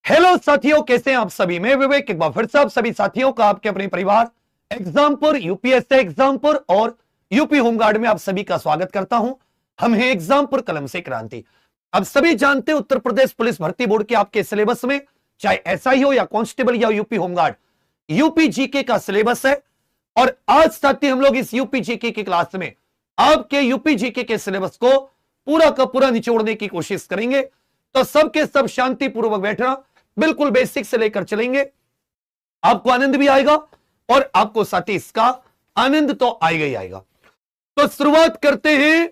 Hello साथियों, कैसे हैं आप सभी। मैं विवेक एक बार फिर से आप सभी साथियों का आपके अपने परिवार एग्जामपुर, यूपीएससी एग्जामपुर और यूपी होमगार्ड में आप सभी का स्वागत करता हूं। हम हैं एग्जामपुर, कलम से क्रांति। अब सभी जानते हैं उत्तर प्रदेश पुलिस भर्ती बोर्ड के आपके सिलेबस में चाहे एसआई हो या कांस्टेबल या यूपी होमगार्ड, यूपी जीके का सिलेबस है। और आज साथी हम लोग इस यूपी जीके की क्लास में आपके यूपी जीके के सिलेबस को पूरा का पूरा निचोड़ने की कोशिश करेंगे। तो सबके सब शांतिपूर्वक बैठना, बिल्कुल बेसिक से लेकर चलेंगे। आपको आनंद भी आएगा और आपको साथ ही इसका आनंद तो आएगा ही आएगा। तो शुरुआत करते हैं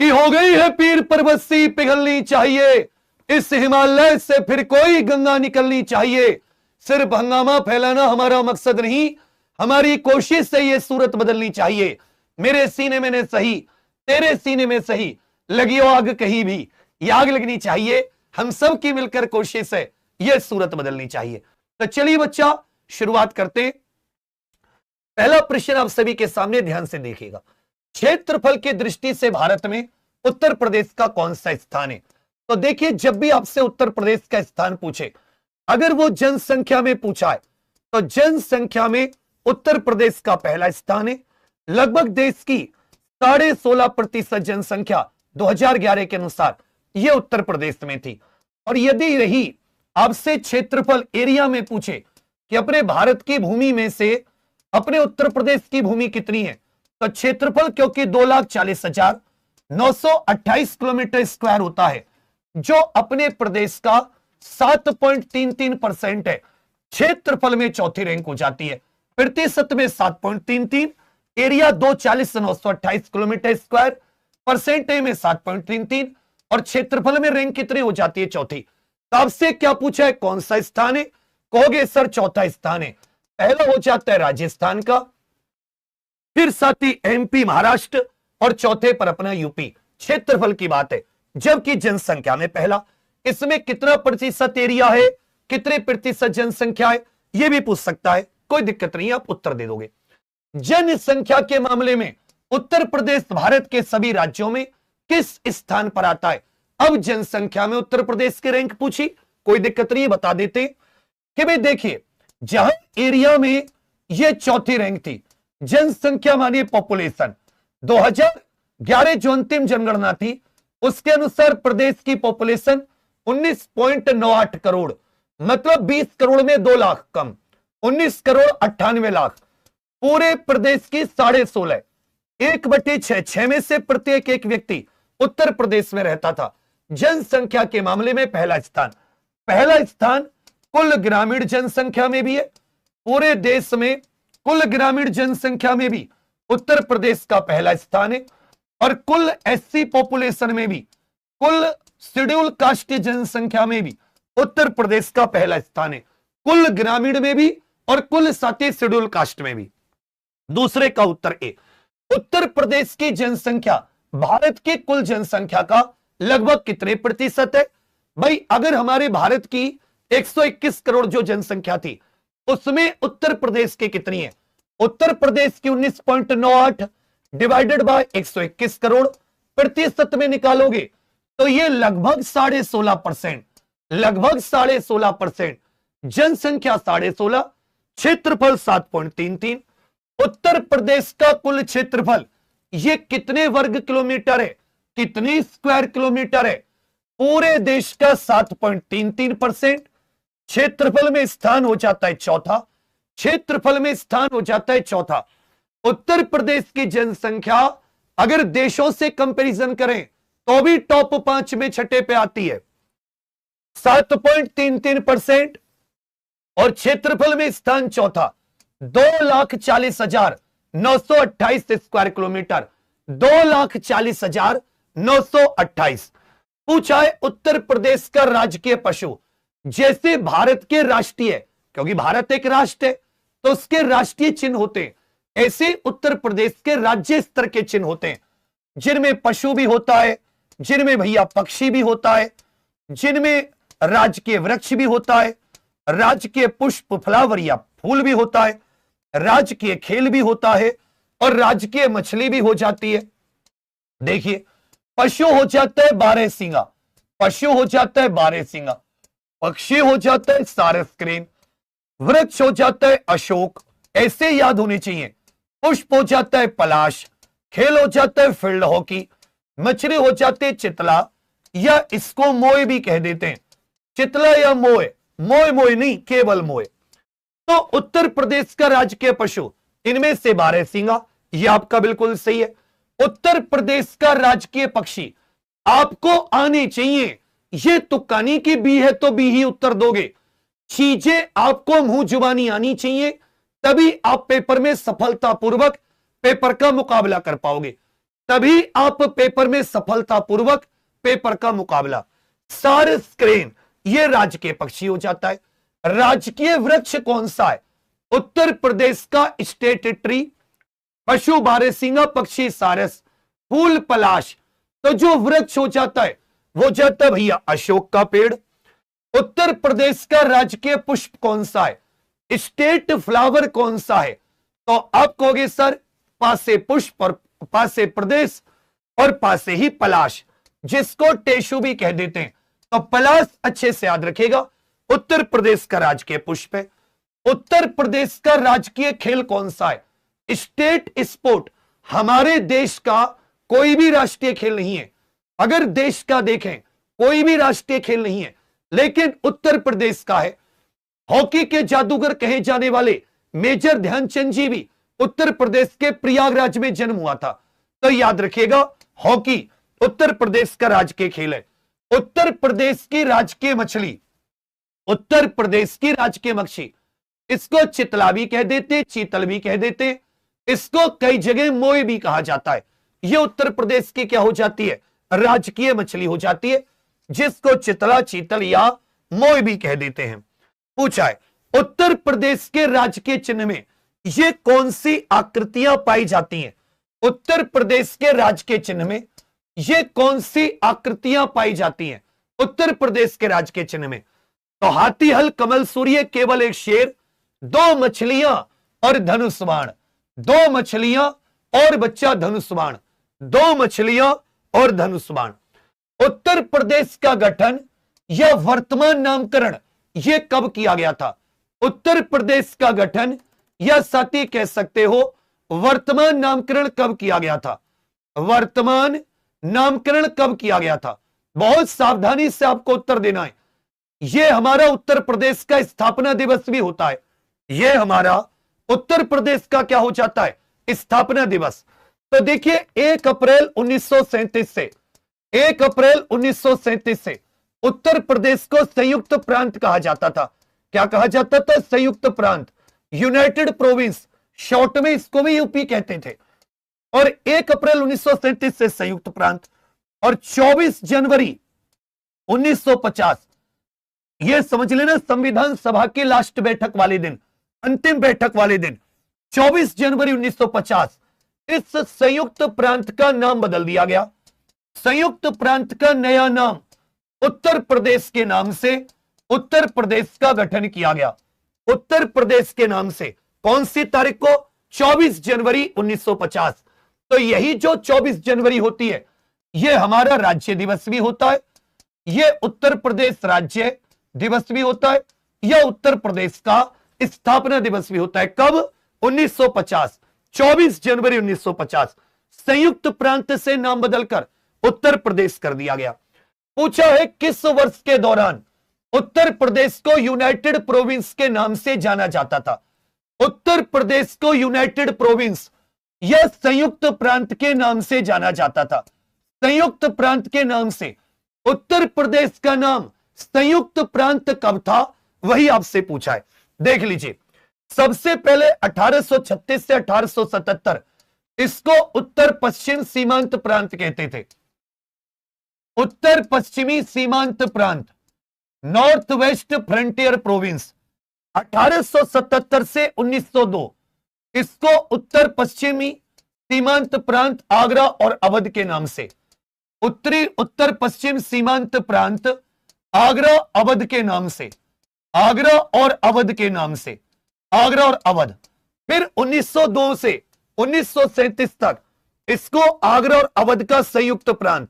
कि हो गई है पीर पर्वत सी पिघलनी चाहिए, इस हिमालय से फिर कोई गंगा निकलनी चाहिए। सिर्फ हंगामा फैलाना हमारा मकसद नहीं, हमारी कोशिश से यह सूरत बदलनी चाहिए। मेरे सीने में न सही, तेरे सीने में सही, लगी हो आग कहीं भी, ये आग लगनी चाहिए। हम सब की मिलकर कोशिश है, यह सूरत बदलनी चाहिए। तो चलिए बच्चा, शुरुआत करते हैं। पहला प्रश्न आप सभी के सामने ध्यान से देखिएगा। क्षेत्रफल की दृष्टि से भारत में उत्तर प्रदेश का कौन सा स्थान है? तो देखिए, जब भी आपसे उत्तर प्रदेश का स्थान पूछे, अगर वो जनसंख्या में पूछा है तो जनसंख्या में उत्तर प्रदेश का पहला स्थान है। लगभग देश की 16.5% जनसंख्या 2011 के अनुसार यह उत्तर प्रदेश में थी। और यदि रही आपसे क्षेत्रफल एरिया में पूछे कि अपने भारत की भूमि में से अपने उत्तर प्रदेश की भूमि कितनी है, तो क्षेत्रफल क्योंकि 2,40,928 किलोमीटर स्क्वायर होता है, जो अपने प्रदेश का 7.33% है। क्षेत्रफल में चौथी रैंक हो जाती है, प्रतिशत में 7.33, एरिया 2,40,928 किलोमीटर स्क्वायर, परसेंटेज में 7.33 और क्षेत्रफल में रैंक कितनी हो जाती है? चौथी। तो आपसे क्या पूछा है, कौन सा स्थान है? कहोगे सर चौथा स्थान है। पहला हो जाता है राजस्थान का, फिर साथ ही एमपी महाराष्ट्र और चौथे पर अपना यूपी। क्षेत्रफल की बात है, जबकि जनसंख्या में पहला। इसमें कितना प्रतिशत एरिया है, कितने प्रतिशत जनसंख्या है, यह भी पूछ सकता है, कोई दिक्कत नहीं, आप उत्तर दे दोगे। जनसंख्या के मामले में उत्तर प्रदेश भारत के सभी राज्यों में किस स्थान पर आता है? अब जनसंख्या में उत्तर प्रदेश की रैंक पूछी, कोई दिक्कत नहीं, बता देते कि भाई देखिए, जहां एरिया में यह चौथी रैंक थी, जनसंख्या मानिए पॉपुलेशन, 2011 जो अंतिम जनगणना थी उसके अनुसार प्रदेश की पॉपुलेशन 19.98 करोड़, मतलब 20 करोड़ में 2 लाख कम, 19 करोड़ 98 लाख। पूरे प्रदेश की 16.5, 1/6, 6 में से प्रत्येक एक व्यक्ति उत्तर प्रदेश में रहता था। जनसंख्या के मामले में पहला स्थान कुल ग्रामीण जनसंख्या में भी है। पूरे देश में कुल ग्रामीण जनसंख्या में भी उत्तर प्रदेश का पहला स्थान है। और कुल एससी पॉपुलेशन में भी, कुल शेड्यूल कास्ट की जनसंख्या में भी उत्तर प्रदेश का पहला स्थान है, कुल ग्रामीण में भी और कुल साथी शेड्यूल कास्ट में भी। दूसरे का उत्तर ए। उत्तर प्रदेश की जनसंख्या भारत की कुल जनसंख्या का लगभग कितने प्रतिशत है? भाई अगर हमारे भारत की 121 करोड़ जो जनसंख्या थी, उसमें उत्तर प्रदेश की कितनी है? उत्तर प्रदेश की 19.98 डिवाइडेड बाय 121 करोड़, प्रतिशत में निकालोगे तो यह लगभग 16.5%, लगभग 16.5%। जनसंख्या 16.5, क्षेत्रफल 7.33। उत्तर प्रदेश का कुल क्षेत्रफल यह कितने वर्ग किलोमीटर है, कितनी स्क्वायर किलोमीटर है? पूरे देश का 7.33%। क्षेत्रफल में स्थान हो जाता है चौथा, क्षेत्रफल में स्थान हो जाता है चौथा। उत्तर प्रदेश की जनसंख्या अगर देशों से कंपैरिजन करें तो भी टॉप 5 में छठे पे आती है, 7.33%। और क्षेत्रफल में स्थान चौथा, 2,40,928 स्क्वायर किलोमीटर, 2,40,928। पूछा है उत्तर प्रदेश का राजकीय पशु। जैसे भारत के राष्ट्रीय, क्योंकि भारत एक राष्ट्र है तो उसके राष्ट्रीय चिन्ह होते हैं, ऐसे उत्तर प्रदेश के राज्य स्तर के चिन्ह होते हैं, जिनमें पशु भी होता है, जिनमें भैया पक्षी भी होता है, जिनमें राजकीय वृक्ष भी होता है, राजकीय पुष्प फ्लावर या फूल भी होता है, राजकीय खेल भी होता है और राजकीय मछली भी हो जाती है। देखिए, पशु हो जाता है 12 सींगा, पशु हो जाता है 12 सींगा। पक्षी हो जाता है सारस क्रेन, वृक्ष हो जाता है अशोक, ऐसे याद होने चाहिए। पुष्प हो जाता है पलाश, खेल हो जाता है फील्ड हॉकी, मछली हो जाते चितला, या इसको मोय भी कह देते हैं। चितला या मोय, मोय मोय नहीं, केवल मोय। तो उत्तर प्रदेश का राजकीय पशु इनमें से बारहसिंगा, यह आपका बिल्कुल सही है। उत्तर प्रदेश का राजकीय पक्षी आपको आने चाहिए, ये तुक्का नहीं कि बी है तो बी ही उत्तर दोगे। चीजें आपको मुंह जुबानी आनी चाहिए, तभी आप पेपर में सफलतापूर्वक पेपर का मुकाबला कर पाओगे, तभी आप पेपर में सफलतापूर्वक पेपर का मुकाबला। सारस क्रेन ये राजकीय पक्षी हो जाता है। राजकीय वृक्ष कौन सा है? उत्तर प्रदेश का स्टेट ट्री, पशु बारहसिंगा, पक्षी सारस, फूल पलाश। तो जो वृक्ष हो जाता है वो जाता है भैया अशोक का पेड़। उत्तर प्रदेश का राजकीय पुष्प कौन सा है? स्टेट फ्लावर कौन सा है? तो आप कहोगे सर पासे पुष्प और पासे प्रदेश और पासे ही पलाश, जिसको टेशु भी कह देते हैं। तो पलाश अच्छे से याद रखेगा, उत्तर प्रदेश का राजकीय पुष्प है। उत्तर प्रदेश का राजकीय खेल कौन सा है? स्टेट स्पोर्ट हमारे देश का कोई भी राष्ट्रीय खेल नहीं है। अगर देश का देखें कोई भी राष्ट्रीय खेल नहीं है, लेकिन उत्तर प्रदेश का है। हॉकी के जादूगर कहे जाने वाले मेजर ध्यानचंद जी भी उत्तर प्रदेश के प्रयागराज में जन्म हुआ था। तो याद रखिएगा हॉकी उत्तर प्रदेश का राजकीय खेल है। उत्तर प्रदेश की राजकीय मछली, उत्तर प्रदेश की राजकीय मछली, इसको चितला भी कह देते, चीतल भी कह देते, इसको कई जगह मोय भी कहा जाता है। यह उत्तर प्रदेश की क्या हो जाती है? राजकीय मछली हो जाती है, जिसको चितला, चीतल या मोय भी कह देते हैं। पूछा है उत्तर प्रदेश के राजकीय चिन्ह में ये कौन सी आकृतियां पाई जाती हैं? उत्तर प्रदेश के राजकीय चिन्ह में ये कौन सी आकृतियां पाई जाती हैं? उत्तर प्रदेश के राजकीय चिन्ह में तो हाथी, हल, कमल, सूर्य, केवल एक शेर, दो मछलियां और धनुष बाण। दो मछलियां और बच्चा धनुष बाण, दो मछलियां और धनुष बाण। उत्तर प्रदेश का गठन या वर्तमान नामकरण यह कब किया गया था? उत्तर प्रदेश का गठन या साथी कह सकते हो वर्तमान नामकरण कब किया गया था? वर्तमान नामकरण कब किया गया था? बहुत सावधानी से आपको उत्तर देना है। यह हमारा उत्तर प्रदेश का स्थापना दिवस भी होता है। यह हमारा उत्तर प्रदेश का क्या हो जाता है? स्थापना दिवस। तो देखिए 1 अप्रैल 1937 से 1 अप्रैल 1937 से उत्तर प्रदेश को संयुक्त प्रांत कहा जाता था। क्या कहा जाता था? संयुक्त प्रांत, यूनाइटेड प्रोविंस, शॉर्ट में इसको भी यूपी कहते थे। और 1 अप्रैल 1937 से संयुक्त प्रांत, और 24 जनवरी 1950 यह समझ लेना संविधान सभा की लास्ट बैठक वाले दिन, अंतिम बैठक वाले दिन 24 जनवरी 1950 इस संयुक्त प्रांत का नाम बदल दिया गया। संयुक्त प्रांत का नया नाम उत्तर प्रदेश के नाम से उत्तर प्रदेश का गठन किया गया। उत्तर प्रदेश के नाम से कौन सी तारीख को? 24 जनवरी 1950। तो यही जो 24 जनवरी होती है यह हमारा राज्य दिवस भी होता है, यह उत्तर प्रदेश राज्य दिवस भी होता है, यह उत्तर प्रदेश का स्थापना दिवस भी होता है। कब? 1950, 24 जनवरी 1950 संयुक्त प्रांत से नाम बदलकर उत्तर प्रदेश कर दिया गया। पूछा है किस वर्ष के दौरान उत्तर प्रदेश को यूनाइटेड प्रोविंस के नाम से जाना जाता था? उत्तर प्रदेश को यूनाइटेड प्रोविंस या संयुक्त प्रांत के नाम से जाना जाता था। संयुक्त प्रांत के नाम से उत्तर प्रदेश का नाम संयुक्त प्रांत कब था, वही आपसे पूछा है। देख लीजिए, सबसे पहले 1836 से 1877 इसको उत्तर पश्चिम सीमांत प्रांत कहते थे। उत्तर पश्चिमी सीमांत प्रांत, नॉर्थ वेस्ट फ्रंटियर प्रोविंस। 1877 से 1902 इसको उत्तर पश्चिमी सीमांत प्रांत आगरा और अवध के नाम से, उत्तरी उत्तर पश्चिम सीमांत प्रांत आगरा अवध के नाम से, आगरा और अवध के नाम से, आगरा और अवध। फिर 1902 से 1937 तक इसको आगरा और अवध का संयुक्त प्रांत,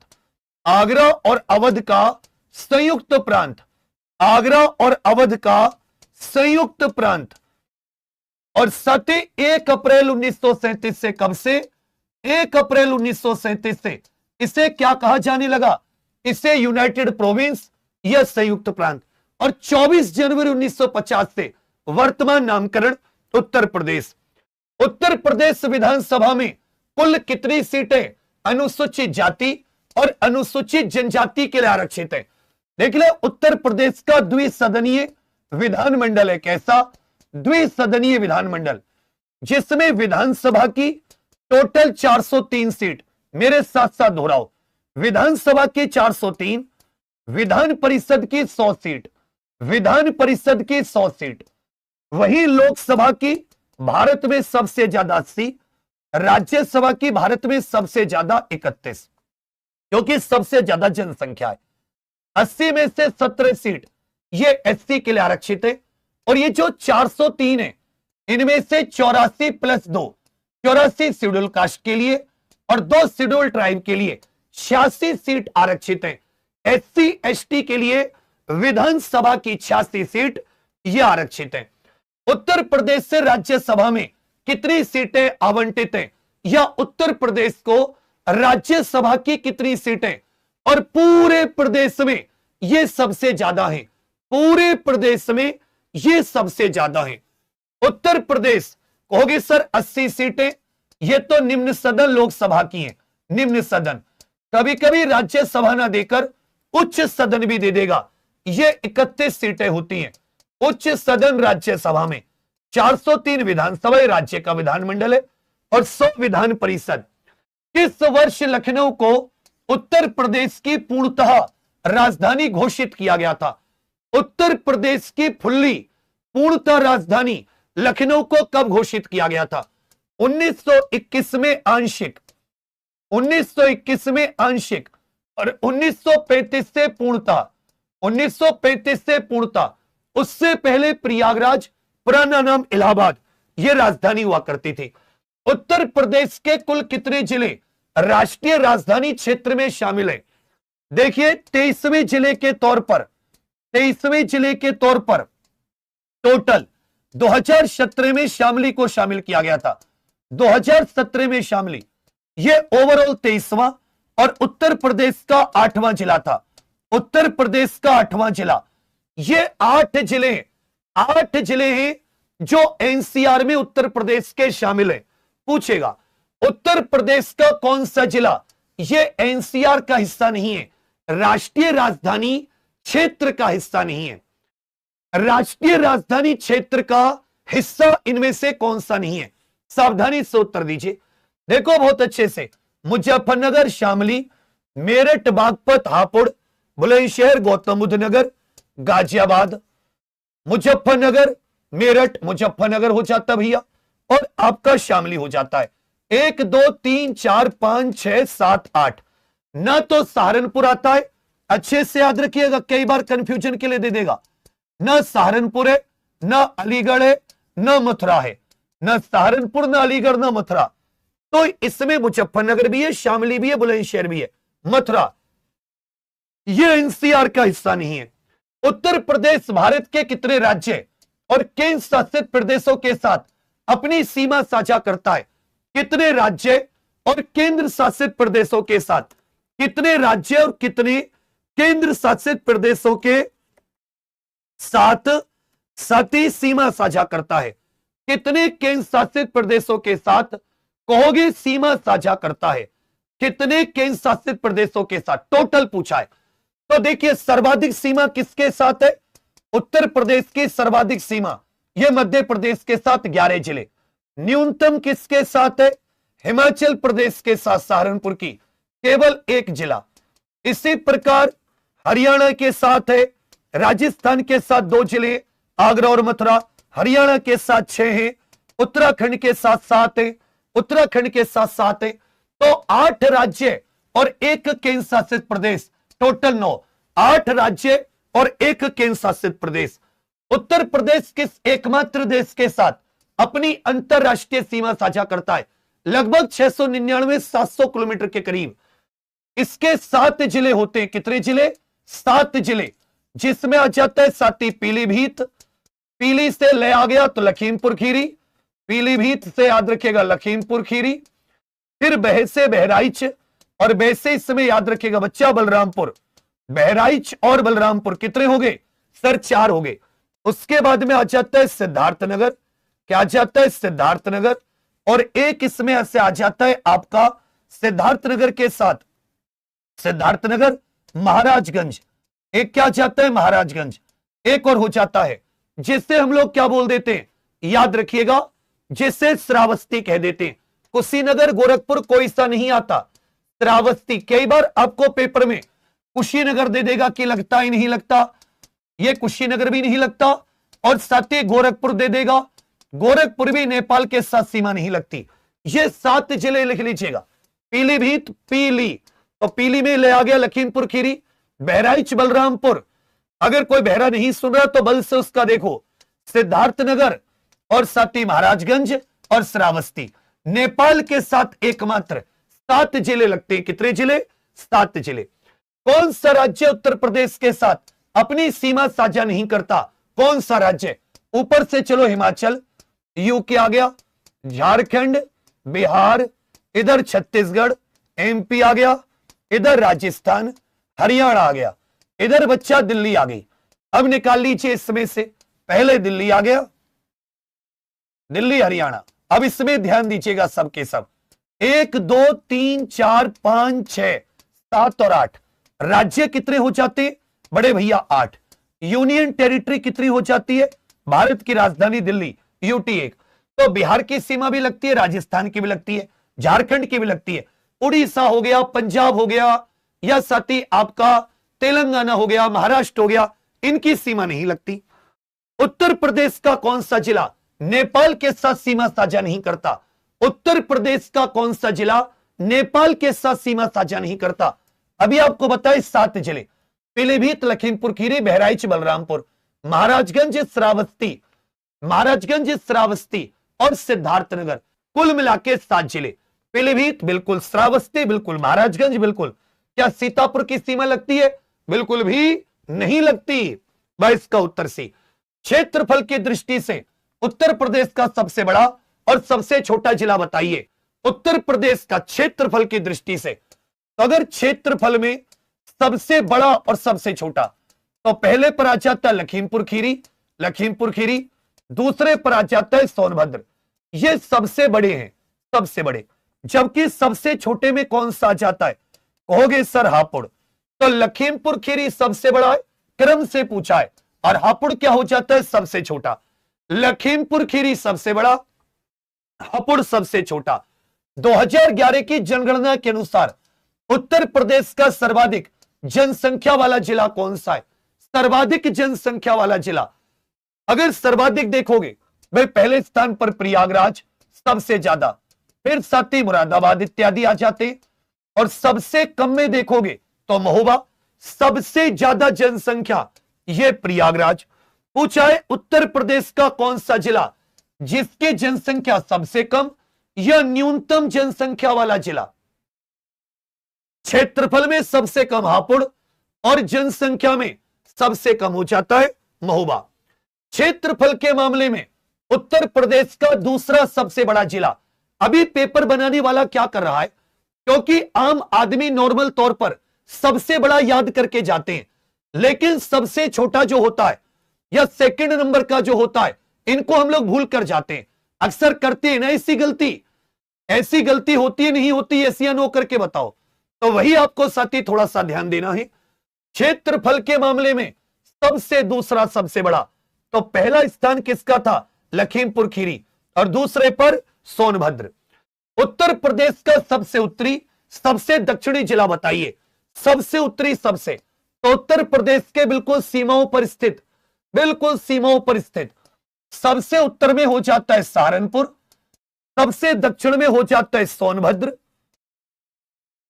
आगरा और अवध का संयुक्त प्रांत। आगरा और अवध का संयुक्त प्रांत। और साथ ही 1 अप्रैल 1937 से, कब से? 1 अप्रैल 1937 से इसे क्या कहा जाने लगा? इसे यूनाइटेड प्रोविंस या संयुक्त प्रांत। और 24 जनवरी 1950 से वर्तमान नामकरण उत्तर प्रदेश। उत्तर प्रदेश विधानसभा में कुल कितनी सीटें अनुसूचित जाति और अनुसूचित जनजाति के लिए आरक्षित है? देख ले, उत्तर प्रदेश का द्विसदनीय विधानमंडल है। कैसा? द्विसदनीय विधानमंडल, जिसमें विधानसभा की टोटल 403 सीट, मेरे साथ साथ दोहराओ, विधानसभा की 403, विधान परिषद की 100 सीट, विधान परिषद की 100 सीट। वहीं लोकसभा की भारत में सबसे ज्यादा 80, राज्यसभा की भारत में सबसे ज्यादा 31, क्योंकि सबसे ज्यादा जनसंख्या है। 80 में से 17 सीट ये एससी के लिए आरक्षित है। और ये जो 403 है, इनमें से 84 प्लस 2, 84 शेड्यूल कास्ट के लिए और 2 शेड्यूल ट्राइब के लिए 86 सीट आरक्षित है। एससी एसटी के लिए विधानसभा की 86 सीट ये आरक्षित है। उत्तर प्रदेश से राज्यसभा में कितनी सीटें आवंटित हैं, या उत्तर प्रदेश को राज्यसभा की कितनी सीटें? और पूरे प्रदेश में ये सबसे ज्यादा है, पूरे प्रदेश में ये सबसे ज्यादा है। उत्तर प्रदेश कहोगे सर 80 सीटें, ये तो निम्न सदन लोकसभा की हैं, निम्न सदन। कभी कभी राज्यसभा ना देकर उच्च सदन भी दे देगा, ये 31 सीटें होती हैं उच्च सदन राज्यसभा में। 403 विधानसभा राज्य का विधानमंडल है और 100 विधान परिषद। किस वर्ष लखनऊ को उत्तर प्रदेश की पूर्णतः राजधानी घोषित किया गया था? उत्तर प्रदेश की फुल्ली पूर्णतः राजधानी लखनऊ को कब घोषित किया गया था? 1921 में आंशिक, 1921 में आंशिक और 1935 से पूर्णतः, 1935 से पूर्णतः। उससे पहले प्रयागराज, पुराना नाम इलाहाबाद, यह राजधानी हुआ करती थी। उत्तर प्रदेश के कुल कितने जिले राष्ट्रीय राजधानी क्षेत्र में शामिल है? देखिए 23वें जिले के तौर पर, 23वें जिले के तौर पर टोटल 2017 में शामली को शामिल किया गया था। 2017 में शामली ये ओवरऑल 23वां और उत्तर प्रदेश का 8वां जिला था। उत्तर प्रदेश का 8वां जिला। ये 8 जिले, 8 जिले हैं जो एनसीआर में उत्तर प्रदेश के शामिल है। पूछेगा उत्तर प्रदेश का कौन सा जिला ये एनसीआर का हिस्सा नहीं है, राष्ट्रीय राजधानी क्षेत्र का हिस्सा नहीं है। राष्ट्रीय राजधानी क्षेत्र का हिस्सा इनमें से कौन सा नहीं है? सावधानी से उत्तर दीजिए। देखो बहुत अच्छे से, मुजफ्फरनगर, शामली, मेरठ, बागपत, हापुड़, बुलंदशहर, गौतम बुद्ध नगर, गाजियाबाद, मुजफ्फरनगर, मेरठ, मुजफ्फरनगर हो जाता भैया, और आपका शामली हो जाता है। 1 2 3 4 5 6 7 8। ना तो सहारनपुर आता है, अच्छे से याद रखिएगा, कई बार कंफ्यूजन के लिए दे देगा। ना सहारनपुर है, ना अलीगढ़ है, ना मथुरा है। ना सहारनपुर, ना अलीगढ़, ना मथुरा। तो इसमें मुजफ्फरनगर भी है, शामली भी है, बुलंदशहर भी है। मथुरा ये एनसीआर का हिस्सा नहीं है। उत्तर प्रदेश भारत के कितने राज्य और केंद्र शासित प्रदेशों के साथ अपनी सीमा साझा करता है? कितने राज्य और केंद्र शासित प्रदेशों के साथ, कितने राज्य और कितने केंद्र शासित प्रदेशों के साथ सती सीमा साझा करता है? कितने केंद्र शासित प्रदेशों के साथ कहोगे सीमा साझा करता है? कितने केंद्र शासित प्रदेशों के साथ टोटल पूछा है। तो देखिए सर्वाधिक सीमा किसके साथ है? उत्तर प्रदेश की सर्वाधिक सीमा यह मध्य प्रदेश के साथ 11 जिले। न्यूनतम किसके साथ है? हिमाचल प्रदेश के साथ सहारनपुर की केवल 1 जिला। इसी प्रकार हरियाणा के साथ है, राजस्थान के साथ 2 जिले, आगरा और मथुरा। हरियाणा के साथ 6 हैं, उत्तराखंड के साथ 7 है, उत्तराखंड के साथ 7 है। तो 8 राज्य और 1 केंद्र शासित प्रदेश, टोटल 9। 8 राज्य और 1 केंद्र शासित प्रदेश। उत्तर प्रदेश किस एकमात्र देश के साथ अपनी अंतरराष्ट्रीय सीमा साझा करता है? लगभग 699-700 किलोमीटर के करीब। इसके 7 जिले होते हैं। कितने जिले? 7 जिले, जिसमें आ जाता है साथी पीलीभीत, पीली से ले आ गया तो लखीमपुर खीरी, पीलीभीत से याद रखिएगा लखीमपुर खीरी, फिर बह से बहराइच, और बह से इस समय याद रखिएगा बच्चा बलरामपुर। बहराइच और बलरामपुर कितने हो गए सर? 4 हो गए। उसके बाद में आ जाता है सिद्धार्थनगर, क्या आ जाता है? सिद्धार्थनगर, और एक इसमें से आ जाता है आपका सिद्धार्थनगर के साथ सिद्धार्थनगर महाराजगंज, एक क्या जाता है? महाराजगंज। एक और हो जाता है जिससे हम लोग क्या बोल देते हैं, याद रखिएगा, जिसे श्रावस्ती कह देते हैं। कुशीनगर गोरखपुर कोई सा नहीं आता, श्रावस्ती। कई बार आपको पेपर में कुशीनगर दे देगा कि लगता ही नहीं लगता, ये कुशीनगर भी नहीं लगता, और साथ ही गोरखपुर दे देगा, गोरखपुर भी नेपाल के साथ सीमा नहीं लगती। ये 7 जिले लिख लीजिएगा। पीलीभीत, पीली, तो पीली में ले आ गया लखीमपुर खीरी, बहराइच बलरामपुर, अगर कोई बहरा नहीं सुन रहा तो बल से उसका देखो, सिद्धार्थनगर, और साथ ही महाराजगंज और श्रावस्ती। नेपाल के साथ एकमात्र 7 जिले लगते हैं। कितने जिले? 7 जिले। कौन सा राज्य उत्तर प्रदेश के साथ अपनी सीमा साझा नहीं करता? कौन सा राज्य? ऊपर से चलो, हिमाचल, यूपी आ गया, झारखंड, बिहार, इधर छत्तीसगढ़, एमपी आ गया, इधर राजस्थान, हरियाणा आ गया, इधर बच्चा दिल्ली आ गई। अब निकाल लीजिए इसमें से, पहले दिल्ली आ गया, दिल्ली हरियाणा। अब इसमें ध्यान दीजिएगा सबके सब, 1 2 3 4 5 6 7 और 8 राज्य कितने हो जाते बड़े भैया? 8। यूनियन टेरिटरी कितनी हो जाती है? भारत की राजधानी दिल्ली, यूटी 1। तो बिहार की सीमा भी लगती है, राजस्थान की भी लगती है, झारखंड की भी लगती है, उड़ीसा हो गया, पंजाब हो गया, या साथ ही आपका तेलंगाना हो गया, महाराष्ट्र हो गया, इनकी सीमा नहीं लगती। उत्तर प्रदेश का कौन सा जिला नेपाल के साथ सीमा साझा नहीं करता? उत्तर प्रदेश का कौन सा जिला नेपाल के साथ सीमा साझा नहीं करता? अभी आपको बताए 7 जिले, पीलीभीत, लखीमपुर खीरी, बहराइच बलरामपुर, महाराजगंज श्रावस्ती, महाराजगंज श्रावस्ती और सिद्धार्थनगर, कुल मिलाके 7 जिले। पीलीभीत बिल्कुल, श्रावस्ती बिल्कुल, महाराजगंज बिल्कुल। क्या सीतापुर की सीमा लगती है? बिल्कुल भी नहीं लगती। भाई इसका उत्तर सी। क्षेत्रफल की दृष्टि से उत्तर प्रदेश का सबसे बड़ा और सबसे छोटा जिला बताइए। उत्तर प्रदेश का क्षेत्रफल की दृष्टि से, तो अगर क्षेत्रफल में सबसे बड़ा और सबसे छोटा, तो पहले पर आ जाता है लखीमपुर खीरी, लखीमपुर खीरी, दूसरे पर आ जाता है सोनभद्र। ये सबसे बड़े हैं, सबसे बड़े। जबकि सबसे छोटे में कौन सा आ जाता है? कहोगे सर हापुड़। तो लखीमपुर खीरी सबसे बड़ा है, क्रम से पूछा है, और हापुड़ क्या हो जाता है? सबसे छोटा। लखीमपुर खीरी सबसे बड़ा, हापुड़ सबसे छोटा। 2011 की जनगणना के अनुसार उत्तर प्रदेश का सर्वाधिक जनसंख्या वाला जिला कौन सा है? सर्वाधिक जनसंख्या वाला जिला, अगर सर्वाधिक देखोगे भाई, पहले स्थान पर प्रयागराज सबसे ज्यादा, फिर साथ ही मुरादाबाद इत्यादि आ जाते, और सबसे कम में देखोगे तो महोबा, सबसे ज्यादा जनसंख्या ये प्रयागराज। पूछा है उत्तर प्रदेश का कौन सा जिला जिसकी जनसंख्या सबसे कम या न्यूनतम जनसंख्या वाला जिला? क्षेत्रफल में सबसे कम हापुड़ और जनसंख्या में सबसे कम हो जाता है महोबा। क्षेत्रफल के मामले में उत्तर प्रदेश का दूसरा सबसे बड़ा जिला। अभी पेपर बनाने वाला क्या कर रहा है, क्योंकि आम आदमी नॉर्मल तौर पर सबसे बड़ा याद करके जाते हैं, लेकिन सबसे छोटा जो होता है या सेकंड नंबर का जो होता है, इनको हम लोग भूल कर जाते हैं। अक्सर करते हैं ना ऐसी गलती। ऐसी गलती होती है नहीं होती, ऐसी या नो करके बताओ। तो वही आपको साथी थोड़ा सा ध्यान देना है। क्षेत्रफल के मामले में सबसे दूसरा सबसे बड़ा, तो पहला स्थान किसका था? लखीमपुर खीरी, और दूसरे पर सोनभद्र। उत्तर प्रदेश का सबसे उत्तरी सबसे दक्षिणी जिला बताइए। सबसे उत्तरी सबसे, तो उत्तर प्रदेश के बिल्कुल सीमाओं पर स्थित, बिल्कुल सीमाओं पर स्थित, सबसे उत्तर में हो जाता है सहारनपुर, सबसे दक्षिण में हो जाता है सोनभद्र,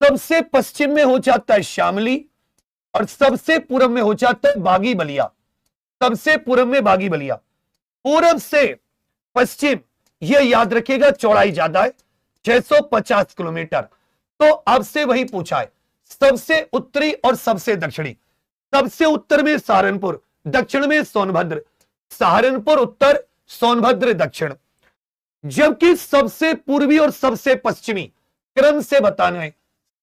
सबसे पश्चिम में हो जाता है शामली, और सबसे पूर्व में हो जाता है बागी बलिया। सबसे पूर्व में बागी बलिया। पूर्व से पश्चिम, यह याद रखिएगा चौड़ाई ज्यादा है, 650 किलोमीटर। तो आपसे वही पूछा है, सबसे उत्तरी और सबसे दक्षिणी। सबसे उत्तर में सहारनपुर, दक्षिण में सोनभद्र, सहारनपुर उत्तर, सोनभद्र दक्षिण। जबकि सबसे पूर्वी और सबसे पश्चिमी क्रम से बताना है,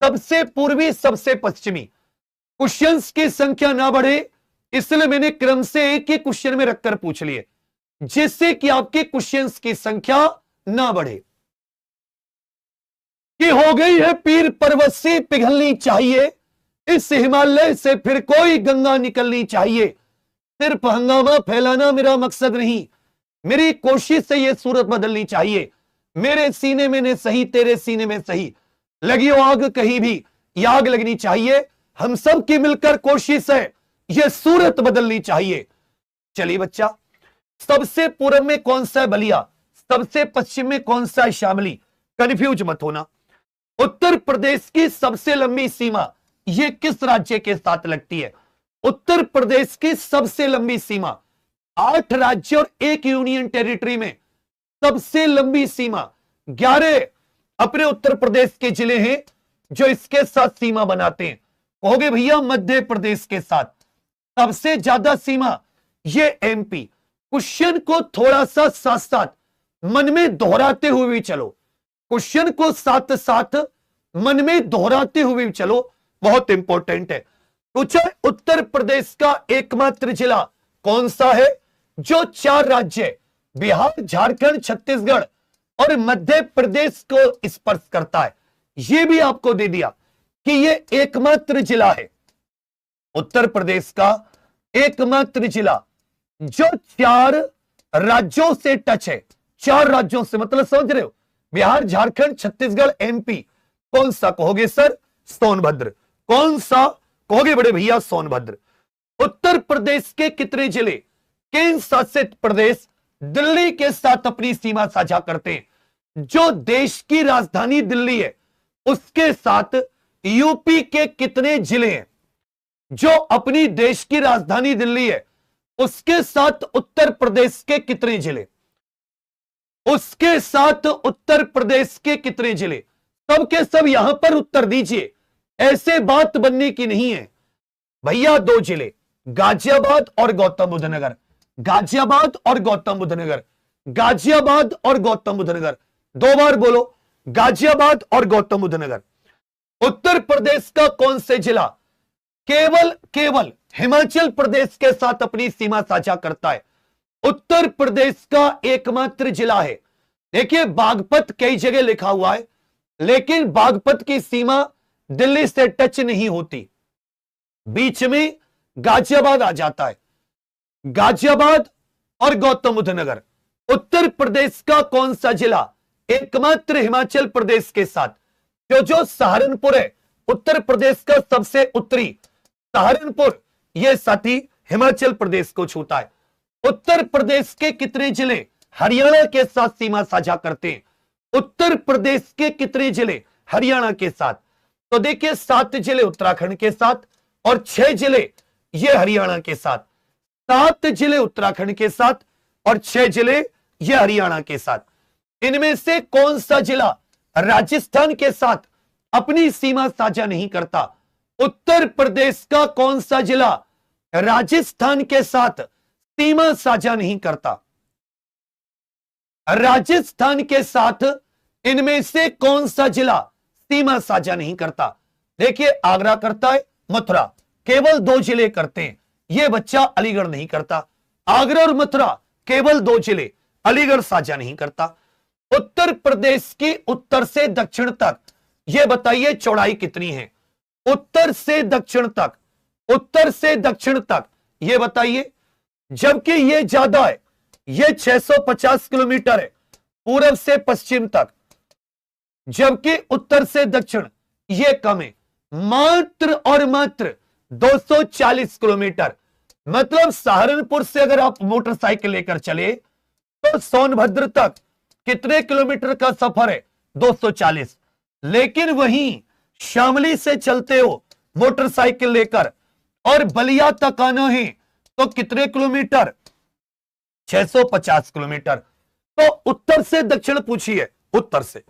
सबसे पूर्वी सबसे पश्चिमी। क्वेश्चंस की संख्या ना बढ़े इसलिए मैंने क्रम से एक ही क्वेश्चन में रखकर पूछ लिए, जिससे कि आपके क्वेश्चंस की संख्या ना बढ़े। कि हो गई है पीर पर्वत से पिघलनी चाहिए, इस हिमालय से फिर कोई गंगा निकलनी चाहिए। सिर्फ हंगामा फैलाना मेरा मकसद नहीं, मेरी कोशिश से यह सूरत बदलनी चाहिए। मेरे सीने में ने सही, तेरे सीने में सही, लगी हो आग कहीं भी, ये आग लगनी चाहिए। हम सब की मिलकर कोशिश है, यह सूरत बदलनी चाहिए। चलिए बच्चा, सबसे पूर्व में कौन सा है बलिया, सबसे पश्चिम में कौन सा है शामली, कंफ्यूज मत होना। उत्तर प्रदेश की सबसे लंबी सीमा यह किस राज्य के साथ लगती है? उत्तर प्रदेश की सबसे लंबी सीमा 8 राज्य और 1 यूनियन टेरिटरी में सबसे लंबी सीमा 11 अपने उत्तर प्रदेश के जिले हैं जो इसके साथ सीमा बनाते हैं। कहोगे भैया मध्य प्रदेश के साथ। सबसे ज्यादा सीमा ये एमपी। क्वेश्चन को थोड़ा सा साथ साथ मन में दोहराते हुए भी चलो, क्वेश्चन को साथ साथ मन में दोहराते हुए भी चलो, बहुत इंपॉर्टेंट है। पूछा उत्तर प्रदेश का एकमात्र जिला कौन सा है जो 4 राज्य बिहार, झारखंड, छत्तीसगढ़ और मध्य प्रदेश को स्पर्श करता है? यह भी आपको दे दिया कि यह एकमात्र जिला है उत्तर प्रदेश का, एकमात्र जिला जो 4 राज्यों से टच है। 4 राज्यों से मतलब समझ रहे हो, बिहार, झारखंड, छत्तीसगढ़, एमपी। कौन सा कहोगे सर? सोनभद्र। कौन सा कहोगे बड़े भैया? सोनभद्र। उत्तर प्रदेश के कितने जिले केंद्र शासित प्रदेश दिल्ली के साथ अपनी सीमा साझा करते हैं? जो देश की राजधानी दिल्ली है उसके साथ यूपी के कितने जिले हैं? जो अपनी देश की राजधानी दिल्ली है उसके साथ उत्तर प्रदेश के कितने जिले? उसके साथ उत्तर प्रदेश के कितने जिले? सब के सब यहां पर उत्तर दीजिए, ऐसे बात बनने की नहीं है भैया। 2 जिले, गाजियाबाद और गौतम बुद्ध नगर। गाजियाबाद और गौतम बुद्ध नगर, गाजियाबाद और गौतम बुद्ध नगर। 2 बार बोलो, गाजियाबाद और गौतम बुद्ध नगर। उत्तर प्रदेश का कौन से जिला केवल हिमाचल प्रदेश के साथ अपनी सीमा साझा करता है? उत्तर प्रदेश का एकमात्र जिला है। देखिए बागपत कई जगह लिखा हुआ है, लेकिन बागपत की सीमा दिल्ली से टच नहीं होती, बीच में गाजियाबाद आ जाता है। गाजियाबाद और गौतम बुद्ध नगर। उत्तर प्रदेश का कौन सा जिला एकमात्र हिमाचल प्रदेश के साथ? जो सहारनपुर है उत्तर प्रदेश का सबसे उत्तरी सहारनपुर, यह साथी हिमाचल प्रदेश को छूता है। उत्तर प्रदेश के कितने जिले हरियाणा के साथ सीमा साझा करते हैं? उत्तर प्रदेश के कितने जिले हरियाणा के साथ? तो देखिए 7 जिले उत्तराखंड के साथ और 6 जिले ये हरियाणा के साथ। 7 जिले उत्तराखंड के साथ और 6 जिले ये हरियाणा के साथ। इनमें से कौन सा जिला राजस्थान के साथ अपनी सीमा साझा नहीं करता? उत्तर प्रदेश का कौन सा जिला राजस्थान के साथ सीमा साझा नहीं करता? राजस्थान के साथ इनमें से कौन सा जिला सीमा साझा नहीं करता? देखिए आगरा करता है, मथुरा, केवल 2 जिले करते हैं। यह बच्चा अलीगढ़ नहीं करता। आगरा और मथुरा केवल 2 जिले, अलीगढ़ साझा नहीं करता। उत्तर प्रदेश की उत्तर से दक्षिण तक यह बताइए चौड़ाई कितनी है? उत्तर से दक्षिण तक, उत्तर से दक्षिण तक यह बताइए। जबकि यह ज्यादा है, यह 650 किलोमीटर है पूर्व से पश्चिम तक, जबकि उत्तर से दक्षिण यह कम है, मात्र और मात्र 240 किलोमीटर। मतलब सहारनपुर से अगर आप मोटरसाइकिल लेकर चले तो सोनभद्र तक कितने किलोमीटर का सफर है? 240। लेकिन वहीं शामली से चलते हो मोटरसाइकिल लेकर और बलिया तक आना है तो कितने किलोमीटर? 650 किलोमीटर। तो उत्तर से दक्षिण पूछिए, उत्तर से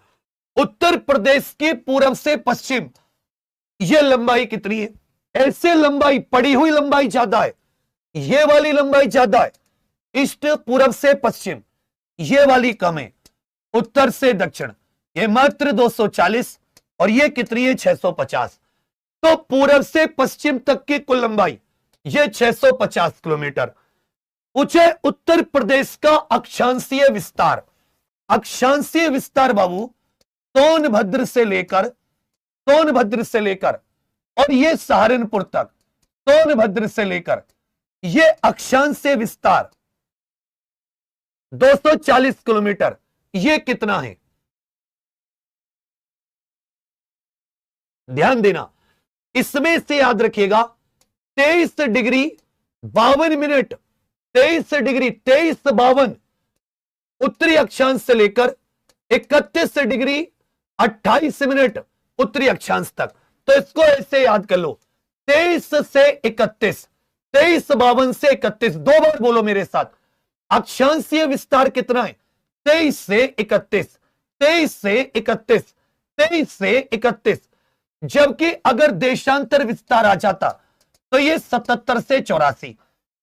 उत्तर प्रदेश की पूर्व से पश्चिम यह लंबाई कितनी है? ऐसे लंबाई, पड़ी हुई लंबाई ज्यादा है, ये वाली लंबाई ज्यादा है, ईस्ट पूरब से पश्चिम, ये वाली कम है, उत्तर से दक्षिण ये मात्र 240 और ये कितनी है 650। तो पूरब से पश्चिम तक की कुल लंबाई ये 650 किलोमीटर। पूछे उत्तर प्रदेश का अक्षांशीय विस्तार। अक्षांशीय विस्तार बाबू सोनभद्र से लेकर और ये सहारनपुर तक, सोनभद्र से लेकर ये अक्षांशीय विस्तार 240 किलोमीटर। ये कितना है, ध्यान देना, इसमें से याद रखिएगा 23 डिग्री 52 मिनट, 23 डिग्री 23:52 उत्तरी अक्षांश से लेकर 31 डिग्री 28 मिनट उत्तरी अक्षांश तक। तो इसको ऐसे याद कर लो, 23 से 31, 23:52 से 31, दो बार बोलो मेरे साथ। अक्षांशीय विस्तार कितना है 23 से 31, 23 से 31, 23 से 31। जबकि अगर देशांतर विस्तार आ जाता तो ये 77 से 84।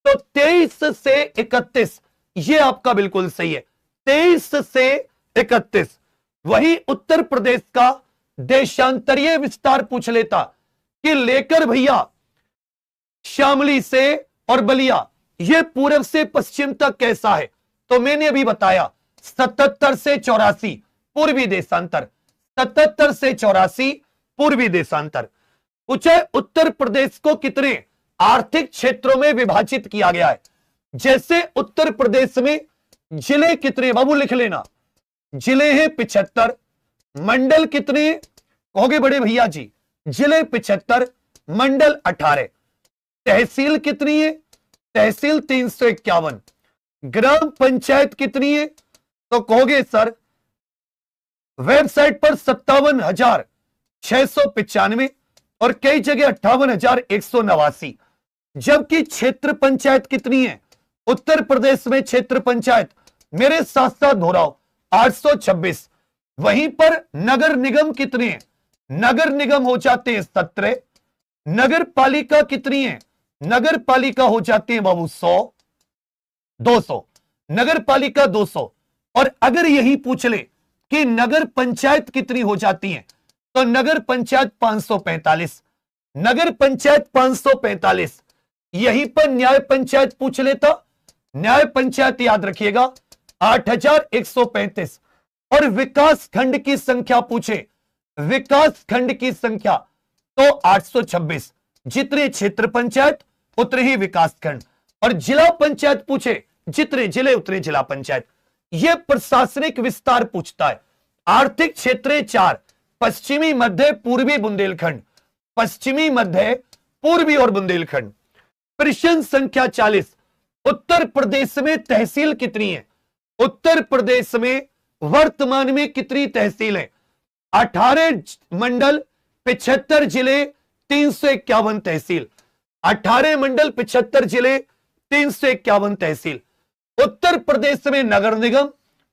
तो 23 से 31 ये आपका बिल्कुल सही है, 23 से 31। वही उत्तर प्रदेश का देशांतरीय विस्तार पूछ लेता कि लेकर भैया शामली से और बलिया ये पूरब से पश्चिम तक कैसा है, तो मैंने अभी बताया 77 से 84 पूर्वी देशांतर, 77 से 84 पूर्वी देशांतर। पूछे उत्तर प्रदेश को कितने आर्थिक क्षेत्रों में विभाजित किया गया है। जैसे उत्तर प्रदेश में जिले कितने बाबू लिख लेना, जिले हैं 75, मंडल कितने कहोगे बड़े भैया जी, जिले 75, मंडल 18, तहसील कितनी है, तहसील 351, ग्राम पंचायत कितनी है, तो कहोगे सर वेबसाइट पर 57,695 और कई जगह 58,189। जबकि क्षेत्र पंचायत कितनी है उत्तर प्रदेश में, क्षेत्र पंचायत मेरे साथ साथ दोहराओ 826। वहीं पर नगर निगम कितने हैं, नगर निगम हो जाते हैं 17, नगर पालिका कितनी है, नगर पालिका हो जाती है बाबू 100, 200, नगर पालिका 200। और अगर यही पूछ ले कि नगर पंचायत कितनी हो जाती है, तो नगर पंचायत 545, नगर पंचायत 545। यहीं पर न्याय पंचायत पूछ लेता, न्याय पंचायत याद रखिएगा 8,135। और विकास खंड की संख्या पूछे, विकास खंड की संख्या तो 826। जितने क्षेत्र पंचायत उतने ही विकास खंड। और जिला पंचायत पूछे, जितने जिले उतने जिला पंचायत। यह प्रशासनिक विस्तार पूछता है। आर्थिक क्षेत्र 4, पश्चिमी, मध्य, पूर्वी, बुंदेलखंड, पश्चिमी, मध्य, पूर्वी और बुंदेलखंड। प्रश्न संख्या 40, उत्तर प्रदेश में तहसील कितनी है, उत्तर प्रदेश में वर्तमान में कितनी तहसील है, 18 मंडल 75 जिले 351 तहसील, 18 मंडल 75 जिले 351 तहसील। उत्तर प्रदेश में नगर निगम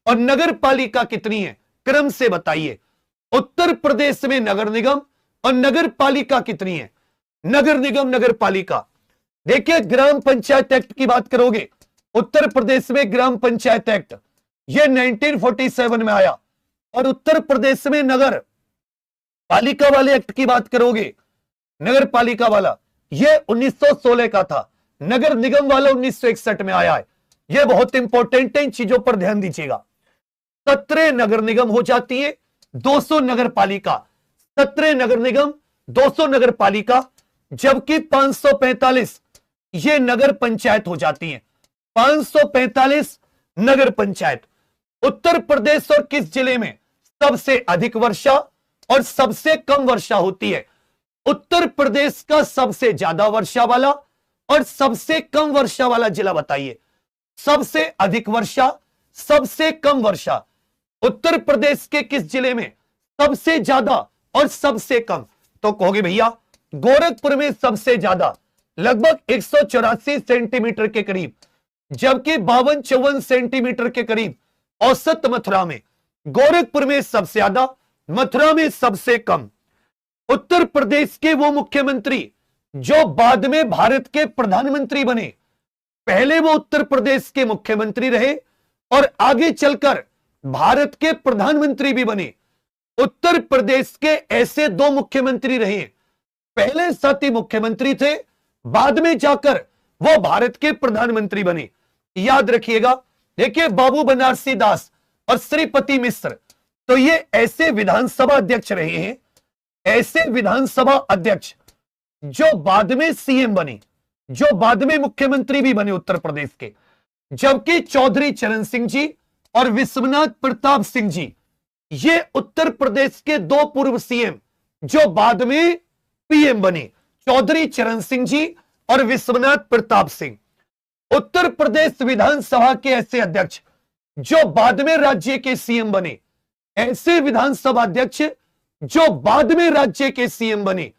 और नगर पालिका कितनी है, क्रम से बताइए। उत्तर प्रदेश में नगर निगम और नगर पालिका कितनी है, नगर निगम नगर पालिका। देखिए ग्राम पंचायत एक्ट की बात करोगे, उत्तर प्रदेश में ग्राम पंचायत एक्ट ये 1947 में आया। और उत्तर प्रदेश में नगर पालिका वाले एक्ट की बात करोगे, नगर पालिका वाला ये 1916 का था, नगर निगम वाला 1961 में आया है। यह बहुत इंपॉर्टेंट है, इन चीजों पर ध्यान दीजिएगा। 17 नगर निगम हो जाती है, 200 नगर पालिका, 17 नगर निगम 200 नगर पालिका, जबकि 545 ये नगर पंचायत हो जाती है, 545 नगर पंचायत। उत्तर प्रदेश और किस जिले में सबसे अधिक वर्षा और सबसे कम वर्षा होती है, उत्तर प्रदेश का सबसे ज्यादा वर्षा वाला और सबसे कम वर्षा वाला जिला बताइए। सबसे अधिक वर्षा, सबसे कम वर्षा, उत्तर प्रदेश के किस जिले में सबसे ज्यादा और सबसे कम, तो कहोगे भैया गोरखपुर में सबसे ज्यादा लगभग 184 सेंटीमीटर के करीब, जबकि 52-54 सेंटीमीटर के करीब औसत मथुरा में। गोरखपुर में सबसे ज्यादा, मथुरा में सबसे कम। उत्तर प्रदेश के वो मुख्यमंत्री जो बाद में भारत के प्रधानमंत्री बने, पहले वो उत्तर प्रदेश के मुख्यमंत्री रहे और आगे चलकर भारत के प्रधानमंत्री भी बने। उत्तर प्रदेश के ऐसे दो मुख्यमंत्री रहे, पहले साथी मुख्यमंत्री थे, बाद में जाकर वो भारत के प्रधानमंत्री बने। याद रखिएगा, देखिए बाबू बनारसी दास और श्रीपति मिश्र, तो ये ऐसे विधानसभा अध्यक्ष रहे हैं, ऐसे विधानसभा अध्यक्ष जो बाद में सीएम बने, जो बाद में मुख्यमंत्री भी बने उत्तर प्रदेश के। जबकि चौधरी चरण सिंह जी और विश्वनाथ प्रताप सिंह जी, ये उत्तर प्रदेश के दो पूर्व सीएम जो बाद में पीएम बने, चौधरी चरण सिंह जी और विश्वनाथ प्रताप सिंह। उत्तर प्रदेश विधानसभा के ऐसे अध्यक्ष जो बाद में राज्य के सीएम बने, ऐसे विधानसभा अध्यक्ष जो बाद में राज्य के सीएम बने,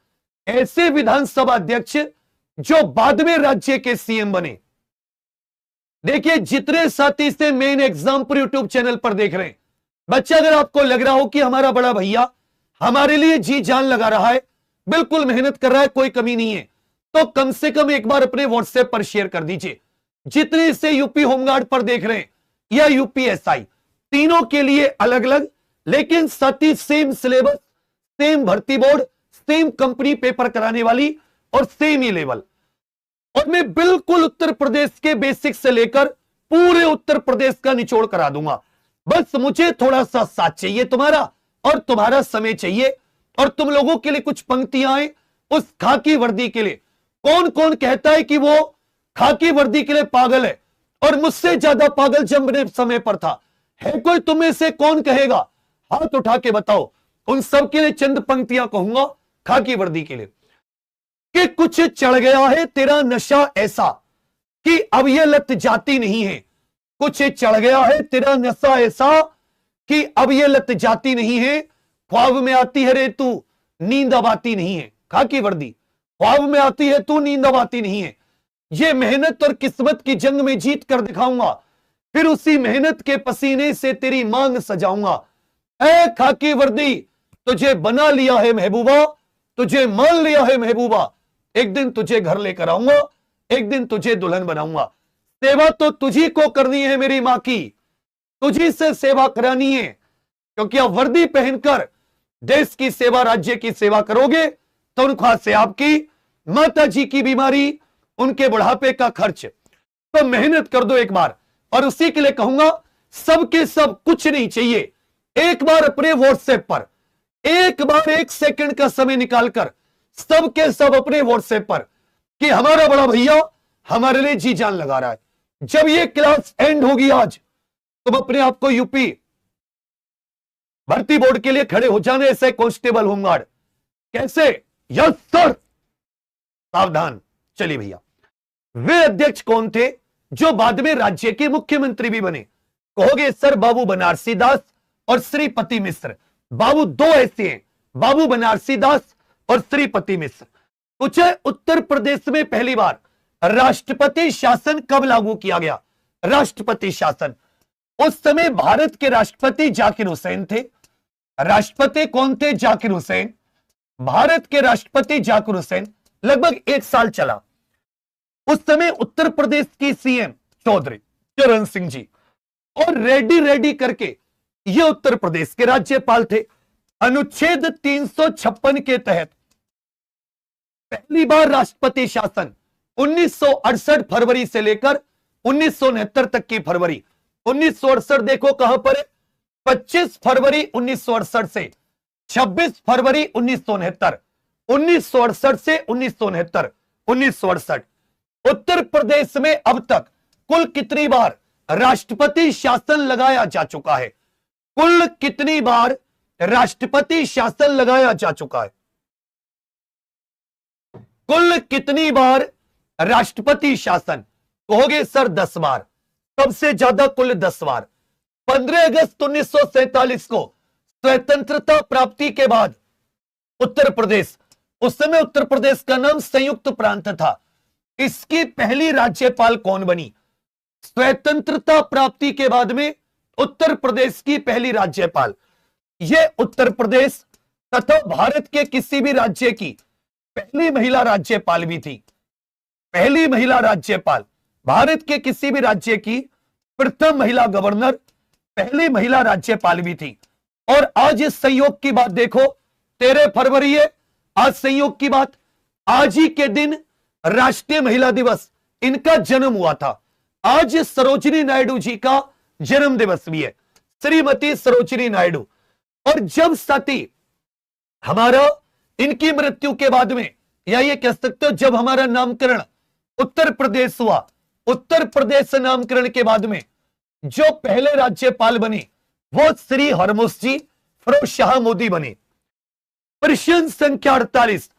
ऐसे विधानसभा अध्यक्ष जो बाद में राज्य के सीएम बने। देखिए, जितने साथी से मेन एग्जाम पर यूट्यूब चैनल पर देख रहे हैं, बच्चा अगर आपको लग रहा हो कि हमारा बड़ा भैया हमारे लिए जी जान लगा रहा है, बिल्कुल मेहनत कर रहा है, कोई कमी नहीं है, तो कम से कम एक बार अपने व्हाट्सएप पर शेयर कर दीजिए। जितने से यूपी होमगार्ड पर देख रहे हैं या यूपीएसआई, तीनों के लिए अलग अलग लेकिन साथी सेम सिलेबस, सेम भर्ती बोर्ड, सेम कंपनी पेपर कराने वाली और सेम ही लेवल। और मैं बिल्कुल उत्तर प्रदेश के बेसिक से लेकर पूरे उत्तर प्रदेश का निचोड़ करा दूंगा। बस मुझे थोड़ा सा साथ चाहिए तुम्हारा, और तुम्हारा समय चाहिए, और तुम लोगों के लिए कुछ पंक्तियां आए उस खाकी वर्दी के लिए। कौन कौन कहता है कि वो खाकी वर्दी के लिए पागल है, और मुझसे ज्यादा पागल जब मेरे समय पर था? है कोई तुम में से? कौन कहेगा? हाथ उठा के बताओ। उन सब के लिए चंद पंक्तियां कहूंगा खाकी वर्दी के लिए। कि कुछ चढ़ गया है तेरा नशा ऐसा कि अब यह लत जाती नहीं है। कुछ चढ़ गया है तेरा नशा ऐसा कि अब यह लत जाती नहीं है। ख्वाब में आती है रे तू, नींद अब आती नहीं है। खाकी वर्दी, ख्वाब में आती है तू, नींद अब आती नहीं है। ये मेहनत और किस्मत की जंग में जीत कर दिखाऊंगा, फिर उसी मेहनत के पसीने से तेरी मांग सजाऊंगा। ऐ खाकी वर्दी, तुझे बना लिया है महबूबा, तुझे मान लिया है महबूबा। एक दिन तुझे घर लेकर आऊंगा, एक दिन तुझे दुल्हन बनाऊंगा। सेवा तो तुझी को करनी है मेरी मां की, तुझी से सेवा करानी है, क्योंकि आप वर्दी पहनकर देश की सेवा, राज्य की सेवा करोगे तो तनख्वाह से आपकी माता जी की बीमारी, उनके बुढ़ापे का खर्च। तो मेहनत कर दो एक बार। और उसी के लिए कहूंगा, सबके सब कुछ नहीं चाहिए, एक बार अपने व्हाट्सएप पर, एक बार 1 सेकंड का समय निकालकर सबके सब अपने व्हाट्सएप पर कि हमारा बड़ा भैया हमारे लिए जी जान लगा रहा है। जब ये क्लास एंड होगी आज, तुम अपने आप को यूपी भर्ती बोर्ड के लिए खड़े हो जाने, ऐसे कांस्टेबल होमगार्ड। कैसे? Yes sir. सावधान। चलिए भैया, वे अध्यक्ष कौन थे जो बाद में राज्य के मुख्यमंत्री भी बने? कहोगे सर बाबू बनारसी दास और श्रीपति मिश्र। बाबू दो ऐसे हैं, बाबू बनारसी दास और श्रीपति मिश्र। पूछे उत्तर प्रदेश में पहली बार राष्ट्रपति शासन कब लागू किया गया? राष्ट्रपति शासन, उस समय भारत के राष्ट्रपति जाकिर हुसैन थे। राष्ट्रपति कौन थे? जाकिर हुसैन। भारत के राष्ट्रपति जाकिर हुसैन। लगभग 1 साल चला। उस समय उत्तर प्रदेश की सीएम चौधरी चरण सिंह जी, और रेडी करके ये उत्तर प्रदेश के राज्यपाल थे। अनुच्छेद 356 के तहत पहली बार राष्ट्रपति शासन 1968 फरवरी से लेकर 1969 तक की फरवरी। 1968 देखो कहां पर है, 25 फरवरी 1968 से 26 फरवरी 1969। 1968 से 1969, 1968। उत्तर प्रदेश में अब तक कुल कितनी बार राष्ट्रपति शासन लगाया जा चुका है? कुल कितनी बार राष्ट्रपति शासन लगाया जा चुका है? कुल कितनी बार राष्ट्रपति शासन? कहोगे सर 10 बार। सबसे ज्यादा कुल 10 बार। 15 अगस्त 1947 को स्वतंत्रता प्राप्ति के बाद उत्तर प्रदेश, उस समय उत्तर प्रदेश का नाम संयुक्त प्रांत था, इसकी पहली राज्यपाल कौन बनी? स्वतंत्रता प्राप्ति के बाद में उत्तर प्रदेश की पहली राज्यपाल। यह उत्तर प्रदेश तथा भारत के किसी भी राज्य की पहली महिला राज्यपाल भी थी, पहली महिला राज्यपाल, भारत के किसी भी राज्य की प्रथम महिला गवर्नर, पहली महिला राज्यपाल भी थी। और आज इस संयोग की बात देखो, 13 फरवरी है आज, संयोग की बात, आज ही के दिन राष्ट्रीय महिला दिवस, इनका जन्म हुआ था। आज सरोजिनी नायडू जी का जन्म दिवस भी है, श्रीमती सरोजिनी नायडू। और जब साथी हमारा इनकी मृत्यु के बाद में, या ये कह सकते हो जब हमारा नामकरण उत्तर प्रदेश हुआ, उत्तर प्रदेश नामकरण के बाद में जो पहले राज्यपाल बने वो श्री हरमुस जी फिरोजशाह मोदी बने। प्रश्न संख्या 48,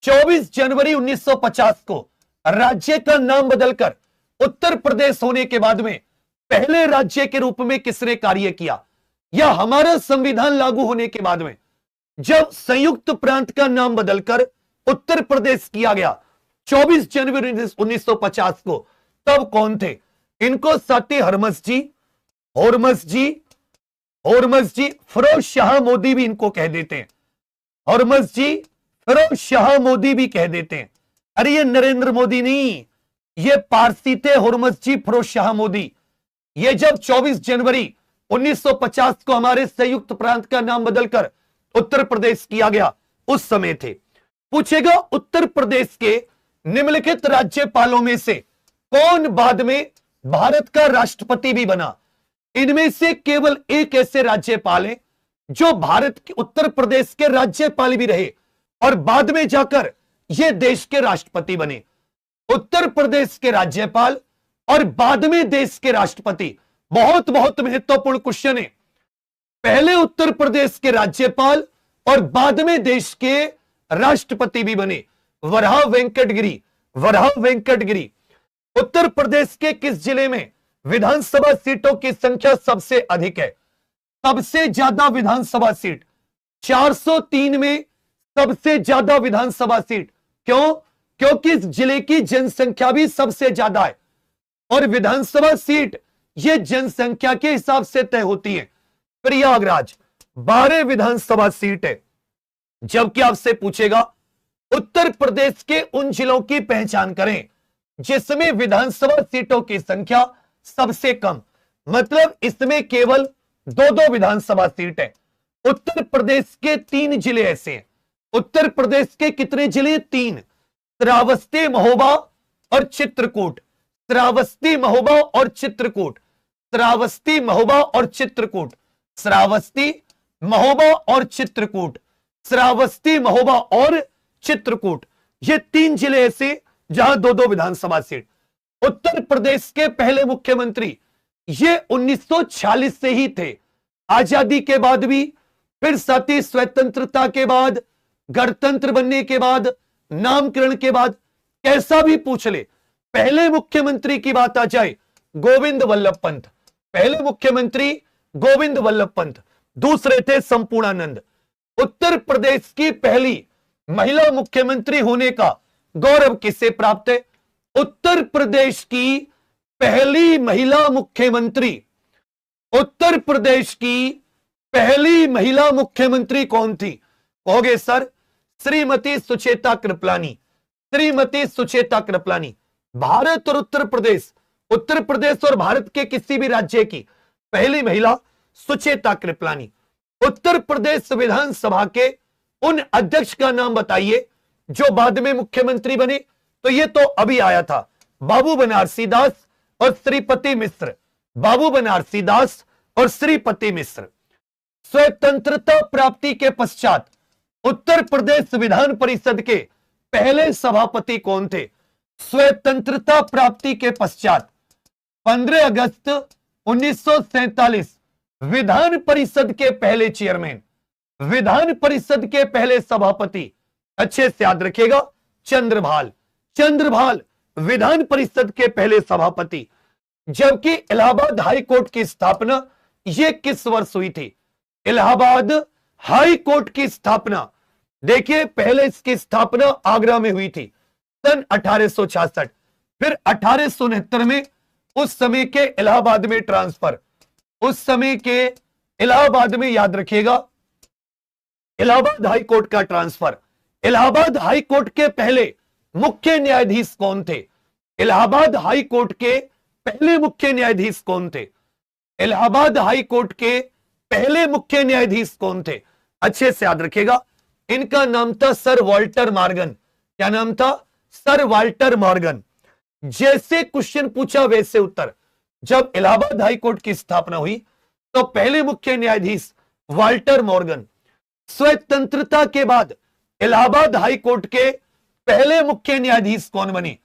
24 जनवरी 1950 को राज्य का नाम बदलकर उत्तर प्रदेश होने के बाद में पहले राज्य के रूप में किसने कार्य किया? या हमारा संविधान लागू होने के बाद में जब संयुक्त प्रांत का नाम बदलकर उत्तर प्रदेश किया गया 24 जनवरी 1950 को, तब कौन थे? इनको साथी हरमस जी, होरमस जी, होरमस जी, फिरोजशाह मोदी भी इनको कह देते हैं, होरमस जी, फिरोजशाह मोदी भी कह देते हैं। अरे ये नरेंद्र मोदी नहीं, ये पारसी थे होरमस जी फिरोजशाह मोदी। ये जब 24 जनवरी 1950 को हमारे संयुक्त प्रांत का नाम बदलकर उत्तर प्रदेश किया गया, उस समय थे। पूछेगा उत्तर प्रदेश के निम्नलिखित राज्यपालों में से कौन बाद में भारत का राष्ट्रपति भी बना? इनमें से केवल एक ऐसे राज्यपाल हैं जो भारत के उत्तर प्रदेश के राज्यपाल भी रहे और बाद में जाकर ये देश के राष्ट्रपति बने। उत्तर प्रदेश के राज्यपाल और बाद में देश के राष्ट्रपति, बहुत बहुत महत्वपूर्ण क्वेश्चन है। पहले उत्तर प्रदेश के राज्यपाल और बाद में देश के राष्ट्रपति भी बने। वराह वेंकट गिरी, वराह वेंकट गिरी। उत्तर प्रदेश के किस जिले में विधानसभा सीटों की संख्या सबसे अधिक है? सबसे ज्यादा विधानसभा सीट 403 में सबसे ज्यादा विधानसभा सीट। क्यों? क्योंकि इस जिले की जनसंख्या भी सबसे ज्यादा है और विधानसभा सीट ये जनसंख्या के हिसाब से तय होती है। प्रयागराज 12 विधानसभा सीट है। जबकि आपसे पूछेगा उत्तर प्रदेश के उन जिलों की पहचान करें जिसमें विधानसभा सीटों की संख्या सबसे कम, मतलब इसमें केवल 2-2 विधानसभा सीट है। उत्तर प्रदेश के 3 जिले ऐसे हैं। उत्तर प्रदेश के कितने जिले? 3, श्रावस्ती, महोबा और चित्रकूट। श्रावस्ती, महोबा और चित्रकूट, श्रावस्ती, महोबा और चित्रकूट, श्रावस्ती, महोबा और चित्रकूट, श्रावस्ती, महोबा और चित्रकूट। ये 3 जिले ऐसे जहां 2-2 विधानसभा सीट। उत्तर प्रदेश के पहले मुख्यमंत्री ये 1946 से ही थे। आजादी के बाद भी, फिर साथ ही स्वतंत्रता के बाद, गणतंत्र बनने के बाद, नामकरण के बाद, कैसा भी पूछ ले, पहले मुख्यमंत्री की बात आ जाए गोविंद वल्लभ पंत, पहले मुख्यमंत्री गोविंद वल्लभ पंत, दूसरे थे संपूर्णानंद। उत्तर प्रदेश की पहली महिला मुख्यमंत्री होने का गौरव किसे प्राप्त है? उत्तर प्रदेश की पहली महिला मुख्यमंत्री, उत्तर प्रदेश की पहली महिला मुख्यमंत्री कौन थी? कहोगे सर श्रीमती सुचेता कृपलानी, श्रीमती सुचेता कृपलानी। भारत और उत्तर प्रदेश, उत्तर प्रदेश और भारत के किसी भी राज्य की पहली महिला सुचेता कृपलानी। उत्तर प्रदेश विधानसभा के उन अध्यक्ष का नाम बताइए जो बाद में मुख्यमंत्री बने। तो ये तो अभी आया था, बाबू बनारसी दास और श्रीपति मिश्र, बाबू बनारसी दास और श्रीपति मिश्र। स्वतंत्रता प्राप्ति के पश्चात उत्तर प्रदेश विधान परिषद के पहले सभापति कौन थे? स्वतंत्रता प्राप्ति के पश्चात 15 अगस्त 1947 विधान परिषद के पहले चेयरमैन, विधान परिषद के पहले सभापति, अच्छे से याद रखिएगा, चंद्रभाल, चंद्रभाल विधान परिषद के पहले सभापति। जबकि इलाहाबाद हाई कोर्ट की स्थापना ये किस वर्ष हुई थी? इलाहाबाद हाई कोर्ट की स्थापना, देखिए पहले इसकी स्थापना आगरा में हुई थी सन 1866, फिर 1869 में उस समय के इलाहाबाद में ट्रांसफर, उस समय के इलाहाबाद में याद रखिएगा इलाहाबाद हाई कोर्ट का ट्रांसफर इलाहाबाद हाई कोर्ट के पहले मुख्य न्यायाधीश कौन थे? इलाहाबाद हाई कोर्ट के पहले मुख्य न्यायाधीश कौन थे? इलाहाबाद हाई कोर्ट के पहले मुख्य न्यायाधीश कौन थे? अच्छे से याद रखिएगा, इनका नाम था सर वाल्टर मॉर्गन। क्या नाम था? Sir Walter Morgan. जैसे क्वेश्चन पूछा वैसे उत्तर। जब इलाहाबाद हाई कोर्ट की स्थापना हुई तो पहले मुख्य न्यायाधीश वाल्टर मॉर्गन। स्वतंत्रता के बाद इलाहाबाद हाई कोर्ट के पहले मुख्य न्यायाधीश कौन बने?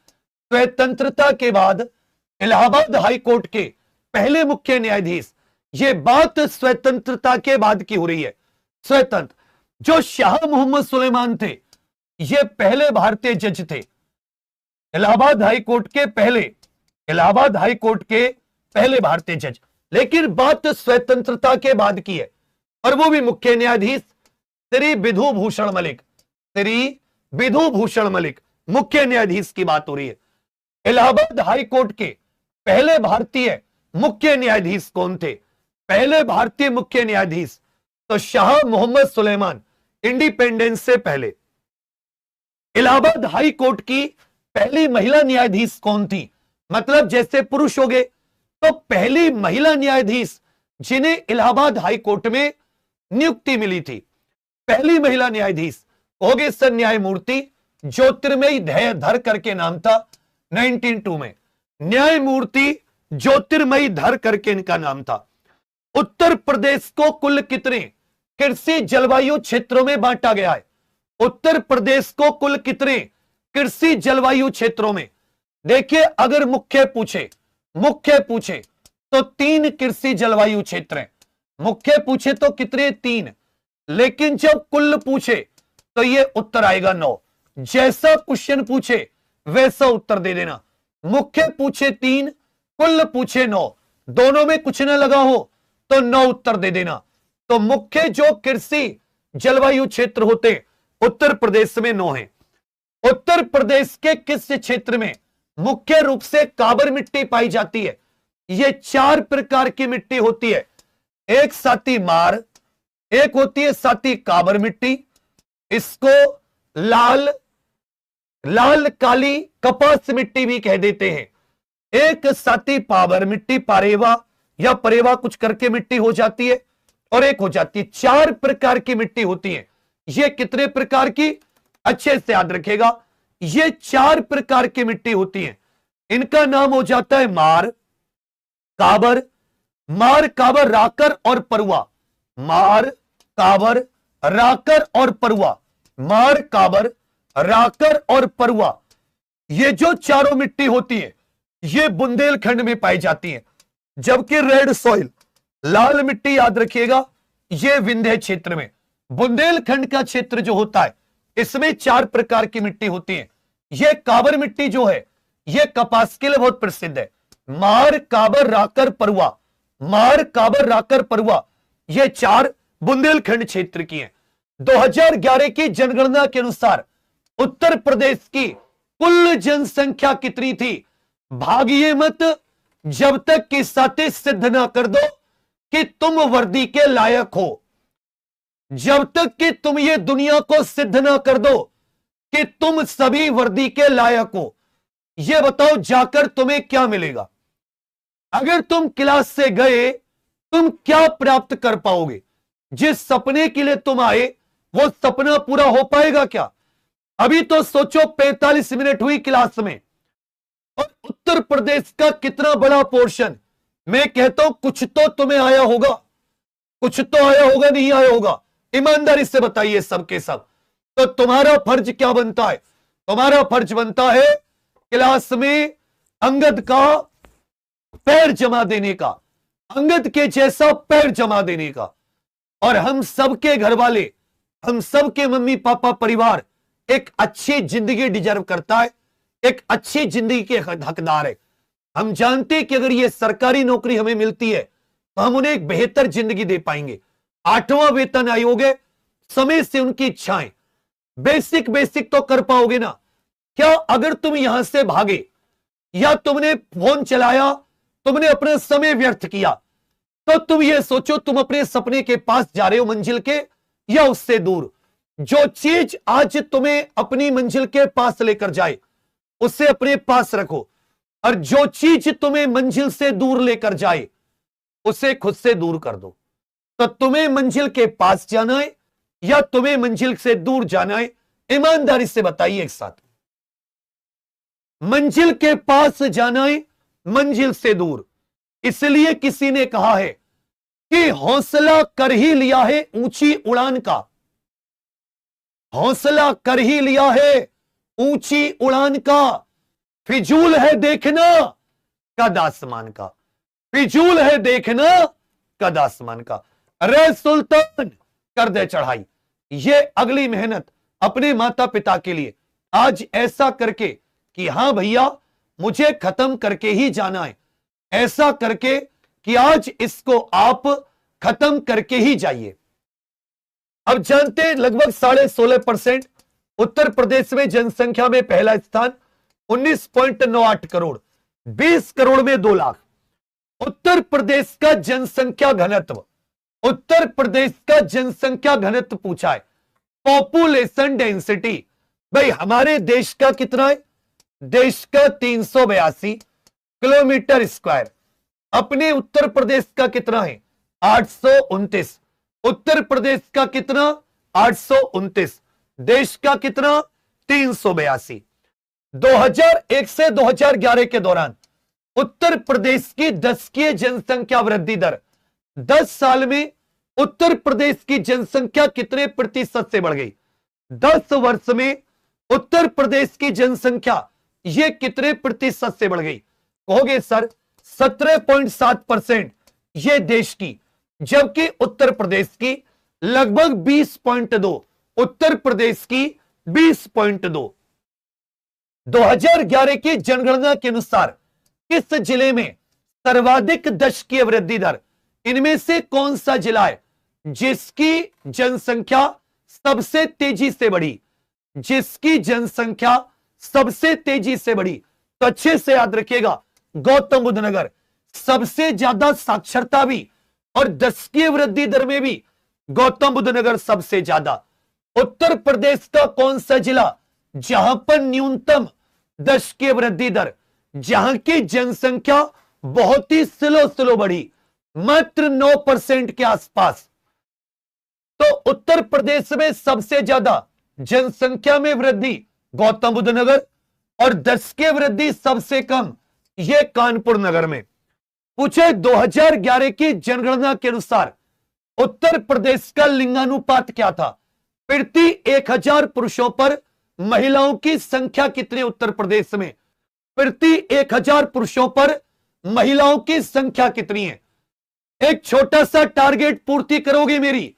स्वतंत्रता के बाद इलाहाबाद हाई कोर्ट के पहले मुख्य न्यायाधीश। यह बात स्वतंत्रता के बाद की हो रही है। स्वतंत्र जो शाह मोहम्मद सुलेमान थे, ये पहले भारतीय जज थे इलाहाबाद हाई कोर्ट के पहले, इलाहाबाद हाई कोर्ट के पहले भारतीय जज। लेकिन बात स्वतंत्रता के बाद की है, और वो भी मुख्य न्यायाधीश श्री विधु भूषण मलिक। श्री विधु भूषण मलिक मुख्य न्यायाधीश की बात हो रही है। इलाहाबाद हाई कोर्ट के पहले भारतीय मुख्य न्यायाधीश कौन थे? पहले भारतीय मुख्य न्यायाधीश तो शाह मोहम्मद सुलेमान, इंडिपेंडेंस से पहले। इलाहाबाद हाई कोर्ट की पहली महिला न्यायाधीश कौन थी? मतलब जैसे पुरुष हो गए तो पहली महिला न्यायाधीश जिन्हें इलाहाबाद हाई कोर्ट में नियुक्ति मिली थी, पहली महिला न्यायाधीश हो गए सर न्यायमूर्ति ज्योतिर्मयी धर करके नाम था 1902 में। न्यायमूर्ति ज्योतिर्मयी धर करके इनका नाम था। उत्तर प्रदेश को कुल कितने कृषि जलवायु क्षेत्रों में बांटा गया है? उत्तर प्रदेश को कुल कितने कृषि जलवायु क्षेत्रों में? देखिए, अगर मुख्य पूछे तो 3 कृषि जलवायु क्षेत्र हैं। मुख्य पूछे तो कितने? 3। लेकिन जब कुल पूछे तो ये उत्तर आएगा 9। जैसा क्वेश्चन पूछे वैसा उत्तर दे देना। मुख्य पूछे 3, कुल पूछे 9, दोनों में कुछ ना लगा हो तो 9 उत्तर दे देना। तो मुख्य जो कृषि जलवायु क्षेत्र होते उत्तर प्रदेश में 9 है। उत्तर प्रदेश के किस क्षेत्र में मुख्य रूप से काबर मिट्टी पाई जाती है? ये 4 प्रकार की मिट्टी होती है। एक साथी मार, एक होती है साथी काबर मिट्टी, इसको लाल काली कपास मिट्टी भी कह देते हैं। एक साथी पावर मिट्टी, पारेवा या परेवा कुछ करके मिट्टी हो जाती है, और एक हो जाती है। 4 प्रकार की मिट्टी होती है। ये कितने प्रकार की? अच्छे से याद रखेगा, ये 4 प्रकार की मिट्टी होती है। इनका नाम हो जाता है मार काबर, राकर और परुआ। मार काबर राकर और परुआ, मार काबर राकर और परुआ। ये जो चारों मिट्टी होती है ये बुंदेलखंड में पाई जाती है। जबकि रेड सॉइल, लाल मिट्टी याद रखिएगा, ये विंध्य क्षेत्र में। बुंदेलखंड का क्षेत्र जो होता है इसमें 4 प्रकार की मिट्टी होती है। ये काबर मिट्टी जो है ये कपास के लिए बहुत प्रसिद्ध है। मार काबर राकर परुआ, मार काबर राकर परुआ, ये 4 बुंदेलखंड क्षेत्र की हैं। 2011 की जनगणना के अनुसार उत्तर प्रदेश की कुल जनसंख्या कितनी थी? भागिए मत जब तक कि साथी सिद्ध ना कर दो कि तुम वर्दी के लायक हो। जब तक कि तुम ये दुनिया को सिद्ध ना कर दो कि तुम सभी वर्दी के लायक हो, ये बताओ जाकर तुम्हें क्या मिलेगा? अगर तुम क्लास से गए तुम क्या प्राप्त कर पाओगे? जिस सपने के लिए तुम आए वो सपना पूरा हो पाएगा क्या? अभी तो सोचो 45 मिनट हुई क्लास में, और उत्तर प्रदेश का कितना बड़ा पोर्शन। मैं कहता हूं कुछ तो तुम्हें आया होगा, कुछ तो आया होगा, नहीं आया होगा? ईमानदारी से बताइए सबके सब। तो तुम्हारा फर्ज क्या बनता है? तुम्हारा फर्ज बनता है क्लास में अंगद का पैर जमा देने का, अंगद के जैसा पैर जमा देने का। और हम सबके घर वाले, हम सबके मम्मी पापा परिवार एक अच्छी जिंदगी डिजर्व करता है, एक अच्छी जिंदगी के हकदार है। हम जानते हैं कि अगर ये सरकारी नौकरी हमें मिलती है तो हम उन्हें एक बेहतर जिंदगी दे पाएंगे। 8वां वेतन आयोग है, समय से उनकी इच्छाएं, बेसिक तो कर पाओगे ना? क्या अगर तुम यहां से भागे या तुमने फोन चलाया, तुमने अपना समय व्यर्थ किया, तो तुम ये सोचो तुम अपने सपने के पास जा रहे हो, मंजिल के, या उससे दूर। जो चीज आज तुम्हें अपनी मंजिल के पास लेकर जाए उसे अपने पास रखो, और जो चीज तुम्हें मंजिल से दूर लेकर जाए उसे खुद से दूर कर दो। तो तुम्हें मंजिल के पास जाना है या तुम्हें मंजिल से दूर जाना है? ईमानदारी से बताइए एक साथ। मंजिल के पास जाना है, मंजिल से दूर। इसलिए किसी ने कहा है कि हौसला कर ही लिया है ऊंची उड़ान का, हौसला कर ही लिया है ऊंची उड़ान का, फिजूल है देखना कद आसमान का, फिजूल है देखना कद आसमान का। अरे सुल्तान कर दे चढ़ाई, ये अगली मेहनत अपने माता पिता के लिए आज ऐसा करके कि हां भैया मुझे खत्म करके ही जाना है, ऐसा करके कि आज इसको आप खत्म करके ही जाइए। अब जानते हैं लगभग 16.5% उत्तर प्रदेश में जनसंख्या में पहला स्थान 19.98 करोड़, 20 करोड़ में 2 लाख। उत्तर प्रदेश का जनसंख्या घनत्व, उत्तर प्रदेश का जनसंख्या घनत्व पूछा है, पॉपुलेशन डेंसिटी। भाई हमारे देश का कितना है? देश का 382 किलोमीटर स्क्वायर। अपने उत्तर प्रदेश का कितना है? 829। उत्तर प्रदेश का कितना? 829। देश का कितना? 382। 2001 से 2011 के दौरान उत्तर प्रदेश की 10वीं जनसंख्या वृद्धि दर 10 साल में उत्तर प्रदेश की जनसंख्या कितने प्रतिशत से बढ़ गई? 10 वर्ष में उत्तर प्रदेश की जनसंख्या ये कितने प्रतिशत से बढ़ गई? कहोगे सर 17.7% ये देश की, जबकि उत्तर प्रदेश की लगभग 20.2, उत्तर प्रदेश की 20.2। 2011 की जनगणना के अनुसार किस जिले में सर्वाधिक दशकीय वृद्धि दर? इनमें से कौन सा जिला है जिसकी जनसंख्या सबसे तेजी से बढ़ी? जिसकी जनसंख्या सबसे तेजी से बढ़ी, तो अच्छे से याद रखिएगा गौतम बुद्ध नगर। सबसे ज्यादा साक्षरता भी और दशकीय वृद्धि दर में भी गौतम बुद्ध नगर सबसे ज्यादा। उत्तर प्रदेश का कौन सा जिला जहां पर न्यूनतम दशकीय वृद्धि दर, जहां की जनसंख्या बहुत ही स्लो बढ़ी, मात्र 9% के आसपास। तो उत्तर प्रदेश में सबसे ज्यादा जनसंख्या में वृद्धि गौतम बुद्ध नगर, और दशकीय वृद्धि सबसे कम यह कानपुर नगर में। पूछे 2011 की जनगणना के अनुसार उत्तर प्रदेश का लिंगानुपात क्या था? प्रति 1000 पुरुषों पर महिलाओं की संख्या कितनी उत्तर प्रदेश में? प्रति 1000 पुरुषों पर महिलाओं की संख्या कितनी है? एक छोटा सा टारगेट पूर्ति करोगे मेरी?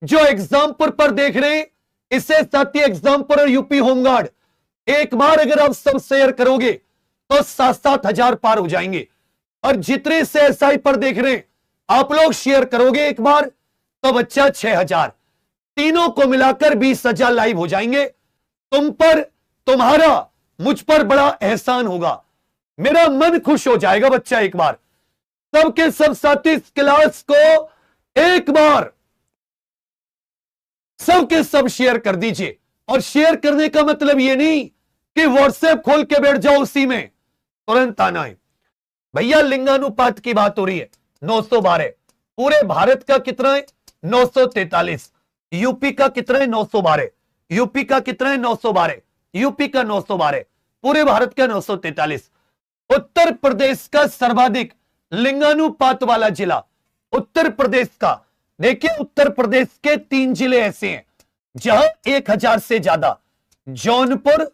जो एग्जाम्पल पर देख रहे हैं इसे साथी एग्जाम्पल और यूपी होमगार्ड, एक बार अगर आप सब शेयर करोगे तो 7-7 हजार पार हो जाएंगे। और जितने से एसआई पर देख रहे हैं आप लोग शेयर करोगे एक बार तो बच्चा 6000, तीनों को मिलाकर 20,000 लाइव हो जाएंगे। तुम पर, तुम्हारा मुझ पर बड़ा एहसान होगा, मेरा मन खुश हो जाएगा बच्चा। एक बार सबके सब साथी इस क्लास को एक बार सबके सब शेयर कर दीजिए। और शेयर करने का मतलब यह नहीं कि व्हाट्सएप खोल के बैठ जाओ उसी में तुरंत आना है। भैया लिंगानुपात की बात हो रही है, 912। पूरे भारत का कितना है? 943। यूपी का कितना है? 912। यूपी का कितना है? 912। यूपी का 912। पूरे भारत का 943। उत्तर प्रदेश का सर्वाधिक लिंगानुपात वाला जिला उत्तर प्रदेश का, देखिए उत्तर प्रदेश के 3 जिले ऐसे हैं जहां 1000 से ज्यादा, जौनपुर,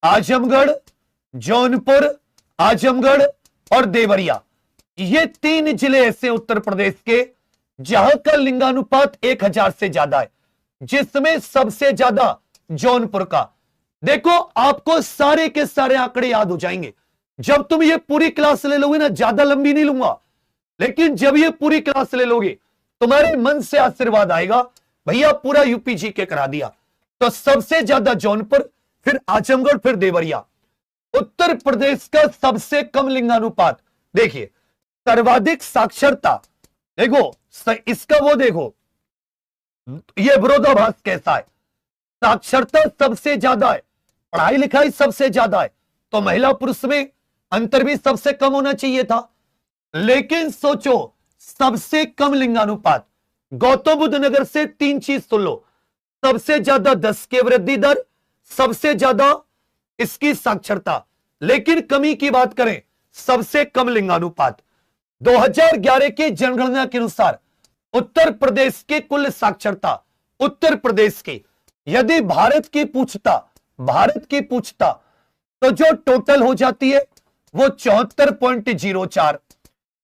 आजमगढ़, जौनपुर, आजमगढ़ और देवरिया। ये 3 जिले ऐसे उत्तर प्रदेश के जहां का लिंगानुपात 1000 से ज्यादा है, जिसमें सबसे ज्यादा जौनपुर का। देखो आपको सारे के सारे आंकड़े याद हो जाएंगे जब तुम ये पूरी क्लास ले लोगे ना। ज्यादा लंबी नहीं लूंगा, लेकिन जब ये पूरी क्लास ले लोगे तुम्हारे मन से आशीर्वाद आएगा, भैया पूरा यूपी जी के करा दिया। तो सबसे ज्यादा जौनपुर, फिर आजमगढ़, फिर देवरिया। उत्तर प्रदेश का सबसे कम लिंगानुपात, देखिए सर्वाधिक साक्षरता, देखो इसका वो देखो ये विरोधाभास कैसा है। साक्षरता सबसे ज्यादा है, पढ़ाई लिखाई सबसे ज्यादा है, तो महिला पुरुष में अंतर भी सबसे कम होना चाहिए था। लेकिन सोचो, सबसे कम लिंगानुपात गौतम बुद्ध नगर से 3 चीज सुन लो, सबसे ज्यादा 10 के वृद्धि दर, सबसे ज्यादा इसकी साक्षरता, लेकिन कमी की बात करें सबसे कम लिंगानुपात। 2011 की जनगणना के अनुसार उत्तर प्रदेश की कुल साक्षरता, उत्तर प्रदेश की, यदि भारत की पूछता तो जो टोटल हो जाती है वो 74.04,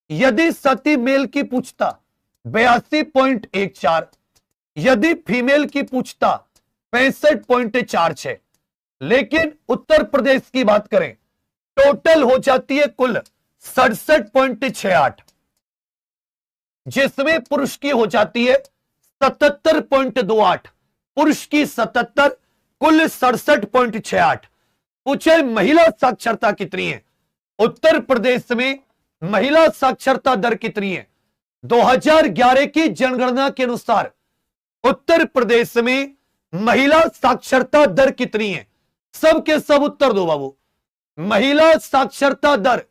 यदि सती मेल की पूछता 82.14, यदि फीमेल की पूछता 65.46, लेकिन उत्तर प्रदेश की बात करें टोटल हो जाती है कुल 67.68, जिसमें पुरुष की हो जाती है 77.28, पुरुष की 77, कुल 67.68। पूछे महिला साक्षरता कितनी है, उत्तर प्रदेश में महिला साक्षरता दर कितनी है? 2011 की जनगणना के अनुसार उत्तर प्रदेश में महिला साक्षरता दर कितनी है? सबके सब उत्तर दो बाबू। महिला साक्षरता दर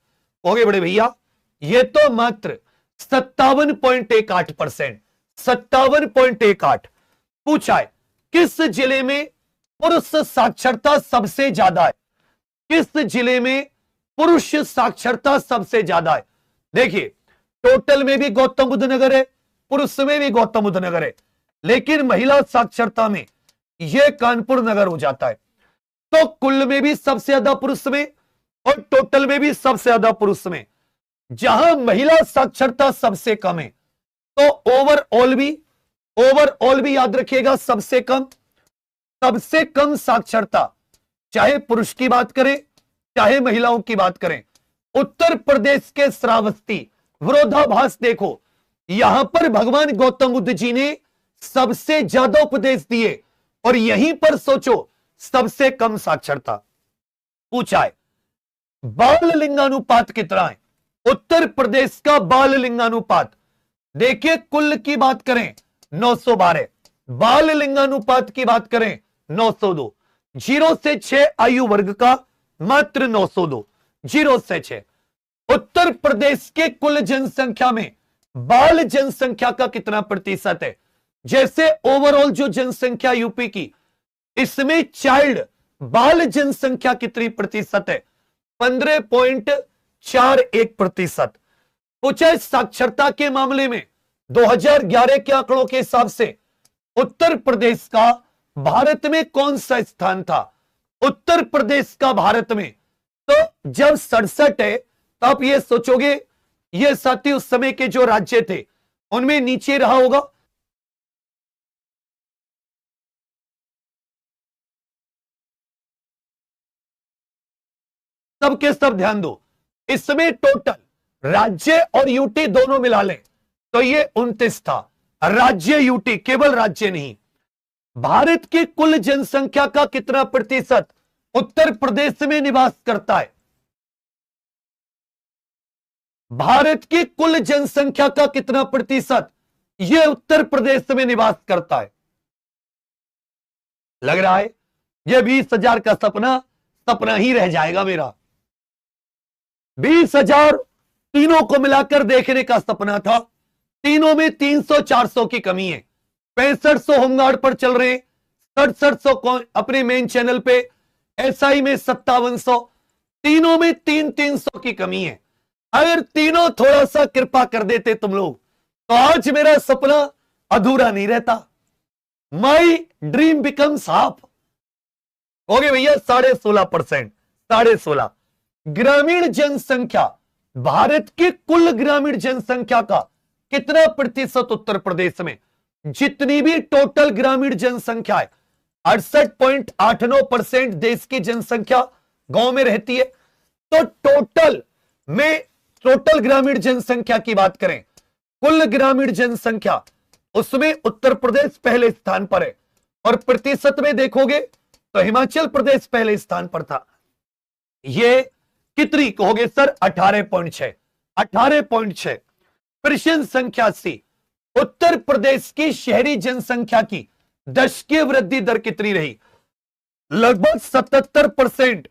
होगे बड़े भैया, ये तो मात्र 57.18%, 57.18। पूछा है किस जिले में पुरुष साक्षरता सबसे ज्यादा है? किस जिले में पुरुष साक्षरता सबसे ज्यादा है? देखिए, टोटल में भी गौतम बुद्ध नगर है, पुरुष में भी गौतम बुद्ध नगर है, लेकिन महिला साक्षरता में यह कानपुर नगर हो जाता है। तो कुल में भी सबसे ज्यादा पुरुष में और टोटल में भी सबसे ज्यादा पुरुष में। जहां महिला साक्षरता सबसे कम है तो ओवरऑल भी याद रखिएगा सबसे कम साक्षरता, चाहे पुरुष की बात करें चाहे महिलाओं की बात करें। उत्तर प्रदेश के श्रावस्ती, विरोधाभास देखो, यहां पर भगवान गौतम बुद्ध जी ने सबसे ज्यादा उपदेश दिए और यहीं पर सोचो सबसे कम साक्षरता। पूछा है बाल लिंगानुपात कितना है? उत्तर प्रदेश का बाल लिंगानुपात देखिए, कुल की बात करें 912, बाल लिंगानुपात की बात करें 902, 0 से 6 आयु वर्ग का मात्र 902, 0 से 6। उत्तर प्रदेश के कुल जनसंख्या में बाल जनसंख्या का कितना प्रतिशत है? जैसे ओवरऑल जो जनसंख्या यूपी की, इसमें चाइल्ड बाल जनसंख्या कितनी प्रतिशत है? 15.41%। पूछा साक्षरता के मामले में 2011 के आंकड़ों के हिसाब से उत्तर प्रदेश का भारत में कौन सा स्थान था? उत्तर प्रदेश का भारत में तो जब 67 है तो आप ये सोचोगे ये साथी उस समय के जो राज्य थे उनमें नीचे रहा होगा। सबके सब ध्यान दो, इसमें टोटल राज्य और यूटी दोनों मिला लें तो ये 29 था। राज्य यूटी, केवल राज्य नहीं। भारत की कुल जनसंख्या का कितना प्रतिशत उत्तर प्रदेश में निवास करता है? भारत की कुल जनसंख्या का कितना प्रतिशत यह उत्तर प्रदेश में निवास करता है? लग रहा है यह 20,000 का सपना ही रह जाएगा मेरा। 20,000 तीनों को मिलाकर देखने का सपना था। तीनों में 300-400 की कमी है। 6500 होमगार्ड पर चल रहे, 6700 अपने मेन चैनल पे, एसआई में 5700, तीनों में 300 की कमी है। अगर तीनों थोड़ा सा कृपा कर देते तुम लोग तो आज मेरा सपना अधूरा नहीं रहता। माई ड्रीम बिकम्स हाफ हो गए भैया 16.5%, 16.5। ग्रामीण जनसंख्या, भारत की कुल ग्रामीण जनसंख्या का कितना प्रतिशत उत्तर प्रदेश में? जितनी भी टोटल ग्रामीण जनसंख्या है 68.89% देश की जनसंख्या गांव में रहती है। तो टोटल ग्रामीण जनसंख्या की बात करें, कुल ग्रामीण जनसंख्या, उसमें उत्तर प्रदेश पहले स्थान पर है और प्रतिशत में देखोगे तो हिमाचल प्रदेश पहले स्थान पर था। ये कितनी कहोगे सर? 18.6, 18.6। प्रश्न संख्या सी, उत्तर प्रदेश की शहरी जनसंख्या की दशकीय वृद्धि दर कितनी रही? लगभग 77%।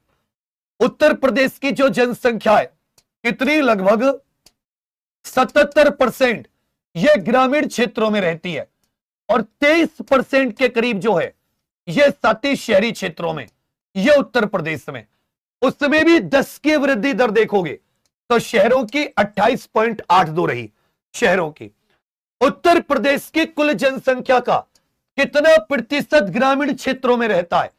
उत्तर प्रदेश की जो जनसंख्या है कितनी, लगभग 77% यह ग्रामीण क्षेत्रों में रहती है और 23% के करीब जो है यह साथी शहरी क्षेत्रों में, यह उत्तर प्रदेश में। उसमें भी 10 की वृद्धि दर देखोगे तो शहरों की 28.82 रही, शहरों की। उत्तर प्रदेश की कुल जनसंख्या का कितना प्रतिशत ग्रामीण क्षेत्रों में रहता है?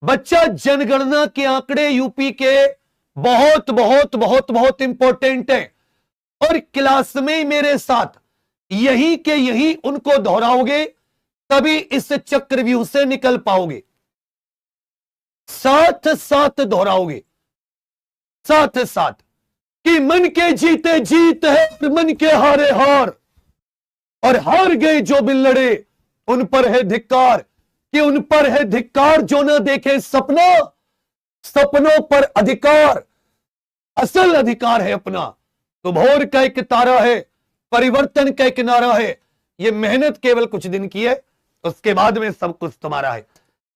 बच्चा, जनगणना के आंकड़े यूपी के बहुत बहुत बहुत बहुत इंपॉर्टेंट है और क्लास में मेरे साथ यही के यही उनको दोहराओगे तभी इस चक्रव्यूह से निकल पाओगे। साथ साथ दोहराओगे, साथ साथ, कि मन के जीते जीत है और मन के हारे हार, और हार गए जो बिन लड़े उन पर है धिक्कार, कि उन पर है धिक्कार जो ना देखे सपना, सपनों पर अधिकार, असल अधिकार है अपना। तो भोर का एक तारा है, परिवर्तन का एक नारा है। ये मेहनत केवल कुछ दिन की है, उसके बाद में सब कुछ तुम्हारा है।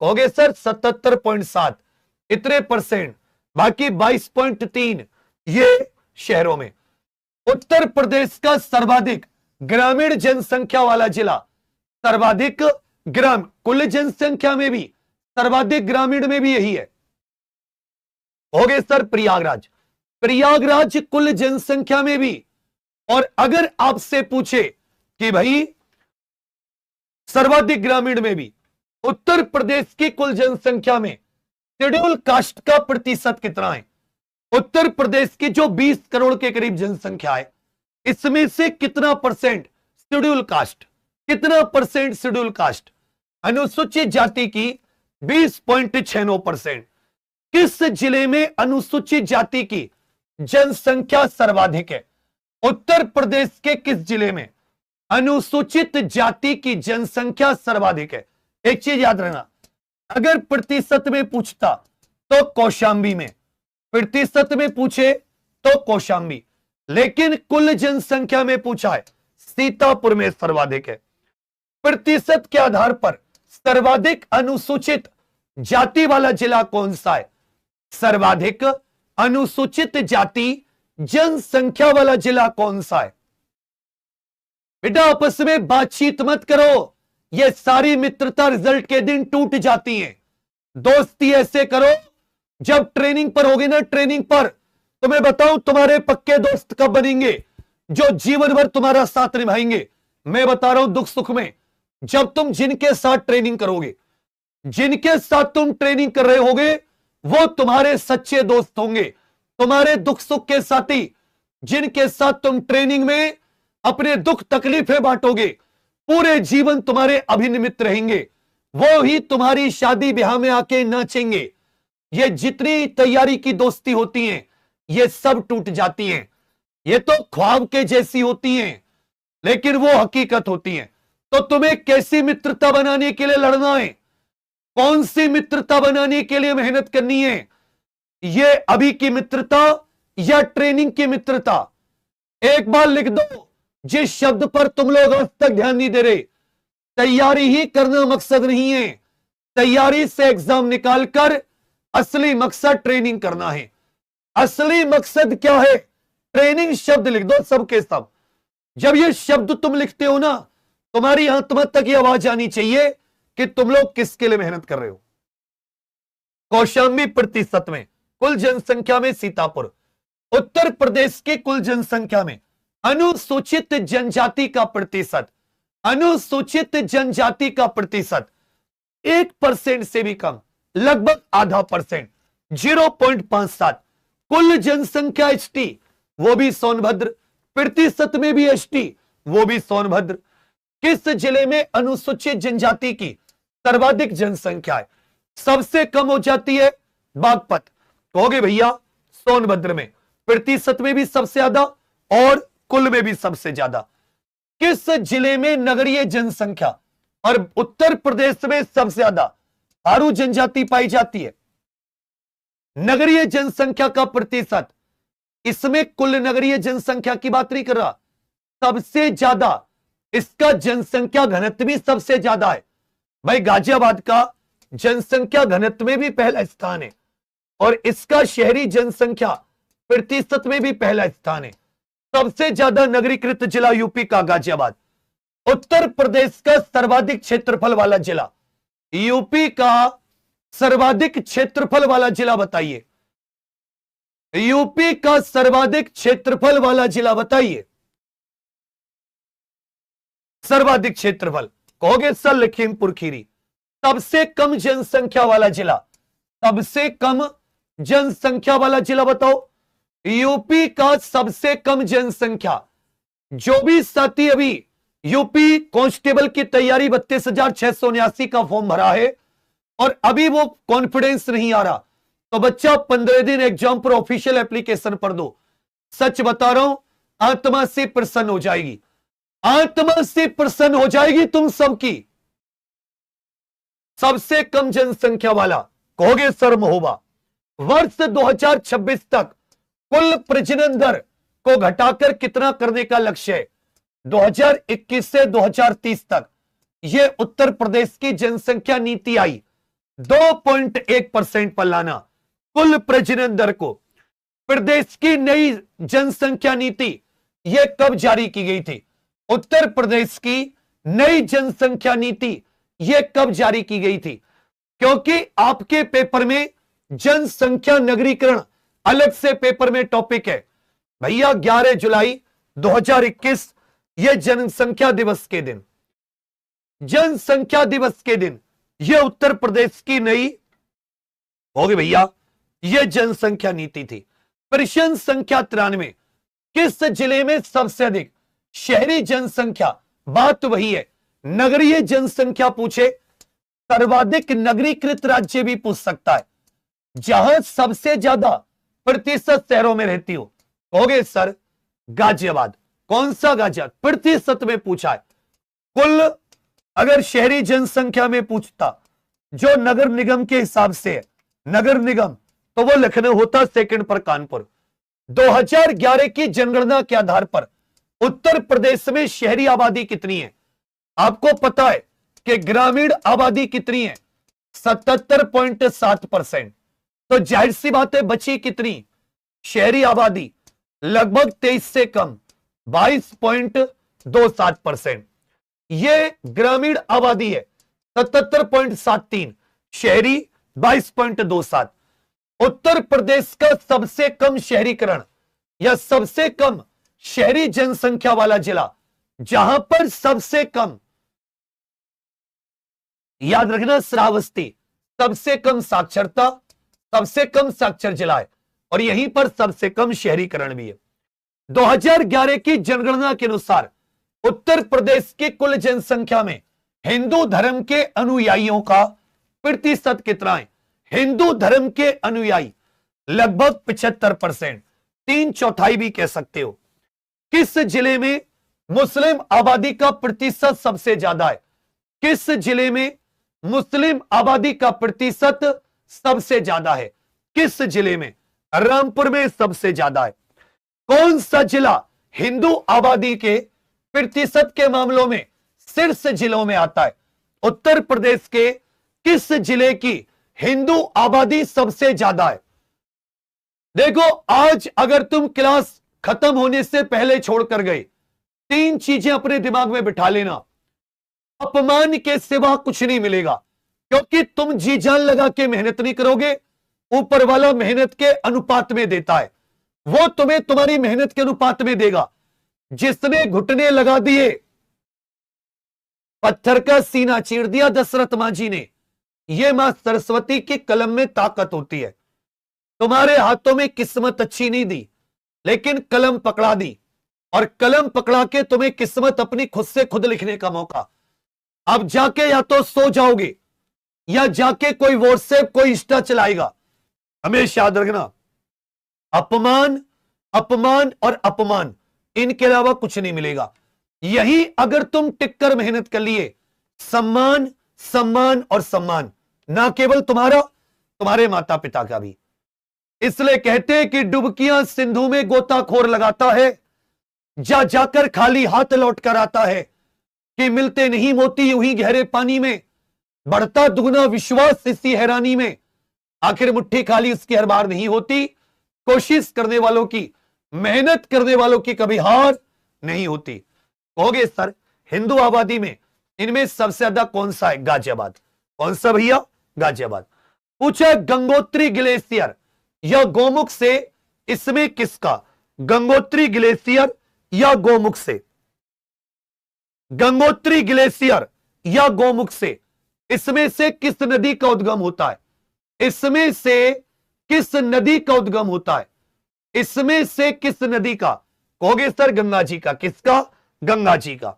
कहोगे सर 77.7 इतने परसेंट, बाकी 22.3 ये शहरों में। उत्तर प्रदेश का सर्वाधिक ग्रामीण जनसंख्या वाला जिला, सर्वाधिक ग्राम, कुल जनसंख्या में भी सर्वाधिक ग्रामीण में भी यही है। हो गए सर प्रयागराज, प्रयागराज कुल जनसंख्या में भी। और अगर आपसे पूछे कि भाई सर्वाधिक ग्रामीण में भी उत्तर प्रदेश की कुल जनसंख्या में शेड्यूल कास्ट का प्रतिशत कितना है? उत्तर प्रदेश की जो 20 करोड़ के करीब जनसंख्या है, इसमें से कितना परसेंट शेड्यूल कास्ट, कितना परसेंट शेड्यूल कास्ट? अनुसूचित जाति की 20.69%। किस जिले में अनुसूचित जाति की जनसंख्या सर्वाधिक है? उत्तर प्रदेश के किस जिले में अनुसूचित जाति की जनसंख्या सर्वाधिक है? एक चीज याद रखना, अगर प्रतिशत में पूछता तो कौशांबी में, प्रतिशत में पूछे तो कौशांबी, लेकिन कुल जनसंख्या में पूछा है सीतापुर में सर्वाधिक है। प्रतिशत के आधार पर सर्वाधिक अनुसूचित जाति वाला जिला कौन सा है? सर्वाधिक अनुसूचित जाति जनसंख्या वाला जिला कौन सा है? बेटा आपस में बातचीत मत करो, ये सारी मित्रता रिजल्ट के दिन टूट जाती है। दोस्ती ऐसे करो, जब ट्रेनिंग पर होगी ना, ट्रेनिंग पर तो मैं बताऊं तुम्हारे पक्के दोस्त कब बनेंगे, जो जीवन भर तुम्हारा साथ निभाएंगे। मैं बता रहा हूं दुख सुख में, जब तुम जिनके साथ ट्रेनिंग करोगे, जिनके साथ तुम ट्रेनिंग कर रहे होगे, वो तुम्हारे सच्चे दोस्त होंगे, तुम्हारे दुख सुख के साथी, जिनके साथ तुम ट्रेनिंग में अपने दुख तकलीफें बांटोगे, पूरे जीवन तुम्हारे अभिन्न मित्र रहेंगे, वो ही तुम्हारी शादी ब्याह में आके नाचेंगे। ये जितनी तैयारी की दोस्ती होती हैं, ये सब टूट जाती हैं। ये तो ख्वाब के जैसी होती हैं, लेकिन वो हकीकत होती हैं। तो तुम्हें कैसी मित्रता बनाने के लिए लड़ना है, कौन सी मित्रता बनाने के लिए मेहनत करनी है? ये अभी की मित्रता या ट्रेनिंग की मित्रता? एक बार लिख दो, जिस शब्द पर तुम लोग आज तक ध्यान नहीं दे रहे। तैयारी ही करना मकसद नहीं है, तैयारी से एग्जाम निकालकर असली मकसद ट्रेनिंग करना है। असली मकसद क्या है? ट्रेनिंग शब्द लिख दो सबके सब। जब ये शब्द तुम लिखते हो ना, तुम्हारी आत्मा तक ये आवाज आनी चाहिए कि तुम लोग किसके लिए मेहनत कर रहे हो। कौशांबी प्रतिशत में, कुल जनसंख्या में सीतापुर। उत्तर प्रदेश की कुल जनसंख्या में अनुसूचित जनजाति का प्रतिशत, अनुसूचित जनजाति का प्रतिशत 1% से भी कम, लगभग आधा परसेंट, 0.57। कुल जनसंख्या एसटी, वो भी सोनभद्र, प्रतिशत में भी एसटी, वो भी सोनभद्र। किस जिले में अनुसूचित जनजाति की सर्वाधिक जनसंख्या है? सबसे कम हो जाती है बागपत, कहोगे भैया सोनभद्र में, प्रतिशत में भी सबसे ज्यादा और कुल में भी सबसे ज्यादा। किस जिले में नगरीय जनसंख्या और उत्तर प्रदेश में सबसे ज्यादा थारू जनजाति पाई जाती है? नगरीय जनसंख्या का प्रतिशत, इसमें कुल नगरीय जनसंख्या की बात नहीं कर रहा, सबसे ज्यादा इसका जनसंख्या घनत्व भी सबसे ज्यादा है। भाई गाजियाबाद का जनसंख्या घनत्व में भी पहला स्थान है और इसका शहरी जनसंख्या प्रतिशत में भी पहला स्थान है। सबसे ज्यादा नगरीकृत जिला यूपी का गाजियाबाद। उत्तर प्रदेश का सर्वाधिक क्षेत्रफल वाला जिला, यूपी का सर्वाधिक क्षेत्रफल वाला जिला बताइए, यूपी का सर्वाधिक क्षेत्रफल वाला जिला बताइए। सर्वाधिक क्षेत्रफल कहोगे सर लखीमपुर खीरी। सबसे कम जनसंख्या वाला जिला, सबसे कम जनसंख्या वाला जिला बताओ। यूपी का सबसे कम जनसंख्या। जो भी साथी अभी यूपी कांस्टेबल की तैयारी 32,679 का फॉर्म भरा है और अभी वो कॉन्फिडेंस नहीं आ रहा, तो बच्चा 15 दिन एग्जाम पर ऑफिशियल एप्लीकेशन पर दो। सच बता रहा हूं, आत्मा से प्रसन्न हो जाएगी, आत्मा से प्रसन्न हो जाएगी तुम सबकी। सबसे कम जनसंख्या वाला कहोगे सर महोबा। वर्ष 2026 तक कुल प्रजनन दर को घटाकर कितना करने का लक्ष्य है? 2021 से 2030 तक यह उत्तर प्रदेश की जनसंख्या नीति आई 2.1% पर लाना कुल प्रजनन दर को। प्रदेश की नई जनसंख्या नीति यह कब जारी की गई थी? उत्तर प्रदेश की नई जनसंख्या नीति यह कब जारी की गई थी? क्योंकि आपके पेपर में जनसंख्या नगरीकरण अलग से पेपर में टॉपिक है भैया। 11 जुलाई 2021 यह जनसंख्या दिवस के दिन, जनसंख्या दिवस के दिन यह उत्तर प्रदेश की नई होगी भैया, यह जनसंख्या नीति थी। प्रश्न संख्या 93, किस जिले में सबसे अधिक शहरी जनसंख्या? बात वही है, नगरीय जनसंख्या पूछे, सर्वाधिक नगरीकृत राज्य भी पूछ सकता है। जहां सबसे ज्यादा प्रतिशत शहरों में रहती हो, कहोगे सर गाजियाबाद। कौन सा गाजियाबाद? प्रतिशत में पूछा है। कुल अगर शहरी जनसंख्या में पूछता जो नगर निगम के हिसाब से है, नगर निगम, तो वो लखनऊ होता, सेकंड पर कानपुर। 2011 की जनगणना के आधार पर उत्तर प्रदेश में शहरी आबादी कितनी है? आपको पता है कि ग्रामीण आबादी कितनी है? 77.7%। तो जाहिर सी बात है बची कितनी शहरी आबादी? लगभग 23 से कम 22.27%। यह ग्रामीण आबादी है 77.73, शहरी 22.27। उत्तर प्रदेश का सबसे कम शहरीकरण या सबसे कम शहरी जनसंख्या वाला जिला, जहां पर सबसे कम, याद रखना श्रावस्ती, सबसे कम साक्षरता, सबसे कम साक्षर जिला है और यहीं पर सबसे कम शहरीकरण भी है। 2011 की जनगणना के अनुसार उत्तर प्रदेश की कुल जनसंख्या में हिंदू धर्म के अनुयायियों का प्रतिशत कितना है? हिंदू धर्म के अनुयायी लगभग 75%, 3/4 भी कह सकते हो। किस जिले में मुस्लिम आबादी का प्रतिशत सबसे ज्यादा है? किस जिले में मुस्लिम आबादी का प्रतिशत सबसे ज्यादा है? किस जिले में? रामपुर में सबसे ज्यादा है। कौन सा जिला हिंदू आबादी के प्रतिशत के मामलों में शीर्ष जिलों में आता है? उत्तर प्रदेश के किस जिले की हिंदू आबादी सबसे ज्यादा है? देखो, आज अगर तुम क्लास खत्म होने से पहले छोड़कर गए, 3 चीजें अपने दिमाग में बिठा लेना। अपमान के सिवा कुछ नहीं मिलेगा, क्योंकि तुम जी जान लगा के मेहनत नहीं करोगे। ऊपर वाला मेहनत के अनुपात में देता है, वो तुम्हें तुम्हारी मेहनत के अनुपात में देगा। जिसने घुटने लगा दिए, पत्थर का सीना चीर दिया दशरथ मां जी ने, यह मां सरस्वती की कलम में ताकत होती है। तुम्हारे हाथों में किस्मत अच्छी नहीं दी, लेकिन कलम पकड़ा दी, और कलम पकड़ा के तुम्हें किस्मत अपनी खुद से खुद लिखने का मौका। अब जाके या तो सो जाओगे या जाके कोई व्हाट्सएप, कोई इंस्टा चलाएगा। हमेशा याद रखना, अपमान, अपमान और अपमान, इनके अलावा कुछ नहीं मिलेगा। यही अगर तुम टिककर मेहनत कर लिए, सम्मान, सम्मान और सम्मान, ना केवल तुम्हारा, तुम्हारे माता पिता का भी। इसलिए कहते हैं कि डुबकियां सिंधु में गोताखोर लगाता है, जा जाकर खाली हाथ लौट कर आता है, कि मिलते नहीं मोती यूं ही गहरे पानी में, बढ़ता दुगना विश्वास इसी हैरानी में, आखिर मुट्ठी खाली उसकी हर बार नहीं होती, कोशिश करने वालों की, मेहनत करने वालों की कभी हार नहीं होती। कहोगे सर हिंदू आबादी में इनमें सबसे ज्यादा कौन सा है? गाजियाबाद। कौन सा भैया? गाजियाबाद। पूछा गंगोत्री ग्लेशियर या गोमुख से, इसमें किसका? गंगोत्री ग्लेशियर या गोमुख से? गंगोत्री ग्लेशियर या गोमुख से, इसमें से किस नदी का उद्गम होता है? इसमें से किस नदी का उद्गम होता है? इसमें से किस नदी का? कहोगे सर गंगा जी का। किसका? गंगा जी का।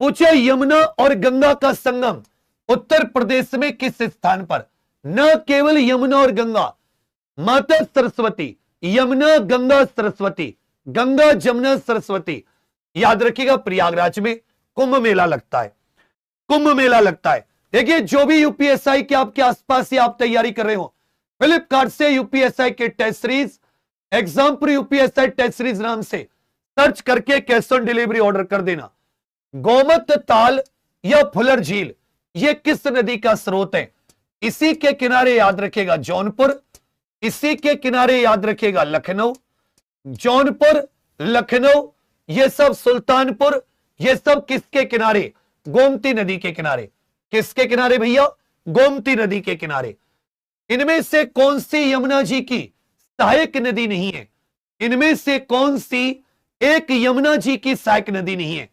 पूछे यमुना और गंगा का संगम उत्तर प्रदेश में किस स्थान पर? न केवल यमुना और गंगा, माता सरस्वती, यमुना गंगा सरस्वती, गंगा जमुना सरस्वती। याद रखिएगा प्रयागराज में कुंभ मेला लगता है। कुंभ मेला लगता है। देखिए जो भी यूपीएसआई के आपके आसपास या आप तैयारी कर रहे हो, फ्लिपकार्ट से यूपीएसआई के test series, exam pre UPSI test series नाम से सर्च करके कैश ऑन डिलीवरी ऑर्डर कर देना। गोमत ताल या फुलर झील, ये किस नदी का स्रोत है? इसी के किनारे याद रखेगा जौनपुर, इसी के किनारे याद रखेगा लखनऊ, जौनपुर, लखनऊ, ये सब सुल्तानपुर, ये सब किसके किनारे? गोमती नदी के किनारे। किसके किनारे भैया? गोमती नदी के किनारे। इनमें से कौन सी यमुना जी की सहायक नदी नहीं है? इनमें से कौन सी एक यमुना जी की सहायक नदी नहीं है?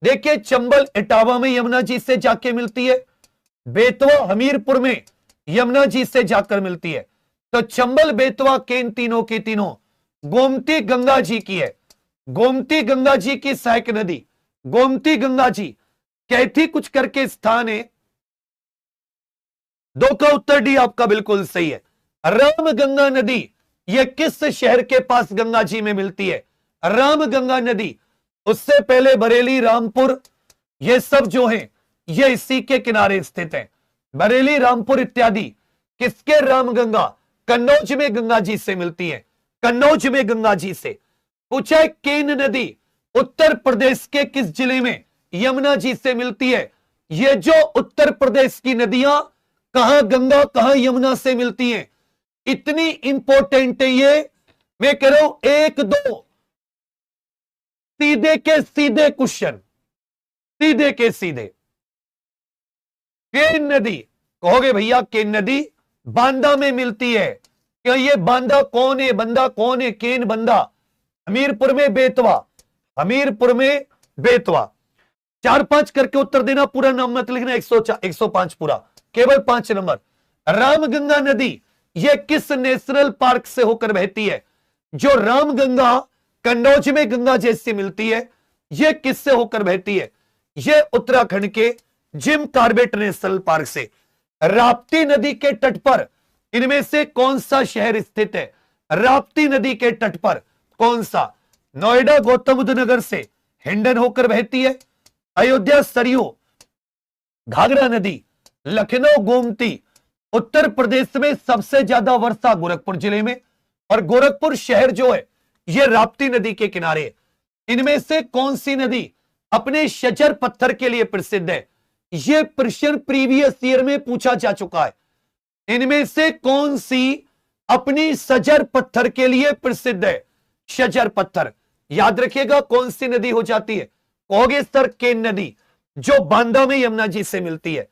देखिए चंबल इटावा में यमुना जी से जाके मिलती है, बेतवा हमीरपुर में यमुना जी से जाकर मिलती है। तो चंबल बेतवा केन तीनों की तीनों गोमती गंगा जी की है। गोमती गंगा जी की सहायक नदी गोमती गंगा जी। कैथी कुछ करके स्थान है। दो का उत्तर डी आपका बिल्कुल सही है। राम गंगा नदी यह किस शहर के पास गंगा जी में मिलती है? राम गंगा नदी। उससे पहले बरेली, रामपुर, ये सब जो हैं ये इसी के किनारे स्थित हैं। बरेली, रामपुर इत्यादि किसके? रामगंगा। कन्नौज में गंगा जी से मिलती है। कन्नौज में गंगा जी से। पूछा है केन नदी उत्तर प्रदेश के किस जिले में यमुना जी से मिलती है? ये जो उत्तर प्रदेश की नदियां कहां गंगा कहां यमुना से मिलती हैं, इतनी इंपॉर्टेंट है ये। मैं कह रहा हूं एक दो सीधे के सीधे क्वेश्चन, सीधे के सीधे। केन नदी, कहोगे भैया केन नदी बांदा में मिलती है। क्या ये बांदा कौन है? बंदा कौन है? केन बंदा। हमीरपुर में बेतवा, हमीरपुर में बेतवा। 4-5 करके उत्तर देना, पूरा नाम मत लिखना। 105 पूरा, केवल 5 नंबर। रामगंगा नदी यह किस नेशनल पार्क से होकर बहती है? जो रामगंगा कन्नौज में गंगा जैसी मिलती है, यह किससे होकर बहती है? यह उत्तराखंड के जिम कॉर्बेट नेशनल पार्क से। राप्ती नदी के तट पर इनमें से कौन सा शहर स्थित है? राप्ती नदी के तट पर कौन सा? नोएडा गौतम बुद्ध नगर से हिंडन होकर बहती है, अयोध्या सरयू, घाघरा नदी, लखनऊ गोमती। उत्तर प्रदेश में सबसे ज्यादा वर्षा गोरखपुर जिले में, और गोरखपुर शहर जो है यह राप्ती नदी के किनारे है। इनमें से कौन सी नदी अपने शजर पत्थर के लिए प्रसिद्ध है? यह प्रश्न प्रीवियस ईयर में पूछा जा चुका है। इनमें से कौन सी अपनी सजर पत्थर के लिए प्रसिद्ध है? शजर पत्थर। याद रखिएगा कौन सी नदी हो जाती है? कहोगे सर केन नदी, जो बांदा में यमुना जी से मिलती है।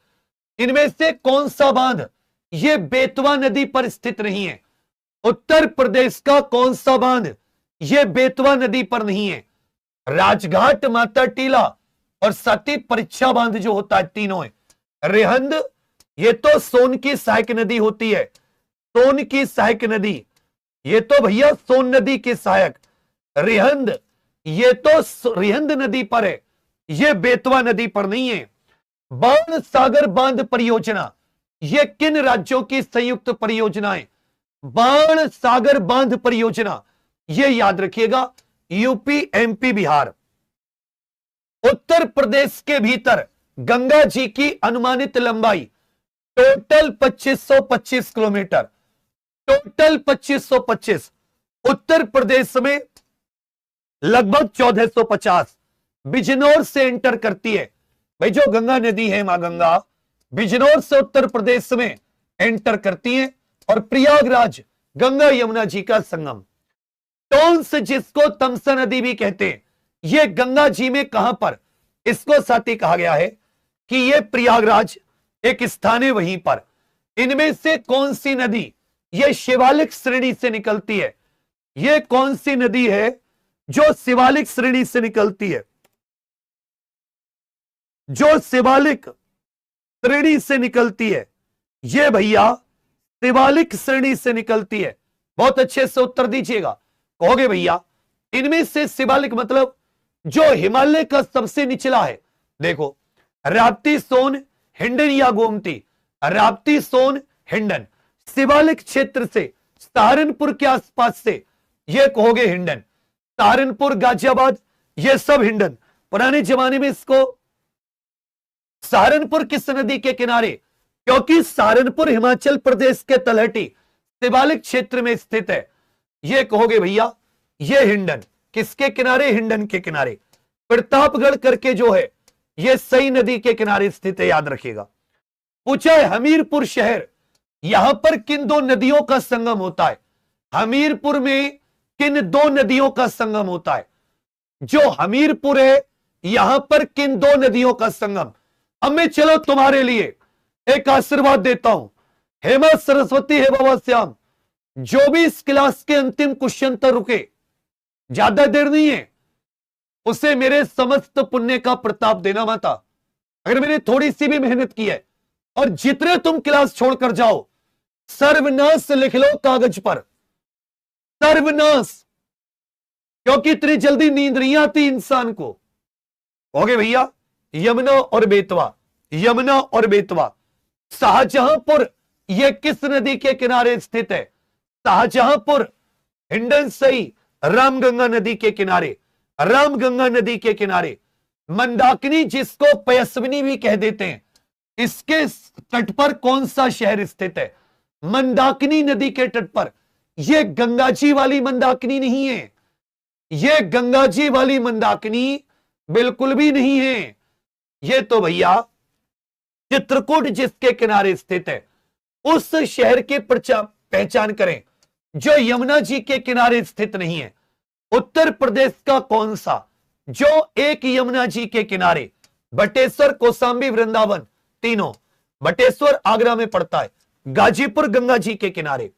इनमें से कौन सा बांध यह बेतवा नदी पर स्थित नहीं है? उत्तर प्रदेश का कौन सा बांध यह बेतवा नदी पर नहीं है? राजघाट, माता टीला और सती परीक्षा बांध जो होता है, तीनों है। रेहंद ये तो सोन की सहायक नदी होती है, सोन की सहायक नदी, ये तो भैया सोन नदी की सहायक। रिहंद ये तो रिहंद नदी पर है, ये बेतवा नदी पर नहीं है। बाण सागर बांध परियोजना ये किन राज्यों की संयुक्त परियोजना है? बाण सागर बांध परियोजना ये याद रखिएगा यूपी, एमपी, बिहार। उत्तर प्रदेश के भीतर गंगा जी की अनुमानित लंबाई total 2525 kilometre, total 2525। Uttar Pradesh में लगभग 1450 बिजनौर से एंटर करती है। भाई जो गंगा नदी है, मां गंगा, बिजनौर से उत्तर प्रदेश में एंटर करती हैं और प्रयागराज गंगा यमुना जी का संगम। टोंस जिसको तमसा नदी भी कहते हैं, यह गंगा जी में कहां पर, इसको साथ ही कहा गया है कि यह प्रयागराज एक स्थान है वहीं पर। इनमें से कौन सी नदी यह शिवालिक श्रेणी से निकलती है? यह कौन सी नदी है जो शिवालिक श्रेणी से निकलती है? जो शिवालिक श्रेणी से निकलती है, यह भैया शिवालिक श्रेणी से निकलती है। बहुत अच्छे से उत्तर दीजिएगा। कहोगे भैया इनमें से शिवालिक मतलब जो हिमालय का सबसे निचला है। देखो राप्ती, सोन, हिंडन या गोमती। राप्ती, सोन, हिंडन। शिवालिक क्षेत्र से सहारनपुर के आसपास से यह कहोगे हिंडन। सहारनपुर, गाजियाबाद, यह सब हिंडन। पुराने जमाने में इसको सहारनपुर किस नदी के किनारे? क्योंकि सहारनपुर हिमाचल प्रदेश के तलहटी शिवालिक क्षेत्र में स्थित है। यह कहोगे भैया यह हिंडन। किसके किनारे? हिंडन के किनारे। प्रतापगढ़ करके जो है यह सई नदी के किनारे स्थित है, याद रखिएगा। पूछा है हमीरपुर शहर, यहां पर किन दो नदियों का संगम होता है? हमीरपुर में किन दो नदियों का संगम होता है? जो हमीरपुर है यहां पर किन दो नदियों का संगम? अब मैं चलो तुम्हारे लिए एक आशीर्वाद देता हूं। हेमा सरस्वती है बाबा श्याम, जो भी इस क्लास के अंतिम क्वेश्चन तक रुके, ज्यादा देर नहीं है, उसे मेरे समस्त पुण्य का प्रताप देना माता। अगर मैंने थोड़ी सी भी मेहनत की है और जितने तुम क्लास छोड़कर जाओ, सर्वनाश लिख लो कागज पर, सर्वनाश। क्योंकि इतनी जल्दी नींद नहीं आती इंसान को। होगे भैया यमुना और बेतवा। यमुना और बेतवा। शाहजहांपुर यह किस नदी के किनारे स्थित है? शाहजहांपुर हिंडन सई रामगंगा नदी के किनारे। रामगंगा नदी के किनारे। मंदाकिनी जिसको पयस्विनी भी कह देते हैं, इसके तट पर कौन सा शहर स्थित है? मंदाकिनी नदी के तट पर। यह गंगाजी वाली मंदाकिनी नहीं है। यह गंगाजी वाली मंदाकिनी बिल्कुल भी नहीं है। यह तो भैया चित्रकूट जिसके किनारे स्थित है, उस शहर की पहचान करें जो यमुना जी के किनारे स्थित नहीं है। उत्तर प्रदेश का कौन सा जो एक यमुना जी के किनारे? बटेश्वर, कौशांबी, वृंदावन, तीनों। बटेश्वर आगरा में पड़ता है, गाजीपुर गंगा जी के किनारे।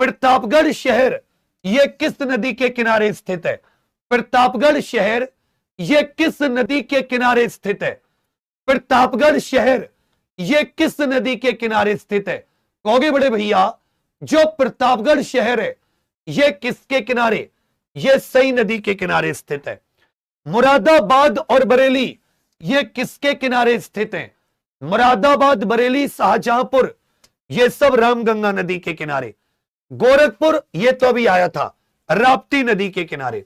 प्रतापगढ़ शहर यह किस नदी के किनारे स्थित है? प्रतापगढ़ शहर यह किस नदी के किनारे स्थित है? प्रतापगढ़ शहर यह किस नदी के किनारे स्थित है? कहोगे बड़े भैया जो प्रतापगढ़ शहर है यह किसके किनारे? यह सई नदी के किनारे स्थित है। मुरादाबाद और बरेली यह किसके किनारे स्थित है? मुरादाबाद, बरेली, शाहजहांपुर यह सब रामगंगा नदी के किनारे। गोरखपुर यह तो अभी आया था, राप्ती नदी के किनारे।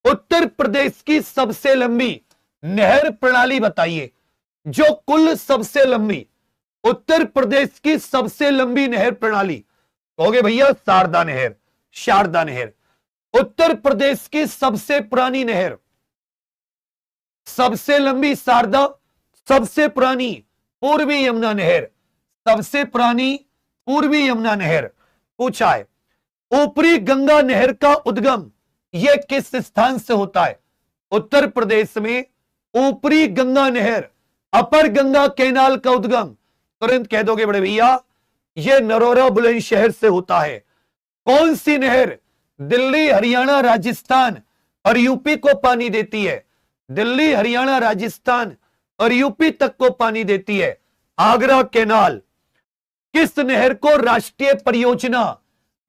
उत्तर प्रदेश की सबसे लंबी नहर प्रणाली बताइए, जो कुल सबसे लंबी, उत्तर प्रदेश की सबसे लंबी नहर प्रणाली। कहोगे भैया शारदा नहर। शारदा नहर। उत्तर प्रदेश की सबसे पुरानी नहर, सबसे लंबी शारदा, सबसे पुरानी पूर्वी यमुना नहर। सबसे पुरानी पूर्वी यमुना नहर। पूछा है ऊपरी गंगा नहर का उद्गम यह किस स्थान से होता है? उत्तर प्रदेश में ऊपरी गंगा नहर, अपर गंगा कैनाल का उद्गम तुरंत कह दोगे बड़े भैया यह नरोरा बुलंदशहर से होता है। कौन सी नहर दिल्ली, हरियाणा, राजस्थान और यूपी को पानी देती है? दिल्ली, हरियाणा, राजस्थान और यूपी तक को पानी देती है। आगरा कैनाल। किस नहर को राष्ट्रीय परियोजना,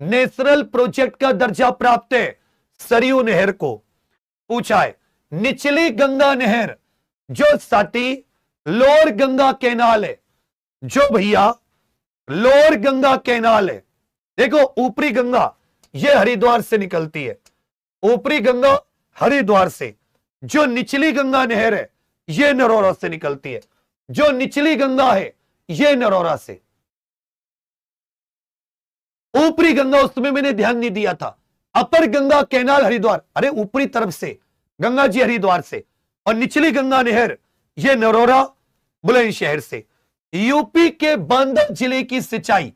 नेशनल प्रोजेक्ट का दर्जा प्राप्त है? सरयू नहर को। पूछा है निचली गंगा नहर जो साथी लोअर गंगा कैनाल है, जो भैया लोअर गंगा कैनाल है। देखो ऊपरी गंगा यह हरिद्वार से निकलती है, ऊपरी गंगा हरिद्वार से। जो निचली गंगा नहर है यह नरोरा से निकलती है। जो निचली गंगा है यह नरोरा से। ऊपरी गंगा उसमें मैंने ध्यान नहीं दिया था। अपर गंगा कैनाल हरिद्वार, अरे ऊपरी तरफ से गंगा जी हरिद्वार से, और निचली गंगा नहर यह नरोरा बुलंदशहर से। यूपी के बांदा जिले की सिंचाई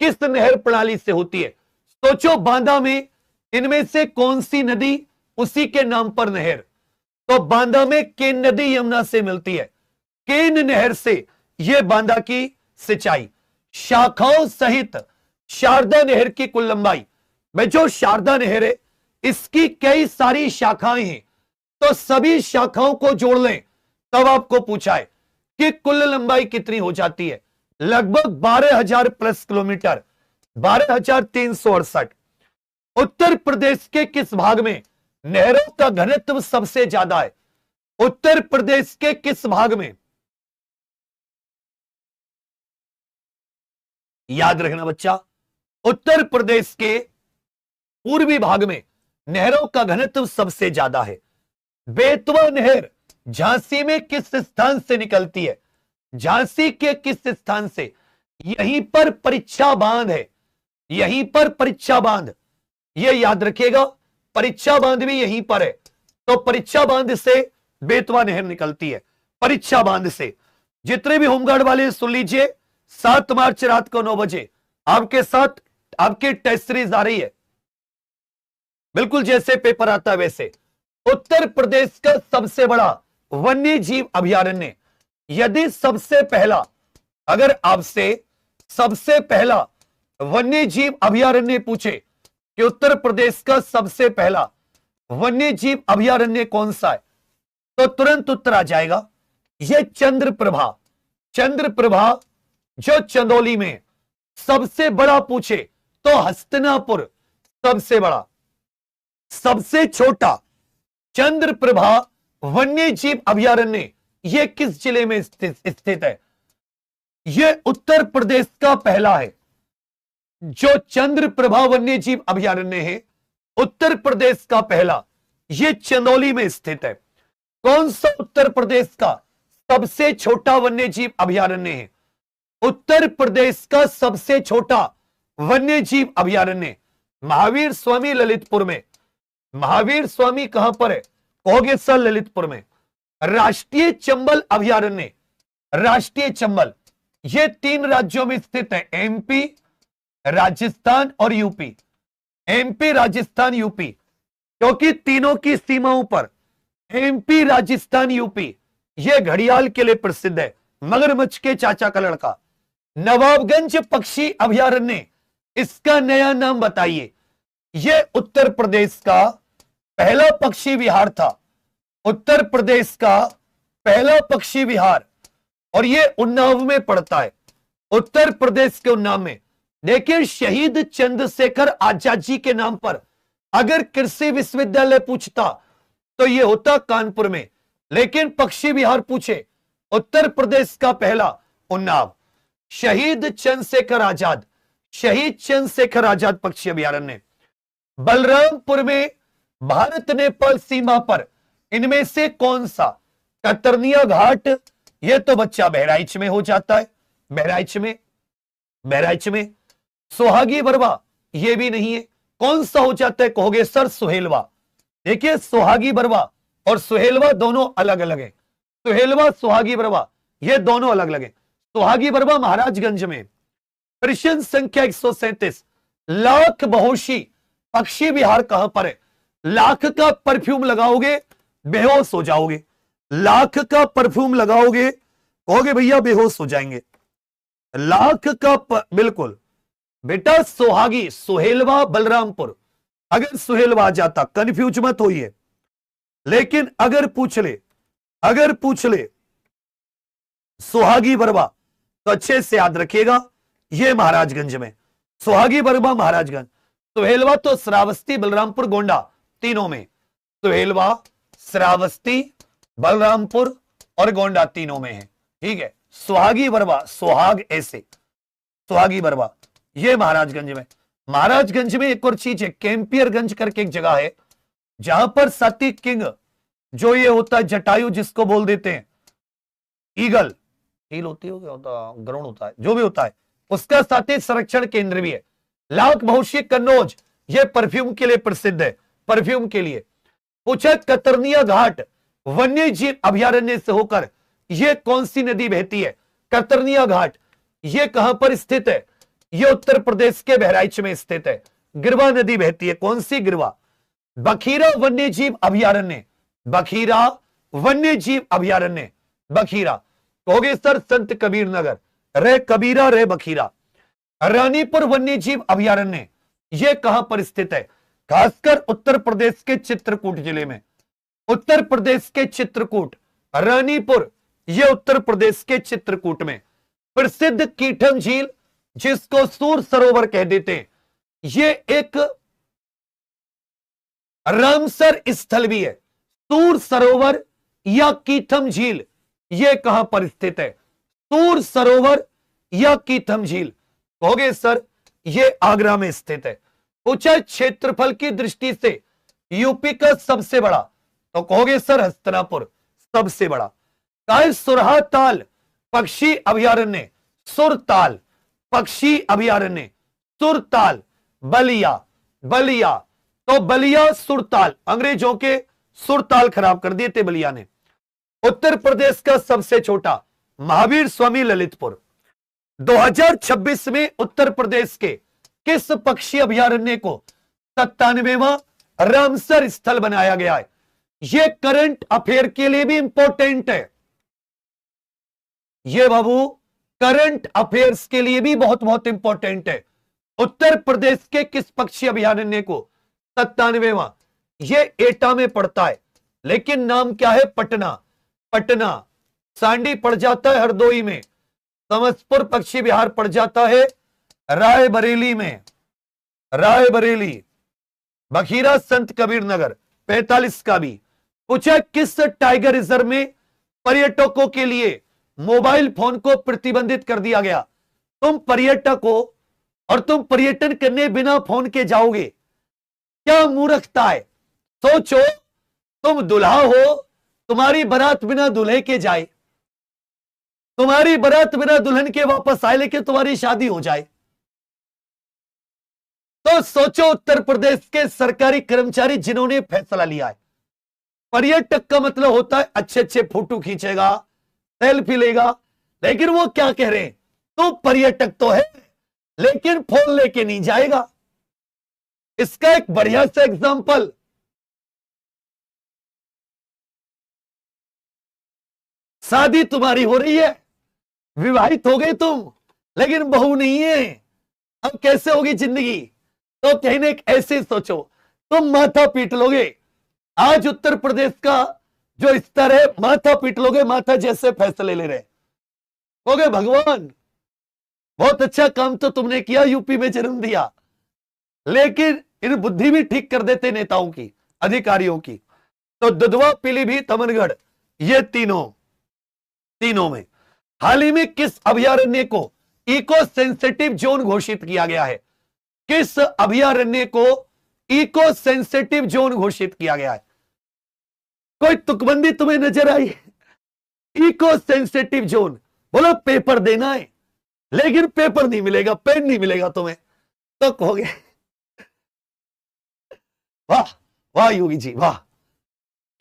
किस नहर प्रणाली से होती है? सोचो, बांदा में इनमें से कौन सी नदी उसी के नाम पर नहर? तो बांदा में केन नदी यमुना से मिलती है। केन नहर से यह बांदा की सिंचाई। शाखाओं सहित शारदा नहर की कुल लंबाई, में जो शारदा नहर है इसकी कई सारी शाखाएं हैं, तो सभी शाखाओं को जोड़ लें तब आपको पूछा है कि कुल लंबाई कितनी हो जाती है। लगभग 12,000 प्लस किलोमीटर, 12,368। उत्तर प्रदेश के किस भाग में नहरों का घनत्व सबसे ज्यादा है? उत्तर प्रदेश के किस भाग में? याद रखना बच्चा, उत्तर प्रदेश के पूर्वी भाग में नहरों का घनत्व सबसे ज्यादा है। बेतवा नहर झांसी में किस स्थान से निकलती है? झांसी के किस स्थान से? यहीं पर परीक्षा बांध है, यहीं पर परीक्षा बांध, यह याद रखिएगा, परीक्षा बांध भी यहीं पर है। तो परीक्षा बांध से बेतवा नहर निकलती है। परीक्षा बांध से जितने भी होमगार्ड वाले सुन लीजिए, 7 मार्च रात को 9 बजे आपके साथ आपकी टेस्ट सीरीज आ रही है, बिल्कुल जैसे पेपर आता है वैसे। उत्तर प्रदेश का सबसे बड़ा वन्य जीव अभयारण्य, यदि सबसे पहला, अगर आपसे सबसे पहला वन्य जीव अभयारण्य पूछे कि उत्तर प्रदेश का सबसे पहला वन्य जीव अभयारण्य कौन सा है, तो तुरंत उत्तर आ जाएगा यह चंद्रप्रभा। चंद्रप्रभा जो चंदौली में। सबसे बड़ा पूछे तो हस्तिनापुर सबसे बड़ा। सबसे छोटा चंद्रप्रभा वन्य जीव अभयारण्य यह किस जिले में स्थित है? यह उत्तर प्रदेश का पहला है। जो चंद्रप्रभा वन्य जीव अभयारण्य है उत्तर प्रदेश का पहला, यह चंदौली में स्थित है। कौन सा उत्तर प्रदेश का सबसे छोटा वन्य जीव अभयारण्य है? उत्तर प्रदेश का सबसे छोटा वन्य जीव अभयारण्य महावीर स्वामी ललितपुर में। महावीर स्वामी कहां पर है? कहोगे सर ललितपुर में। राष्ट्रीय चंबल अभयारण्य, राष्ट्रीय चंबल, ये 3 राज्यों में स्थित है, एमपी, राजस्थान और यूपी। एमपी, राजस्थान, यूपी, क्योंकि तीनों की सीमाओं पर एमपी, राजस्थान, यूपी यह घड़ियाल के लिए प्रसिद्ध है, मगरमच्छ के चाचा का लड़का। नवाबगंज पक्षी अभयारण्य, इसका नया नाम बताइए। यह उत्तर प्रदेश का पहला पक्षी विहार था, उत्तर प्रदेश का पहला पक्षी विहार, और यह उन्नाव में पड़ता है, उत्तर प्रदेश के उन्नाव में। देखिए, शहीद चंद्रशेखर आजाद जी के नाम पर अगर कृषि विश्वविद्यालय पूछता तो यह होता कानपुर में, लेकिन पक्षी विहार पूछे उत्तर प्रदेश का पहला उन्नाव। शहीद चंद्रशेखर आजाद, शहीद चंद्रशेखर आजाद पक्षी अभयारण्य। बलरामपुर में भारत नेपाल सीमा पर इनमें से कौन सा? कतरनिया घाट, यह तो बच्चा बहराइच में हो जाता है, बहराइच में, बहराइच में। सोहागी बरवा, यह भी नहीं है। कौन सा हो जाता है कहोगे सर? सुहेलवा। देखिए, सोहागी बरवा और सुहेलवा दोनों अलग अलग है। सुहेलवा, सोहागी बरवा ये दोनों अलग अलग है। सोहागी बरवा महाराजगंज में। प्रश्न संख्या 137, लाख बहोशी पक्षी विहार कहां पर है? लाख का परफ्यूम लगाओगे बेहोश हो जाओगे, लाख का परफ्यूम लगाओगे कहोगे भैया बेहोश हो जाएंगे। लाख का बिल्कुल बेटा, सोहागी, सुहेलवा, बलरामपुर। अगर सुहेलवा आ जाता कंफ्यूज मत होइए, लेकिन अगर पूछ ले सुहागी बरवा तो अच्छे से याद रखिएगा, यह महाराजगंज में। सुहागी बरवा महाराजगंज, सुहेलवा तो श्रावस्ती, बलरामपुर, गोंडा तीनों में। सुहेलवा, श्रावस्ती, बलरामपुर और गोंडा तीनों में है, ठीक है। सुहागी बरवा, सुहाग ऐसे, सुहागी बरवा ये महाराजगंज में। महाराजगंज में एक और चीज है, कैंपियरगंज करके एक जगह है जहां पर सती किंग, जो ये होता है जटायु जिसको बोल देते हैं ईगल, ईल होती हो, क्या होता, गरुड़ होता है, जो भी होता है, उसका साथी संरक्षण केंद्र भी है। लाख बहुशी कन्नौज, ये परफ्यूम के लिए प्रसिद्ध है, परफ्यूम के लिए। पूछा, कतरनिया घाट वन्य जीव अभयारण्य से होकर यह कौन सी नदी बहती है? कतरनिया घाट, यह कहां पर स्थित है? यह उत्तर प्रदेश के बहराइच में स्थित है। गिरवा नदी बहती है, कौन सी गिरवा? बखीरा वन्य जीव अभयारण्य, बखीरा वन्य जीव अभयारण्य, बखीरा। कहोगे सर संत कबीर नगर, रे कबीरा रे बखीरा। रानीपुर वन्य जीव अभयारण्य, यह कहां पर स्थित है? खासकर उत्तर प्रदेश के चित्रकूट जिले में, उत्तर प्रदेश के चित्रकूट, रानीपुर, यह उत्तर प्रदेश के चित्रकूट में। प्रसिद्ध कीठम झील, जिसको सूर सरोवर कह देते हैं, यह एक रामसर स्थल भी है। सूर सरोवर या कीथम झील, यह कहां पर स्थित है? सूर सरोवर या कीथम झील, कहोगे सर यह आगरा में स्थित है। पूछा क्षेत्रफल की दृष्टि से यूपी का सबसे बड़ा, तो कहोगे सर हस्तिनापुर सबसे बड़ा। कहा सुरहा ताल पक्षी अभयारण्य, सुरताल पक्षी अभयारण्य, सुरताल। बलिया, बलिया, तो बलिया सुरताल, अंग्रेजों के सुरताल खराब कर दिए थे बलिया ने। उत्तर प्रदेश का सबसे छोटा महावीर स्वामी ललितपुर। 2026 में उत्तर प्रदेश के किस पक्षी अभयारण्य को 97वां रामसर स्थल बनाया गया है? यह करंट अफेयर के लिए भी इंपॉर्टेंट है, यह बाबू करंट अफेयर्स के लिए भी बहुत बहुत इंपॉर्टेंट है। उत्तर प्रदेश के किस पक्षी अभयारण्य को 97वां, यह एटा में पड़ता है, लेकिन नाम क्या है? पटना। पटना। सांडी पड़ जाता है हरदोई में, समस्तपुर पक्षी विहार पड़ जाता है रायबरेली में, रायबरेली। बखीरा संत कबीर नगर 45 का भी। पूछा किस टाइगर रिजर्व में पर्यटकों के लिए मोबाइल फोन को प्रतिबंधित कर दिया गया? तुम पर्यटक हो और तुम पर्यटन करने बिना फोन के जाओगे, क्या मूर्खता है? सोचो, तुम दुल्हा हो, तुम्हारी बारात बिना दूल्हे के जाए, तुम्हारी बारात बिना दुल्हन के वापस आए, लेकिन तुम्हारी शादी हो जाए, तो सोचो उत्तर प्रदेश के सरकारी कर्मचारी जिन्होंने फैसला लिया है। पर्यटक का मतलब होता है अच्छे अच्छे फोटो खींचेगा, सेल्फी लेगा, लेकिन वो क्या कह रहे हैं? तो पर्यटक तो है लेकिन फोन लेके नहीं जाएगा। इसका एक बढ़िया सा एग्जांपल, शादी तुम्हारी हो रही है, विवाहित हो गए तुम, लेकिन बहू नहीं है, अब कैसे होगी जिंदगी? तो कहने ऐसे सोचो, तुम माथा पीट लोगे। आज उत्तर प्रदेश का जो स्तर है, माथा पीट लोगे, माथा जैसे फैसले ले रहे कहोगे भगवान बहुत अच्छा काम तो तुमने किया, यूपी में जन्म दिया, लेकिन इन बुद्धि भी ठीक कर देते नेताओं की, अधिकारियों की। तो दुधवा, पीलीभीत, अमनगढ़, ये तीनों में हाल ही में किस अभयारण्य को इको सेंसिटिव जोन घोषित किया गया है? किस अभयारण्य को इको सेंसिटिव जोन घोषित किया गया है? कोई तुकबंदी तुम्हें नजर आई? इको सेंसिटिव जोन, बोलो पेपर देना है, लेकिन पेपर नहीं मिलेगा, पेन नहीं मिलेगा तुम्हें, तो कहोगे वाह वाह योगी जी वाह।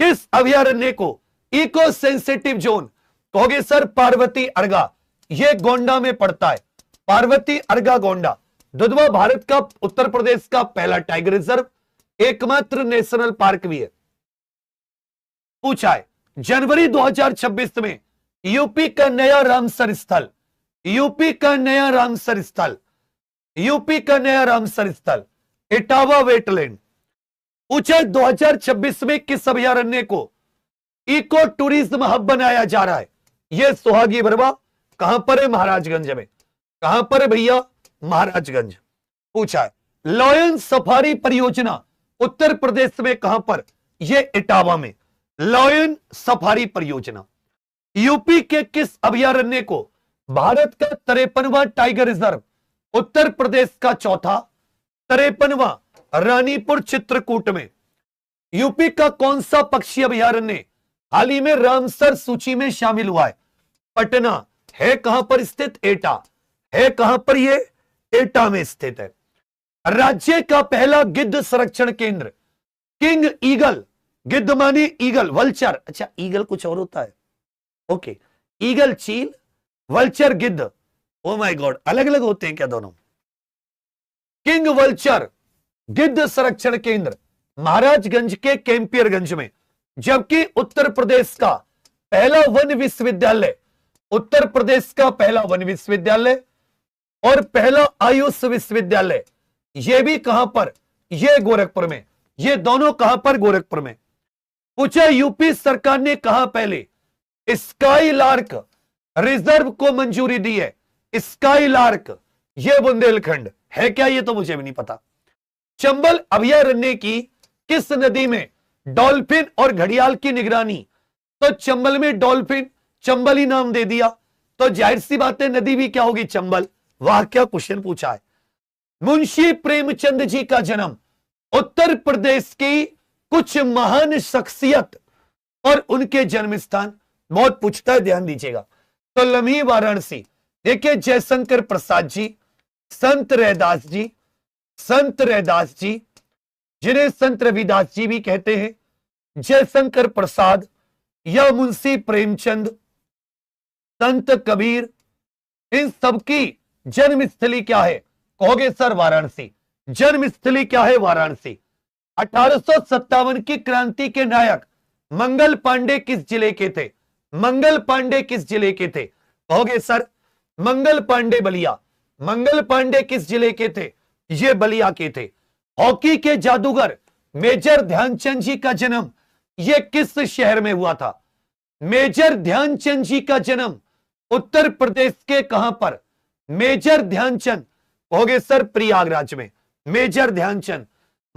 किस अभयारण्य को इको सेंसिटिव जोन? कहोगे सर पार्वती अर्गा, यह गोंडा में पड़ता है, पार्वती अर्गा गोंडा। दुधवा भारत का, उत्तर प्रदेश का पहला टाइगर रिजर्व, एकमात्र नेशनल पार्क भी है। पूछा है जनवरी 2026 में यूपी का नया रामसर स्थल, यूपी का नया रामसर स्थल, यूपी का नया रामसर स्थल इटावा वेटलैंड। पूछा 2026 में किस अभयारण्य को इको टूरिज्म हब बनाया जा रहा है? यह सुहागी बरवा, कहां पर है? महाराजगंज में। कहां पर है भैया? महाराजगंज। पूछा है लॉयन सफारी परियोजना उत्तर प्रदेश में कहां पर? यह इटावा में, लॉयन सफारी परियोजना। यूपी के किस अभयारण्य को भारत का 53वां टाइगर रिजर्व, उत्तर प्रदेश का चौथा, 53वां रानीपुर चित्रकूट में। यूपी का कौन सा पक्षी अभयारण्य हाल ही में रामसर सूची में शामिल हुआ है? पटना। है कहां पर स्थित? एटा। है कहां पर? यह एटा में स्थित है। राज्य का पहला गिद्ध संरक्षण केंद्र, किंग ईगल, गिद्ध माने ईगल, वल्चर, अच्छा ईगल कुछ और होता है, ओके, ईगल चील, वल्चर गिद्ध, ओ माय गॉड, अलग अलग होते हैं क्या दोनों? किंग वल्चर गिद्ध संरक्षण केंद्र महाराजगंज के कैंपियरगंज में, जबकि उत्तर प्रदेश का पहला वन विश्वविद्यालय, उत्तर प्रदेश का पहला वन विश्वविद्यालय और पहला आयुष विश्वविद्यालय, यह भी कहां पर? यह गोरखपुर में। ये दोनों कहां पर? गोरखपुर में। पूछा यूपी सरकार ने कहा पहले स्काईलार्क रिजर्व को मंजूरी दी है? स्काईलार्क ये बुंदेलखंड है क्या? ये तो मुझे भी नहीं पता। चंबल अभयारण्य की किस नदी में डॉल्फिन और घड़ियाल की निगरानी? तो चंबल में डॉल्फिन, चंबल ही नाम दे दिया, तो जाहिर सी बात है नदी भी क्या होगी? चंबल। वाह क्या क्वेश्चन पूछा है। मुंशी प्रेमचंद जी का जन्म उत्तर प्रदेश की कुछ महान शख्सियत और उनके जन्म स्थान, बहुत पूछता है, ध्यान दीजिएगा। तो लम्ही वाराणसी, देखिए जयशंकर प्रसाद जी, संत रैदास जी, संत रैदास जी जिन्हें संत रविदास जी भी कहते हैं, जयशंकर प्रसाद या मुंशी प्रेमचंद, संत कबीर, इन सबकी जन्मस्थली क्या है? कहोगे सर वाराणसी। जन्मस्थली क्या है? वाराणसी। 1857 की क्रांति के नायक मंगल पांडे किस जिले के थे? मंगल पांडे किस जिले के थे? कहोगे सर मंगल पांडे बलिया। मंगल पांडे किस जिले के थे? ये बलिया के थे। हॉकी के जादूगर मेजर ध्यानचंद जी का जन्म ये किस शहर में हुआ था? मेजर ध्यानचंद जी का जन्म उत्तर प्रदेश के कहां पर? मेजर ध्यानचंद, कहोगे सर प्रयागराज में। मेजर ध्यानचंद।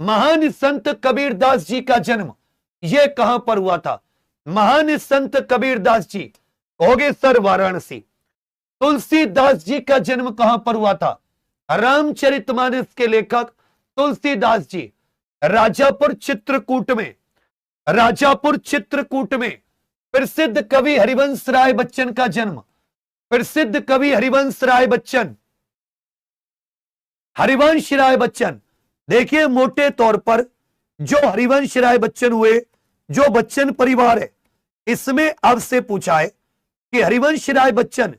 महान संत कबीरदास जी का जन्म यह कहां पर हुआ था? महान संत कबीरदास जी, कहोगे सर वाराणसी। तुलसीदास जी का जन्म कहां पर हुआ था? रामचरितमानस के लेखक तुलसीदास जी राजापुर चित्रकूट में, राजापुर चित्रकूट में प्रसिद्ध कवि हरिवंश राय बच्चन का जन्म, प्रसिद्ध कवि हरिवंश राय बच्चन, हरिवंश राय बच्चन। देखिए मोटे तौर पर जो हरिवंश राय बच्चन हुए, जो बच्चन परिवार है, इसमें आपसे पूछा है कि हरिवंश राय बच्चन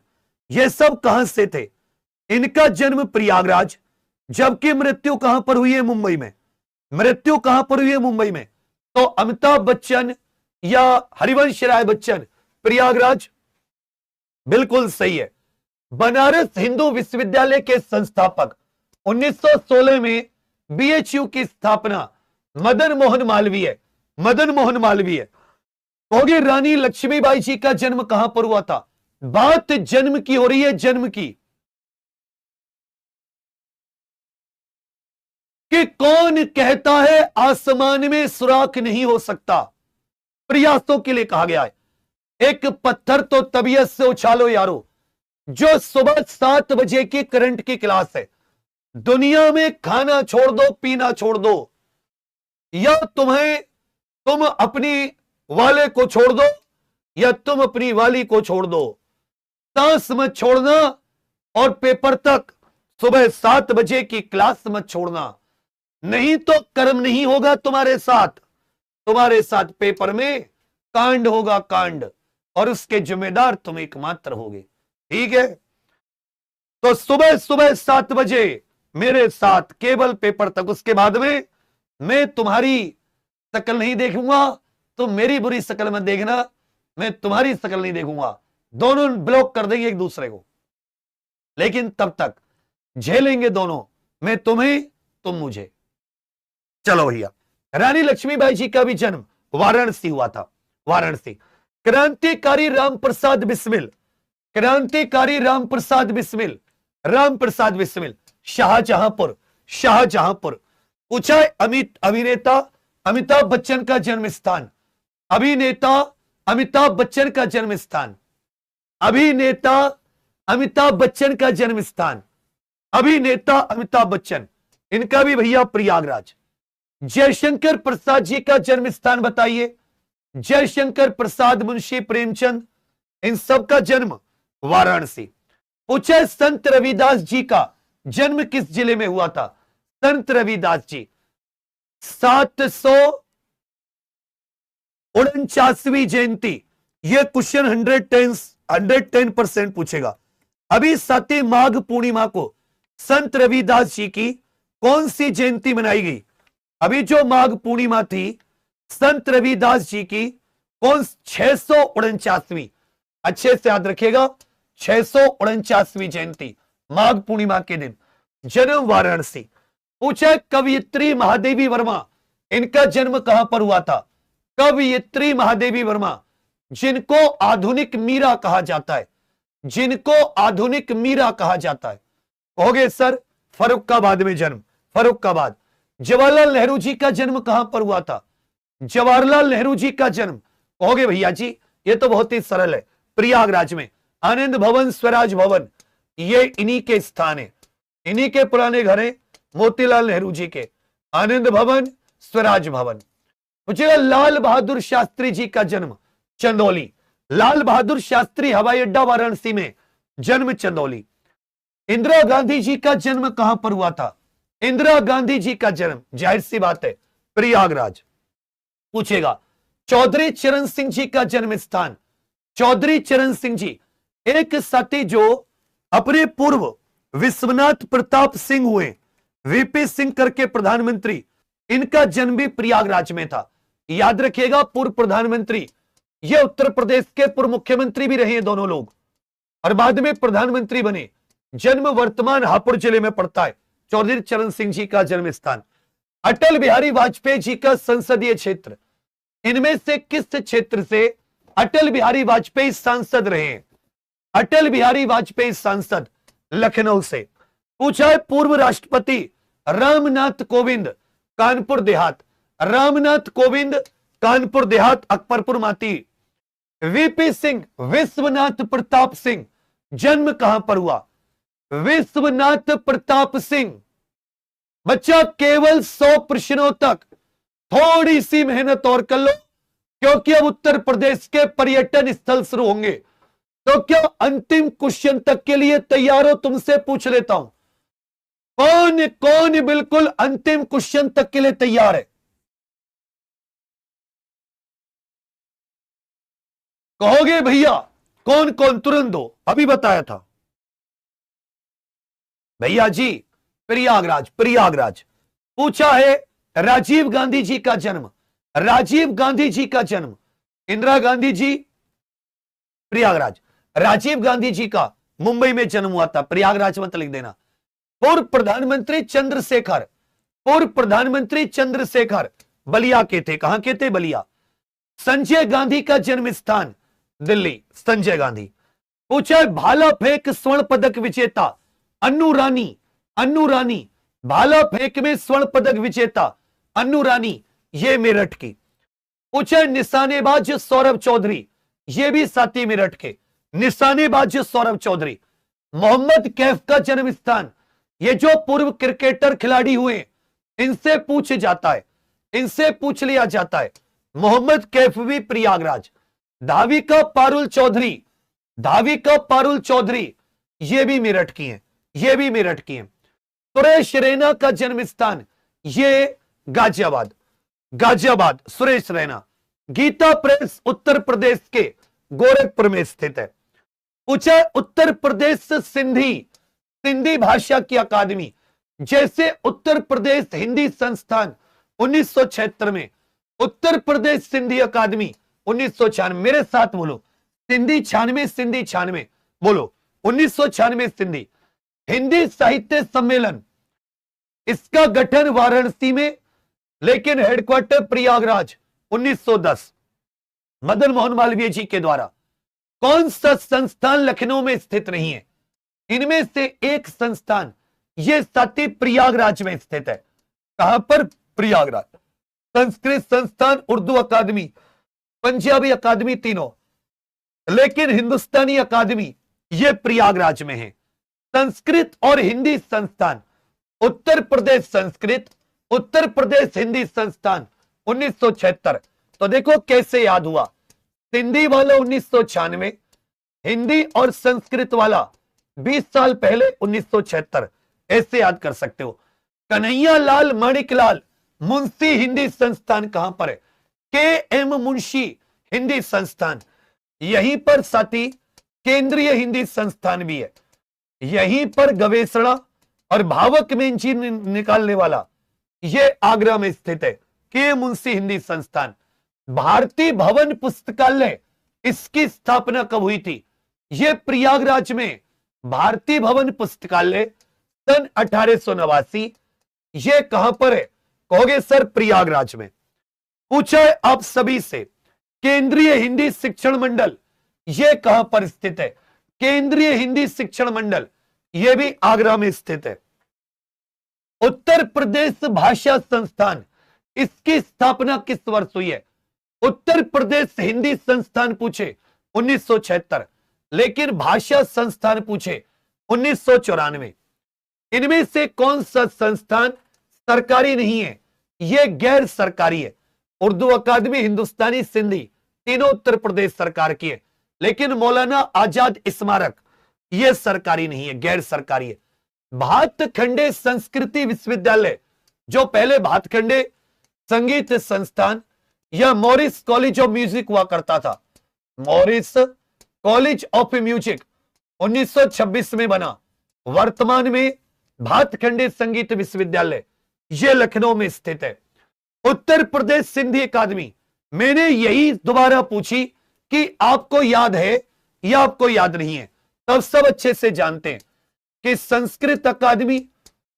ये सब कहां से थे? इनका जन्म प्रयागराज, जबकि मृत्यु कहां पर हुई है? मुंबई में। मृत्यु कहां पर हुई है? मुंबई में। तो अमिताभ बच्चन या हरिवंश राय बच्चन प्रयागराज, बिल्कुल सही है। बनारस हिंदू विश्वविद्यालय के संस्थापक 1916 में बीएचयू की स्थापना मदन मोहन मालवीय, मदन मोहन मालवीय। कहोगे रानी लक्ष्मीबाई जी का जन्म कहां पर हुआ था? बात जन्म की हो रही है, जन्म की, कि कौन कहता है आसमान में सुराख नहीं हो सकता? प्रयासों के लिए कहा गया है। एक पत्थर तो तबीयत से उछालो यारो, जो सुबह 7 बजे की करंट की क्लास है। दुनिया में खाना छोड़ दो, पीना छोड़ दो, या तुम अपनी वाले को छोड़ दो या तुम अपनी वाली को छोड़ दो। सांस मत छोड़ना और पेपर तक सुबह 7 बजे की क्लास मत छोड़ना, नहीं तो कर्म नहीं होगा तुम्हारे साथ। तुम्हारे साथ पेपर में कांड होगा, कांड, और उसके जिम्मेदार तुम एकमात्र होगे। ठीक है, तो सुबह सुबह 7 बजे मेरे साथ केवल पेपर तक। उसके बाद में मैं तुम्हारी शक्ल नहीं देखूंगा, तुम मेरी बुरी शक्ल मत देखना, मैं तुम्हारी शक्ल नहीं देखूंगा। दोनों ब्लॉक कर देंगे एक दूसरे को, लेकिन तब तक झेलेंगे दोनों, मैं तुम्हें, तुम मुझे। चलो भैया, रानी लक्ष्मीबाई जी का भी जन्म वाराणसी हुआ था। वाराणसी। क्रांतिकारी रामप्रसाद बिस्मिल, क्रांतिकारी रामप्रसाद बिस्मिल, रामप्रसाद बिस्मिल शाहजहांपुर, शाहजहांपुर। पूछा है अभिनेता अमिताभ बच्चन का जन्म स्थान, अभिनेता अमिताभ बच्चन का जन्म स्थान, अभिनेता अमिताभ बच्चन का जन्म स्थान, अभिनेता अमिताभ बच्चन, इनका भी भैया प्रयागराज। जयशंकर प्रसाद जी का जन्म स्थान बताइए। जयशंकर प्रसाद, मुंशी प्रेमचंद, इन सब का जन्म वाराणसी। पूछे संत रविदास जी का जन्म किस जिले में हुआ था? संत रविदास जी 749वीं जयंती। यह क्वेश्चन 110% पूछेगा। अभी साथी माघ पूर्णिमा को संत रविदास जी की कौन सी जयंती मनाई गई? अभी जो माघ पूर्णिमा थी, संत रविदास जी की कौन 649वीं, अच्छे से याद रखिएगा, 649वीं जयंती माघ पूर्णिमा के दिन। जन्म वाराणसी। पूछा कवयित्री महादेवी वर्मा, इनका जन्म कहां पर हुआ था? कवयित्री महादेवी वर्मा, जिनको आधुनिक मीरा कहा जाता है, जिनको आधुनिक मीरा कहा जाता है। कहोगे सर फर्रुखाबाद में जन्म, फर्रुखाबाद। जवाहरलाल नेहरू जी का जन्म कहां पर हुआ था? जवाहरलाल नेहरू जी का जन्म, कहोगे भैया जी ये तो बहुत ही सरल है, प्रयागराज में। आनंद भवन, स्वराज भवन, ये इन्हीं के स्थान है, इन्हीं के पुराने घर हैं, मोतीलाल नेहरू जी के। आनंद भवन, स्वराज भवन। पूछेगा लाल बहादुर शास्त्री जी का जन्म चंदौली। लाल बहादुर शास्त्री हवाई अड्डा वाराणसी में, जन्म चंदौली। इंदिरा गांधी जी का जन्म कहां पर हुआ था? इंदिरा गांधी जी का जन्म जाहिर सी बात है प्रयागराज। पूछेगा चौधरी चरण सिंह जी का जन्म स्थान। चौधरी चरण सिंह जी एक साथी जो अपने पूर्व विश्वनाथ प्रताप सिंह हुए, वीपी सिंह करके प्रधानमंत्री, इनका जन्म भी प्रयागराज में था। याद रखिएगा पूर्व प्रधानमंत्री, ये उत्तर प्रदेश के पूर्व मुख्यमंत्री भी रहे दोनों लोग और बाद में प्रधानमंत्री बने। जन्म वर्तमान हापुड़ जिले में पड़ता है। चौधरी चरण सिंह जी का जन्म स्थान। अटल बिहारी वाजपेयी जी का संसदीय क्षेत्र, इनमें से किस क्षेत्र से अटल बिहारी वाजपेयी सांसद रहे हैं? अटल बिहारी वाजपेयी सांसद लखनऊ से। पूछा है पूर्व राष्ट्रपति रामनाथ कोविंद, कानपुर देहात। रामनाथ कोविंद, कानपुर देहात, अकबरपुर माती। वीपी सिंह, विश्वनाथ प्रताप सिंह, जन्म कहां पर हुआ? विश्वनाथ प्रताप सिंह। बच्चा केवल 100 प्रश्नों तक थोड़ी सी मेहनत और कर लो, क्योंकि अब उत्तर प्रदेश के पर्यटन स्थल शुरू होंगे। तो क्या अंतिम क्वेश्चन तक के लिए तैयार हो? तुमसे पूछ लेता हूं, कौन कौन बिल्कुल अंतिम क्वेश्चन तक के लिए तैयार है? कहोगे भैया कौन कौन? तुरंत दो, अभी बताया था भैया जी। प्रयागराज, प्रयागराज। पूछा है राजीव गांधी जी का जन्म। राजीव गांधी जी का जन्म, इंदिरा गांधी जी प्रयागराज, राजीव गांधी जी का मुंबई में जन्म हुआ था, प्रयागराज मत लिख देना। पूर्व प्रधानमंत्री चंद्रशेखर, पूर्व प्रधानमंत्री चंद्रशेखर बलिया के थे। कहां के थे? बलिया। संजय गांधी का जन्म स्थान दिल्ली, संजय गांधी। पूछा भाला फेंक स्वर्ण पदक विजेता अन्नू रानी, अन्नू रानी, भाला फेंक में स्वर्ण पदक विजेता अन्नू रानी, ये मेरठ की। पूछा निशानेबाज सौरभ चौधरी, ये भी साथी मेरठ के, निशानेबाज सौरभ चौधरी। मोहम्मद कैफ का जन्म स्थान, ये जो पूर्व क्रिकेटर खिलाड़ी हुए इनसे पूछ जाता है, इनसे पूछ लिया जाता है। मोहम्मद कैफ भी प्रयागराज। धावी का पारुल चौधरी, धावी का पारुल चौधरी, ये भी मेरठ की हैं, ये भी मेरठ की हैं। सुरेश रैना का जन्म स्थान, ये गाजियाबाद, गाजियाबाद, सुरेश रैना। गीता प्रेस उत्तर प्रदेश के गोरखपुर में स्थित है। पूछा उत्तर प्रदेश सिंधी, सिंधी भाषा की अकादमी, जैसे उत्तर प्रदेश हिंदी संस्थान 1976 में, उत्तर प्रदेश सिंधी अकादमी 1996। मेरे साथ बोलो, सिंधी 96, सिंधी 96 बोलो, 1996 सिंधी। हिंदी साहित्य सम्मेलन, इसका गठन वाराणसी में लेकिन हेडक्वार्टर प्रयागराज 1910 मदन मोहन मालवीय जी के द्वारा। कौन सा संस्थान लखनऊ में स्थित नहीं है? इनमें से एक संस्थान ये साथी प्रयागराज में स्थित है। कहां पर? प्रयागराज। संस्कृत संस्थान, उर्दू अकादमी, पंजाबी अकादमी, तीनों, लेकिन हिंदुस्तानी अकादमी ये प्रयागराज में है। संस्कृत और हिंदी संस्थान, उत्तर प्रदेश संस्कृत, उत्तर प्रदेश हिंदी संस्थान 1976। तो देखो कैसे याद हुआ, सिंधी वाला 1996, हिंदी और संस्कृत वाला 20 साल पहले 1976, ऐसे याद कर सकते हो। कन्हैया लाल माणिकलाल मुंशी हिंदी संस्थान कहां पर है? के एम मुंशी हिंदी संस्थान, यहीं पर साथी केंद्रीय हिंदी संस्थान भी है। यहीं पर गवेषणा और भावक में इंजीनियरिंग निकालने वाला ये आगरा में स्थित है। के मुंशी हिंदी संस्थान। भारतीय भवन पुस्तकालय, इसकी स्थापना कब हुई थी? यह प्रयागराज में भारतीय भवन पुस्तकालय सन 1889। यह कहां पर है? कहोगे सर प्रयागराज में। पूछा है आप सभी से, केंद्रीय हिंदी शिक्षण मंडल यह कहां पर स्थित है? केंद्रीय हिंदी शिक्षण मंडल यह भी आगरा में स्थित है। उत्तर प्रदेश भाषा संस्थान, इसकी स्थापना किस वर्ष हुई है? उत्तर प्रदेश हिंदी संस्थान पूछे 1976, लेकिन भाषा संस्थान पूछे 1994। इनमें से कौन सा संस्थान सरकारी नहीं है? यह गैर सरकारी है। उर्दू अकादमी, हिंदुस्तानी सिंधी, तीनों उत्तर प्रदेश सरकार की है, लेकिन मौलाना आजाद स्मारक यह सरकारी नहीं है, गैर सरकारी है। भातखंडे संस्कृति विश्वविद्यालय, जो पहले भातखंडे संगीत संस्थान या मॉरिस कॉलेज ऑफ म्यूजिक हुआ करता था, मॉरिस कॉलेज ऑफ म्यूजिक 1926 में बना, वर्तमान में भातखंडे संगीत विश्वविद्यालय यह लखनऊ में स्थित है। उत्तर प्रदेश सिंधी अकादमी, मैंने यही दोबारा पूछी कि आपको याद है या आपको याद नहीं है, तब सब अच्छे से जानते हैं कि संस्कृत अकादमी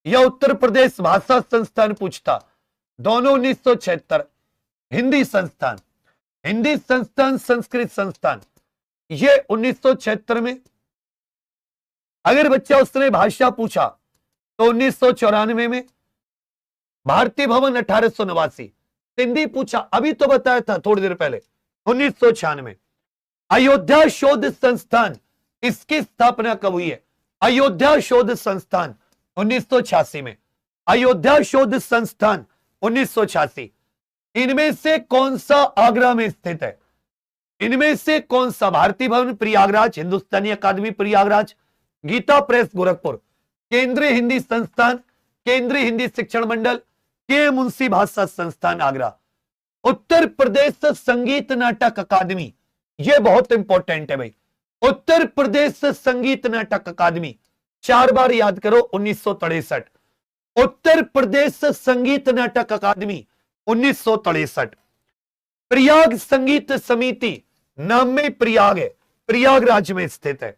या उत्तर प्रदेश भाषा संस्थान पूछता, दोनों 1976। हिंदी संस्थान, हिंदी संस्थान, संस्कृत संस्थान ये 1976 में। अगर बच्चा उसने भाषा पूछा तो 1994 में। भारतीय भवन 1889। सिंधी पूछा, अभी तो बताया था थोड़ी देर पहले, 1996। अयोध्या शोध संस्थान, इसकी स्थापना कब हुई है? अयोध्या शोध संस्थान 1986 में। अयोध्या शोध संस्थान 1986। इनमें से कौन सा आगरा में स्थित है? इनमें से कौन सा? भारतीय भवन प्रयागराज, हिंदुस्तानी अकादमी प्रयागराज, गीता प्रेस गोरखपुर, केंद्रीय हिंदी संस्थान, केंद्रीय हिंदी शिक्षण मंडल, के मुंशी भाषा संस्थान आगरा। उत्तर प्रदेश संगीत नाटक अकादमी, यह बहुत इंपॉर्टेंट है भाई। उत्तर प्रदेश संगीत नाटक अकादमी, 4 बार याद करो, 1963। उत्तर प्रदेश संगीत नाटक अकादमी 1963। प्रयाग संगीत समिति, नाम में प्रयाग है, प्रयागराज में स्थित है।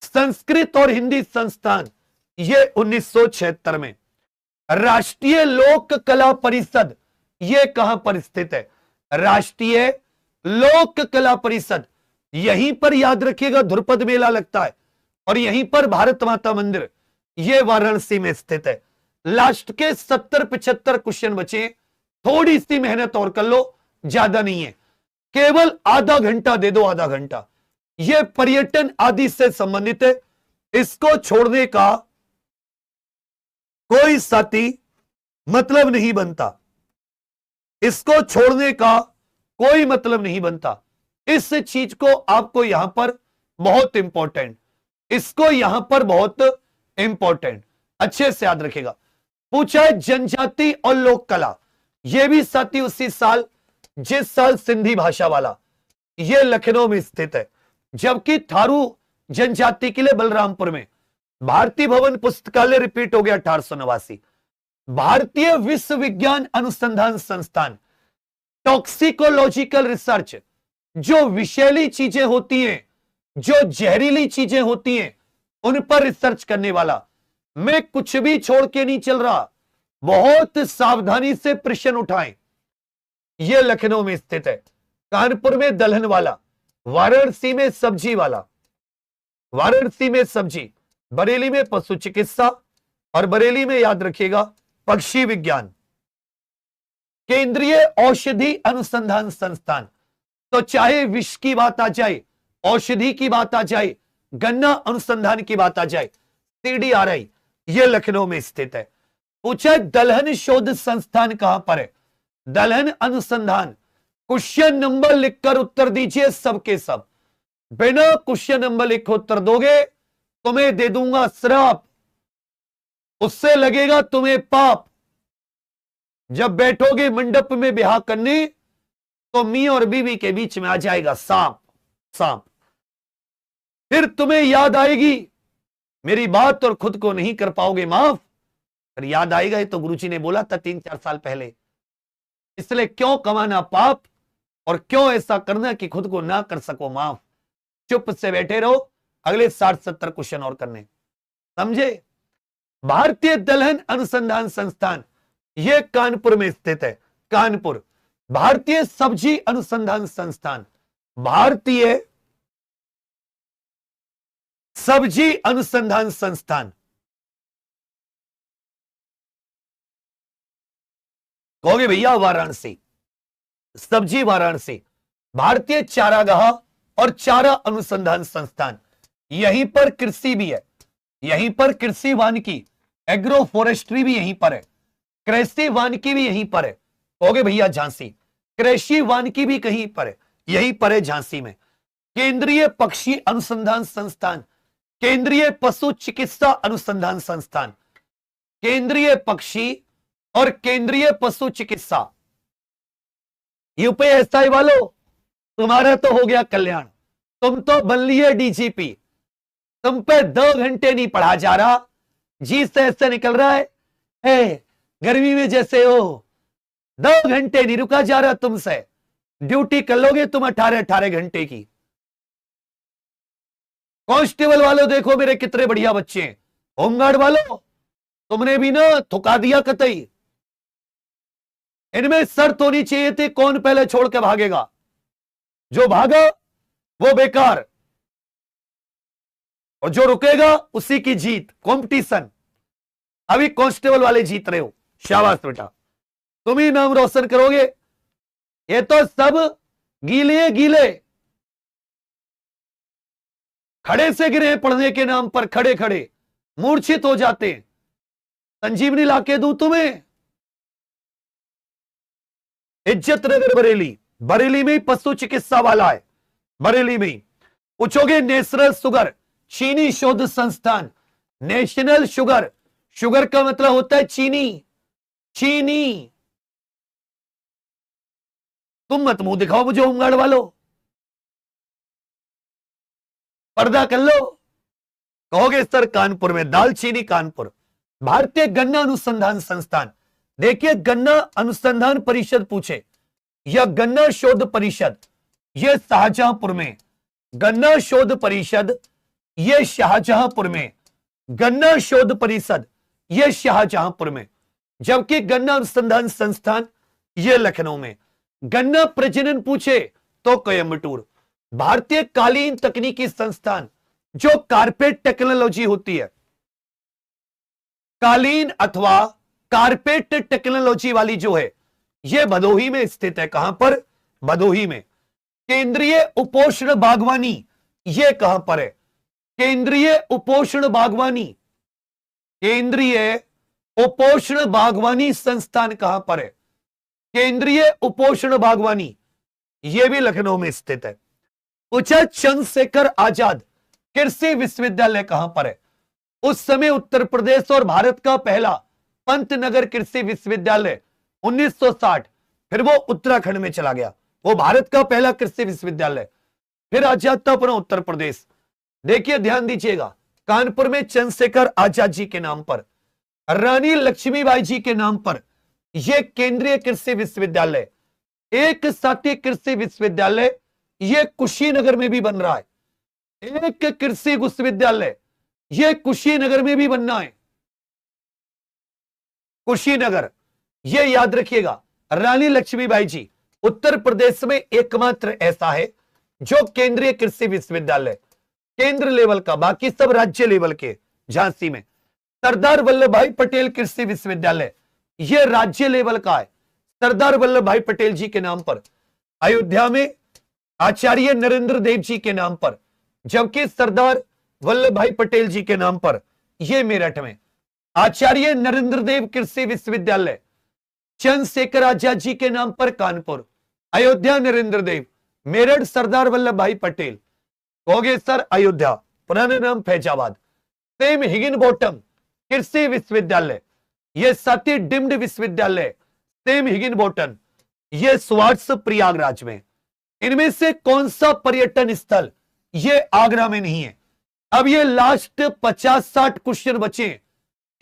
संस्कृत और हिंदी संस्थान ये 1976 में। राष्ट्रीय लोक कला परिषद ये कहां पर स्थित है? राष्ट्रीय लोक कला परिषद, यहीं पर याद रखिएगा ध्रुपद मेला लगता है, और यहीं पर भारत माता मंदिर ये वाराणसी में स्थित है। लास्ट के 70-75 क्वेश्चन बचे, थोड़ी सी मेहनत और कर लो, ज्यादा नहीं है, केवल आधा घंटा दे दो, आधा घंटा। यह पर्यटन आदि से संबंधित है, इसको छोड़ने का कोई साथी मतलब नहीं बनता, इसको छोड़ने का कोई मतलब नहीं बनता। इस चीज को आपको यहां पर बहुत इंपॉर्टेंट, इसको यहां पर बहुत इंपॉर्टेंट अच्छे से याद रखेगा। पूछा है जनजाति और लोक कला, यह भी साथी उसी साल जिस साल सिंधी भाषा वाला, यह लखनऊ में स्थित है। जबकि थारू जनजाति के लिए बलरामपुर में। भारतीय भवन पुस्तकालय रिपीट हो गया 1889। भारतीय विश्व विज्ञान अनुसंधान संस्थान, टॉक्सिकोलॉजिकल रिसर्च, जो विषैली चीजें होती हैं, जो जहरीली चीजें होती हैं, उन पर रिसर्च करने वाला। मैं कुछ भी छोड़ के नहीं चल रहा, बहुत सावधानी से प्रश्न उठाएं। यह लखनऊ में स्थित है। कानपुर में दलहन वाला, वाराणसी में सब्जी वाला, वाराणसी में सब्जी, बरेली में पशु चिकित्सा, और बरेली में याद रखिएगा पक्षी विज्ञान। केंद्रीय औषधि अनुसंधान संस्थान, तो चाहे विष की बात आ जाए, औषधि की बात आ जाए, गन्ना अनुसंधान की बात आ जाए, CDRI यह लखनऊ में स्थित है। पूछा दलहन शोध संस्थान कहां पर है? दलहन अनुसंधान। क्वेश्चन नंबर लिखकर उत्तर दीजिए सबके सब, बिना क्वेश्चन नंबर लिखे उत्तर दोगे तुम्हें दे दूंगा श्राप, उससे लगेगा तुम्हें पाप। जब बैठोगे मंडप में ब्याह करने तो मियां और बीवी के बीच में आ जाएगा सांप, सांप। फिर तुम्हें याद आएगी मेरी बात और खुद को नहीं कर पाओगे माफ, फिर याद आएगा ये तो गुरुजी ने बोला था 3-4 साल पहले। इसलिए क्यों कमाना पाप और क्यों ऐसा करना कि खुद को ना कर सको माफ। चुप से बैठे रहो, अगले 60-70 क्वेश्चन और करने, समझे। भारतीय दलहन अनुसंधान संस्थान यह कानपुर में स्थित है, कानपुर। भारतीय सब्जी अनुसंधान संस्थान, भारतीय सब्जी अनुसंधान संस्थान, कहोगे भैया वाराणसी, सब्जी वाराणसी। भारतीय चारागाह और चारा अनुसंधान संस्थान, यहीं पर कृषि भी है, यहीं पर कृषि वानिकी एग्रो फॉरेस्ट्री भी यहीं पर है, कृषि वानिकी भी यहीं पर है। कहोगे भैया झांसी, कृषि वानिकी भी कहीं पर है, यहीं पर है झांसी में। केंद्रीय पक्षी अनुसंधान संस्थान, केंद्रीय पशु चिकित्सा अनुसंधान संस्थान, केंद्रीय पक्षी और केंद्रीय पशु चिकित्सा। यूपीएसआई वालों, तुम्हारा तो हो गया कल्याण, तुम तो बन लिए डीजीपी। तुम पे 2 घंटे नहीं पढ़ा जा रहा, जी से ऐसे निकल रहा है गर्मी में जैसे हो। 2 घंटे नहीं रुका जा रहा तुमसे, ड्यूटी कर लोगे तुम 18-18 घंटे की। कांस्टेबल वालों देखो मेरे कितने बढ़िया बच्चे हैं। होमगार्ड वालों तुमने भी ना थुका दिया कतई। इनमें शर्त होनी चाहिए थी कौन पहले छोड़ के भागेगा, जो भागा वो बेकार और जो रुकेगा उसी की जीत। कंपटीशन, अभी कांस्टेबल वाले जीत रहे हो, शाबाश बेटा, तुम ही नाम रोशन करोगे। ये तो सब गीले गीले खड़े से गिरे पढ़ने के नाम पर, खड़े खड़े मूर्छित हो जाते हैं। संजीवनी लाके दूं तुम्हें। इज्जत नगर बरेली, बरेली में पशु चिकित्सा वाला है, बरेली में। पूछोगे नेशनल शुगर, चीनी शोध संस्थान, नेशनल शुगर, शुगर का मतलब होता है चीनी, चीनी। तुम मत मुंह दिखाओ मुझे होमगार्ड वालों, पर्दा कर लो। कहोगे सर कानपुर में, दालचीनी कानपुर। भारतीय गन्ना अनुसंधान संस्थान, देखिए गन्ना अनुसंधान परिषद पूछे या गन्ना शोध परिषद, यह शाहजहांपुर में। गन्ना शोध परिषद यह शाहजहांपुर में, गन्ना शोध परिषद यह शाहजहांपुर में, जबकि गन्ना अनुसंधान संस्थान यह लखनऊ में। गन्ना प्रजनन पूछे तो कोयम्बटूर। भारतीय कालीन तकनीकी संस्थान, जो कारपेट टेक्नोलॉजी होती है, कालीन अथवा कारपेट टेक्नोलॉजी वाली जो है, यह भदोही में स्थित है। कहां पर? भदोही में। केंद्रीय उपोष्ण बागवानी, यह कहां पर है? केंद्रीय उपोष्ण बागवानी, केंद्रीय उपोष्ण बागवानी संस्थान कहां पर है? केंद्रीय उपोष्ण बागवानी, यह भी लखनऊ में स्थित है। पूछा चंद्रशेखर आजाद कृषि विश्वविद्यालय कहां पर है? उस समय उत्तर प्रदेश और भारत का पहला पंतनगर कृषि विश्वविद्यालय 1960, फिर वो उत्तराखंड में चला गया। वो भारत का पहला कृषि विश्वविद्यालय, फिर आ जाता अपना उत्तर प्रदेश। देखिए ध्यान दीजिएगा, कानपुर में चंद्रशेखर आजाद जी के नाम पर, रानी लक्ष्मीबाई जी के नाम पर यह केंद्रीय कृषि विश्वविद्यालय, एक साथी कृषि विश्वविद्यालय यह कुशीनगर में भी बन रहा है। एक कृषि विश्वविद्यालय यह कुशीनगर में भी बनना है, कुशीनगर, यह याद रखिएगा। रानी लक्ष्मीबाई जी उत्तर प्रदेश में एकमात्र ऐसा है जो केंद्रीय कृषि विश्वविद्यालय, केंद्र लेवल का, बाकी सब राज्य लेवल के। झांसी में सरदार वल्लभ भाई पटेल कृषि विश्वविद्यालय, यह राज्य लेवल का है, सरदार वल्लभ भाई पटेल जी के नाम पर। अयोध्या में आचार्य नरेंद्र देव जी के नाम पर, जबकि सरदार वल्लभ भाई पटेल जी के नाम पर यह मेरठ में आचार्य नरेंद्र देव कृषि विश्वविद्यालय। चंद्रशेखर आजाद जी के नाम पर कानपुर, अयोध्या नरेंद्र देव, मेरठ सरदार वल्लभ भाई पटेल। कहोगे सर अयोध्या, पुराना नाम फैजाबाद। सेम हिगिन बॉटम कृषि विश्वविद्यालय, यह सती डिम्ड विश्वविद्यालय, सेम हिगिन बॉटम, यह स्वार्ट्स प्रयागराज में। इनमें से कौन सा पर्यटन स्थल यह आगरा में नहीं है? अब ये लास्ट 50-60 क्वेश्चन बचे,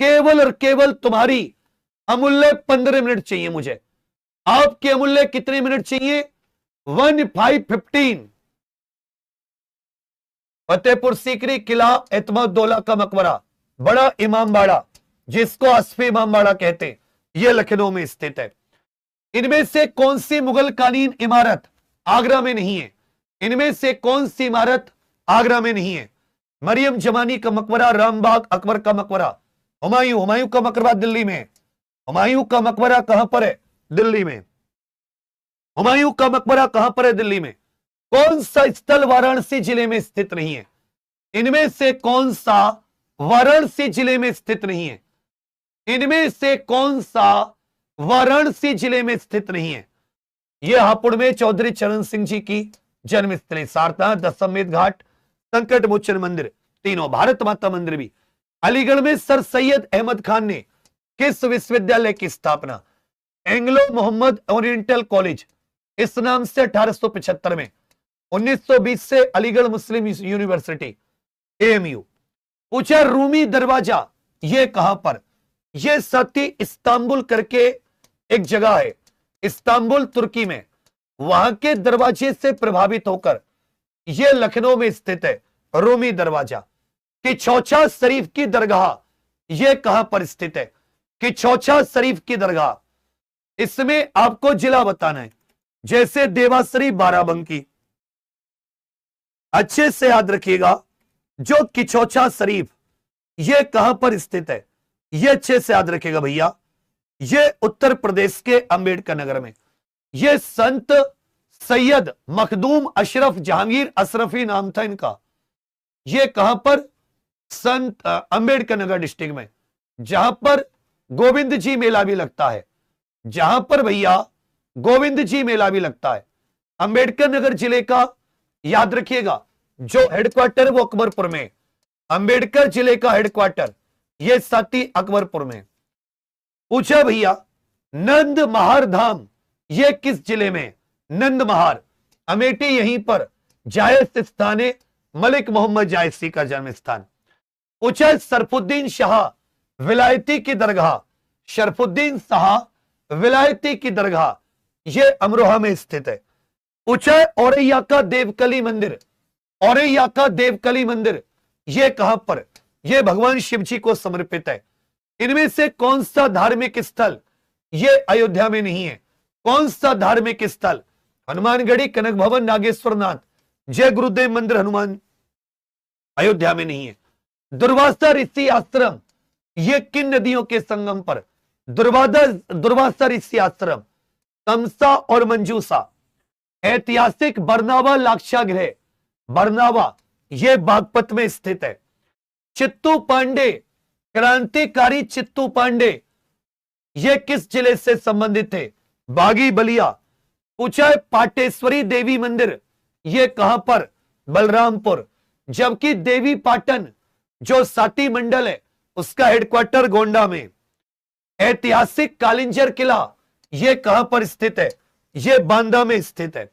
केवल और केवल तुम्हारी अमूल्य 15 मिनट चाहिए मुझे। आपके अमूल्य कितने मिनट चाहिए? 1515। फतेहपुर सीकरी, किला एतमादुद्दौला का मकबरा, बड़ा इमामबाड़ा जिसको अस्फी इमामबाड़ा कहते हैं, यह लखनऊ में स्थित है। इनमें से कौन सी मुगल कालीन इमारत आगरा में नहीं है? इनमें से कौन सी इमारत आगरा में नहीं है? मरियम जमानी का मकबरा, रामबाग अकबर का मकबरा, हुमायूं का मकबरा दिल्ली में। हुमायूं का मकबरा कहां पर है? दिल्ली में। हुमायूं का मकबरा कहां पर है? दिल्ली में। कौन सा स्थल वाराणसी जिले में स्थित नहीं है? इनमें से कौन सा वाराणसी जिले में स्थित नहीं है? इनमें से कौन सा वाराणसी जिले में स्थित नहीं है? यह हापुड़ में चौधरी चरण सिंह जी की जन्मस्थली, सारनाथ, दशमेध घाट, संकट मोचन मंदिर, तीनों, भारत माता मंदिर भी। अलीगढ़ में सर सैयद अहमद खान ने किस विश्वविद्यालय की स्थापना? एंग्लो मोहम्मद ओरिएंटल कॉलेज, इस नाम से 1875 में। 1920 से अलीगढ़ मुस्लिम यूनिवर्सिटी, एएमयू। पूछा रूमी दरवाजा ये कहां पर? यह सती इस्तांबुल करके एक जगह है, इस्तांबुल तुर्की में, वहां के दरवाजे से प्रभावित होकर यह लखनऊ में स्थित है रूमी दरवाजा। कि चौचा शरीफ की दरगाह यह कहां पर स्थित है? कि चौचा शरीफ की दरगाह, इसमें आपको जिला बताना है, जैसे देवासरी बाराबंकी। अच्छे से याद रखिएगा, जो किचौचा शरीफ यह कहां पर स्थित है, यह अच्छे से याद रखिएगा भैया, यह उत्तर प्रदेश के अंबेडकर नगर में। यह संत सैयद मखदूम अशरफ जहांगीर अशरफी नाम था इनका। यह कहां पर? संत अंबेडकर नगर डिस्ट्रिक्ट में, जहां पर गोविंद जी मेला भी लगता है, जहां पर भैया गोविंद जी मेला भी लगता है। अंबेडकर नगर जिले का याद रखिएगा, जो हेडक्वार्टर है वो अकबरपुर में। अंबेडकर जिले का हेडक्वार्टर यह साथी अकबरपुर में। पूछा भैया नंद महार धाम यह किस जिले में? नंद महार अमेठी, यहीं पर जायज स्थान है, मलिक मोहम्मद जायसी का जन्म स्थान। पूछा शरफुद्दीन शाह विलायती की दरगाह, शरफुद्दीन शाह विलायती की दरगाह यह अमरोहा में स्थित है। पूछा औरैया का देवकली मंदिर, औरैया का देवकली मंदिर यह कहां पर? यह भगवान शिव जी को समर्पित है। इनमें से कौन सा धार्मिक स्थल यह अयोध्या में नहीं है? कौन सा धार्मिक स्थल? हनुमानगढ़ी, कनक भवन, नागेश्वर नाथ, जय गुरुदेव मंदिर, हनुमान, अयोध्या में नहीं है। दुर्वासा ऋषि आश्रम यह किन नदियों के संगम पर? दुर्वासा ऋषि आश्रम, तमसा और मंजूसा। ऐतिहासिक बरनावा लाक्षागृह, बरनावा यह बागपत में स्थित है। चित्तू पांडे, क्रांतिकारी चित्तू पांडे यह किस जिले से संबंधित थे? बागी बलिया। पूछा है पाटेश्वरी देवी मंदिर यह कहां पर? बलरामपुर। जबकि देवी पाटन जो साती मंडल है उसका हेडक्वार्टर गोंडा में। ऐतिहासिक कालिंजर किला यह कहां पर स्थित है? यह बांदा में स्थित है।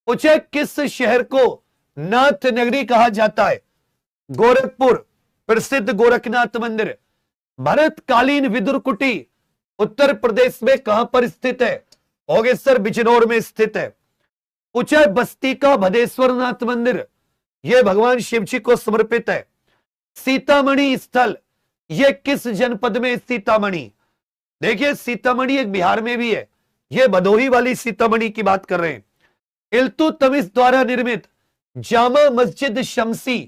पूछे किस शहर को नाथ नगरी कहा जाता है? गोरखपुर, प्रसिद्ध गोरखनाथ मंदिर। भरतकालीन विदुर कुटी उत्तर प्रदेश में कहां पर स्थित है? ओगेसर बिजनौर में स्थित है। पूछा बस्ती का भदेश्वर नाथ मंदिर यह भगवान शिव जी को समर्पित है। सीतामढ़ी स्थल यह किस जनपद में? सीतामढ़ी। देखिए सीतामढ़ी एक बिहार में भी है, यह भदोही वाली सीतामढ़ी की बात कर रहे हैं। इल्तुतमिश द्वारा निर्मित जामा मस्जिद शमसी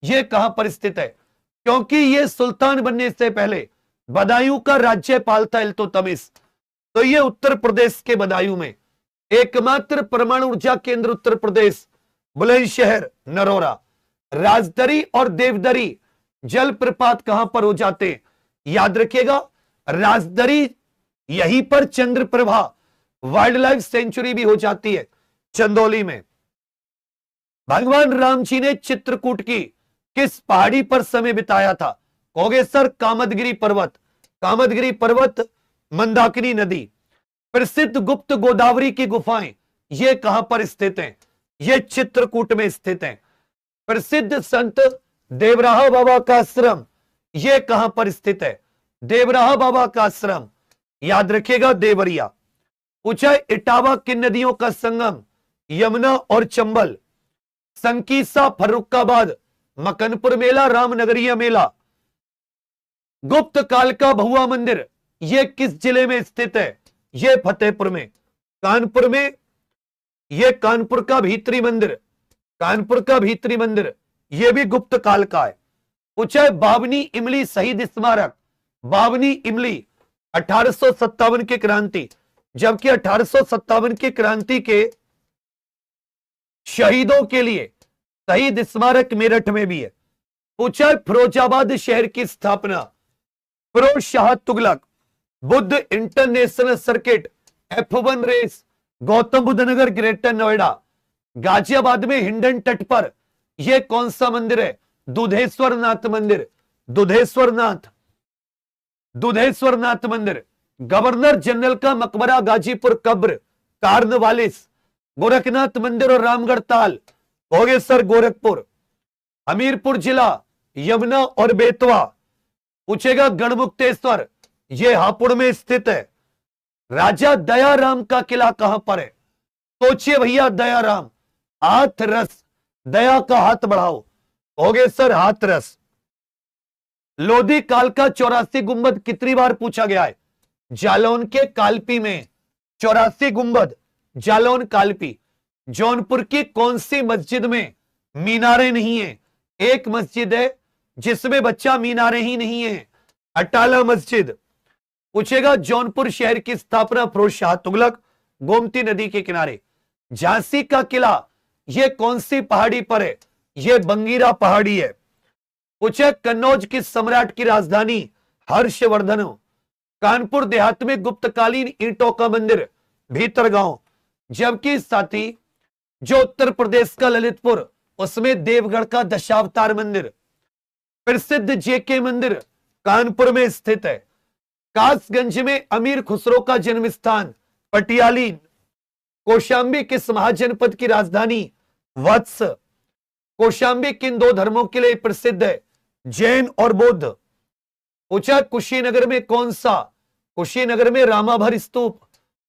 यह कहां पर स्थित है? क्योंकि यह सुल्तान बनने से पहले बदायूं का राज्यपाल था इल्तुतमिश, तो यह उत्तर प्रदेश के बदायूं में। एकमात्र परमाणु ऊर्जा केंद्र उत्तर प्रदेश, बुलंदशहर, नरोरा। राजदरी और देवदरी जलप्रपात कहां पर हो जाते हैं? याद रखिएगा, राजदरी यहीं पर चंद्रप्रभा वाइल्ड लाइफ सेंचुरी भी हो जाती है चंदौली में। भगवान राम जी ने चित्रकूट की किस पहाड़ी पर समय बिताया था? कोगेसर, कामदगिरी पर्वत, कामदगिरी पर्वत, मंदाकिनी नदी। प्रसिद्ध गुप्त गोदावरी की गुफाएं ये कहां पर स्थित हैं? ये चित्रकूट में स्थित हैं। प्रसिद्ध संत देवराहा बाबा का आश्रम यह कहां पर स्थित है? देवराहा बाबा का आश्रम याद रखिएगा देवरिया। पूछा इटावा किन नदियों का संगम? यमुना और चंबल। संकीसा, फर्रुखाबाद, मकनपुर मेला, रामनगरिया मेला। गुप्त काल का भहुआ मंदिर यह किस जिले में स्थित है? यह फतेहपुर में। कानपुर में, यह कानपुर का भीतरी मंदिर, कानपुर का भीतरी मंदिर यह भी गुप्त काल का है। पूछा है बावनी इमली शहीद स्मारक। बावनी इमली 1857 की क्रांति, जबकि 1857 की क्रांति के शहीदों के लिए शहीद स्मारक मेरठ में भी है। पूछा है फिरोजाबाद शहर की स्थापना? Firoz Shah Tughlaq. Buddha international circuit, F1 race, Gautam Buddha Nagar, greater Noida. Ghaziabad में हिंडन तट पर यह कौन सा मंदिर है? दुधेश्वर नाथ मंदिर। दुधेश्वर नाथ, दुधेश्वर नाथ मंदिर। गवर्नर जनरल का मकबरा गाजीपुर कब्र, कार्नवालिस। गोरखनाथ मंदिर और रामगढ़ ताल हो गए सर गोरखपुर। हमीरपुर जिला यमुना और बेतवा। पूछेगा गढ़मुक्तेश्वर यह हापुड़ में स्थित है। राजा दयाराम का किला कहां पर है? सोचिए भैया, दयाराम, हाथ रस, दया का हाथ बढ़ाओ, हो गए सर हाथरस। लोधी काल का 84 गुंबद कितनी बार पूछा गया है? जालौन के कालपी में 84 गुंबद, जालौन कालपी। जौनपुर की कौन सी मस्जिद में मीनारें नहीं है? एक मस्जिद है जिसमें बच्चा मीनारें ही नहीं है, अटाला मस्जिद। पूछेगा जौनपुर शहर की स्थापना फिरोज शाह तुगलक, गोमती नदी के किनारे। झांसी का किला यह कौन सी पहाड़ी पर है? यह बंगीरा पहाड़ी है। पूछे कन्नौज की सम्राट की राजधानी? हर्षवर्धन। कानपुर देहात में गुप्तकालीन ईंटों का मंदिर, भीतरगांव। जबकि साथी जो उत्तर प्रदेश का ललितपुर, उसमें देवगढ़ का दशावतार मंदिर। प्रसिद्ध जेके मंदिर कानपुर में स्थित है। कासगंज में अमीर खुसरो का जन्म स्थान, पटियाली। कौशांबी किस महाजनपद की राजधानी? वत्स। कौशांबी किन दो धर्मों के लिए प्रसिद्ध है? जैन और बौद्ध। पूछा कुशीनगर में कौन सा? कुशीनगर में रामाभर स्तूप।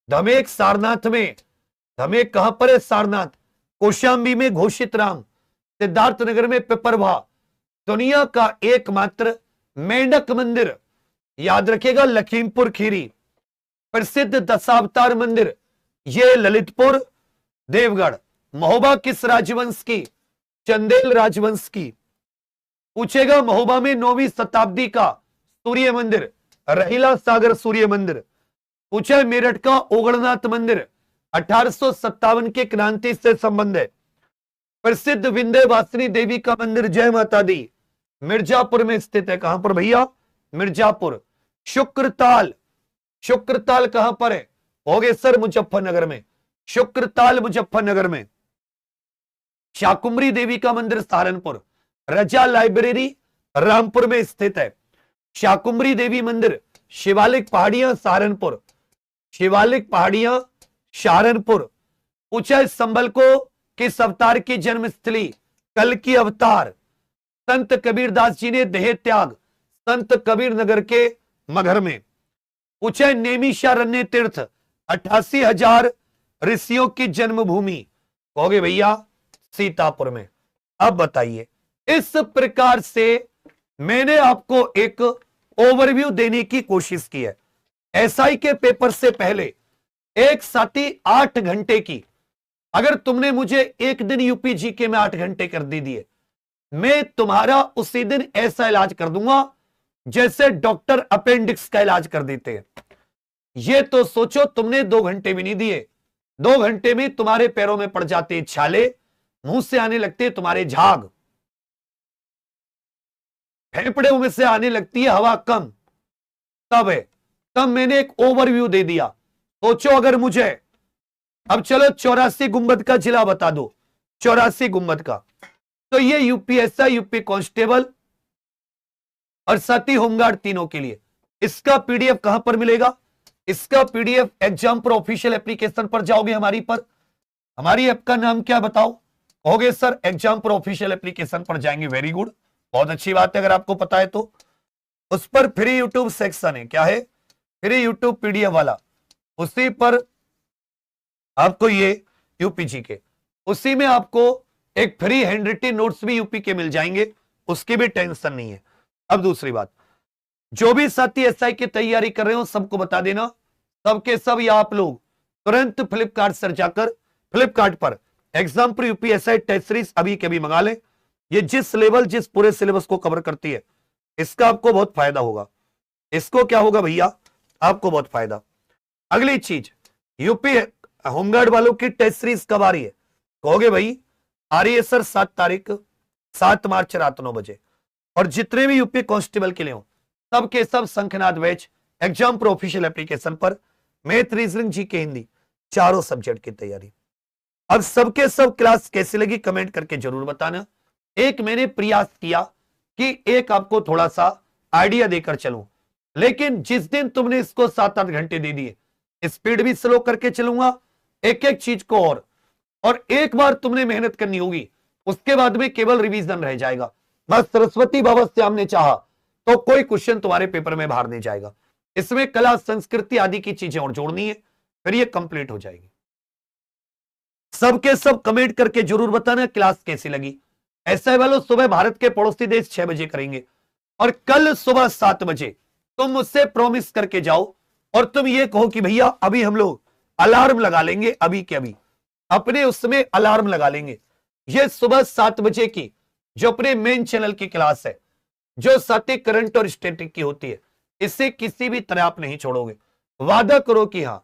धमेक सारनाथ में, धमेक कहां पर है? सारनाथ। कौशांबी में घोषित राम। सिद्धार्थनगर में पिपरभा। दुनिया का एकमात्र मेंढक मंदिर याद रखिएगा लखीमपुर खीरी। प्रसिद्ध दशावतार मंदिर यह ललितपुर, देवगढ़। महोबा किस राजवंश की? चंदेल राजवंश की। पूछेगा महोबा में 9वीं शताब्दी का सूर्य मंदिर, रहीला सागर सूर्य मंदिर। पूछा है मेरठ का ओगड़नाथ मंदिर 1857 की क्रांति से संबंध है। प्रसिद्ध विंध्यवासिनी देवी का मंदिर जय माता दी मिर्जापुर में स्थित है। कहां पर भैया? मिर्जापुर। शुक्रताल, शुक्रताल कहां पर है? हो गए सर मुजफ्फरनगर में। शुक्रताल मुजफ्फरनगर में। शाकुंभरी देवी का मंदिर सहारनपुर। रजा लाइब्रेरी रामपुर में स्थित है। शाकुंभरी देवी मंदिर, शिवालिक पहाड़ियां सहारनपुर। शिवालिक पहाड़ियां सहारनपुर। पूछा है संभल को किस अवतार की जन्मस्थली? कल की अवतार। संत कबीरदास जी ने देह त्याग संत कबीर नगर के मगहर में। पूछा है नेमिषारण्य तीर्थ 88,000 ऋषियों की जन्मभूमि, कहोगे भैया सीतापुर में। अब बताइए, इस प्रकार से मैंने आपको एक ओवरव्यू देने की कोशिश की है। एसआई के पेपर से पहले एक साथी 8 घंटे की, अगर तुमने मुझे एक दिन यूपी जीके में 8 घंटे कर दी दिए, मैं तुम्हारा उसी दिन ऐसा इलाज कर दूंगा जैसे डॉक्टर अपेंडिक्स का इलाज कर देते हैं। ये तो सोचो, तुमने 2 घंटे भी नहीं दिए, 2 घंटे में तुम्हारे पैरों में पड़ जाते छाले, मुंह से आने लगते तुम्हारे झाग, फेफड़े में से आने लगती है हवा कम। तब मैंने एक ओवरव्यू दे दिया। सोचो अगर मुझे, अब चलो 84 गुंबद का जिला बता दो, 84 गुंबद का, तो ये यूपीएसआई, यूपी कांस्टेबल और साथ ही होमगार्ड तीनों के लिए। इसका पीडीएफ कहां पर मिलेगा? इसका पीडीएफ एग्जाम पर ऑफिशियल एप्लीकेशन पर जाओगे हमारी पर। हमारी ऐप का नाम क्या बताओ? कहोगे सर एग्जाम पर ऑफिशियल एप्लीकेशन पर जाएंगे, वेरी गुड। बहुत अच्छी बात है, अगर आपको पता है तो। उस पर फ्री यूट्यूब सेक्शन है, क्या है, फ्री यूट्यूब पीडीएफ वाला, उसी पर आपको ये यूपीजी के, उसी में आपको एक फ्री हैंड रिटन नोट्स भी यूपी के मिल जाएंगे, उसकी भी टेंशन नहीं है। अब दूसरी बात, जो भी साथी एसआई की तैयारी कर रहे हो सबको बता देना, सबके सब या आप लोग तुरंत फ्लिपकार्ट से जाकर फ्लिपकार्ट पर exam pre UP SI test series अभी के भी मंगा लें। ये जिस पूरे सिलेबस को कवर करती है, इसका आपको बहुत फायदा होगा। इसको क्या होगा भैया, आपको बहुत फायदा। अगली चीज, यूपी होमगार्ड वालों की टेस्ट सीरीज कब आ रही है, कहोगे भाई आ रही है सर 7 मार्च रात 9 बजे। और जितने भी यूपी कांस्टेबल के लिए हो, सबके सब शंखनाद batch exam pro official application पर मैथ, रीजनिंग, जीके, हिंदी चारों सब्जेक्ट की तैयारी। अब सबके सब क्लास कैसी लगी कमेंट करके जरूर बताना। एक मैंने प्रयास किया कि एक आपको थोड़ा सा आइडिया देकर चलूं, लेकिन जिस दिन तुमने इसको 7-8 घंटे दे दिए, स्पीड भी स्लो करके चलूंगा एक एक चीज को, और एक बार तुमने मेहनत करनी होगी, उसके बाद में केवल रिवीजन रह जाएगा। बस सरस्वती भवस्याम ने चाहा तो कोई क्वेश्चन तुम्हारे पेपर में बाहर नहीं जाएगा। इसमें कला, संस्कृति आदि की चीजें और जोड़नी है, फिर ये कंप्लीट हो जाएगी। सबके सब कमेंट करके जरूर बताना क्लास कैसी लगी। ऐसे वालों सुबह भारत के पड़ोसी देश 6 बजे करेंगे, और कल सुबह 7 बजे तुम मुझसे प्रॉमिस करके जाओ, और तुम ये कहो कि भैया अभी हम लोग अलार्म लगा लेंगे, अभी के अभी अपने उसमें अलार्म लगा लेंगे। ये सुबह 7 बजे की जो अपने मेन चैनल की क्लास है, जो स्टैटिक, करंट और स्टैटिक की होती है, इसे किसी भी तरह आप नहीं छोड़ोगे, वादा करो कि हाँ।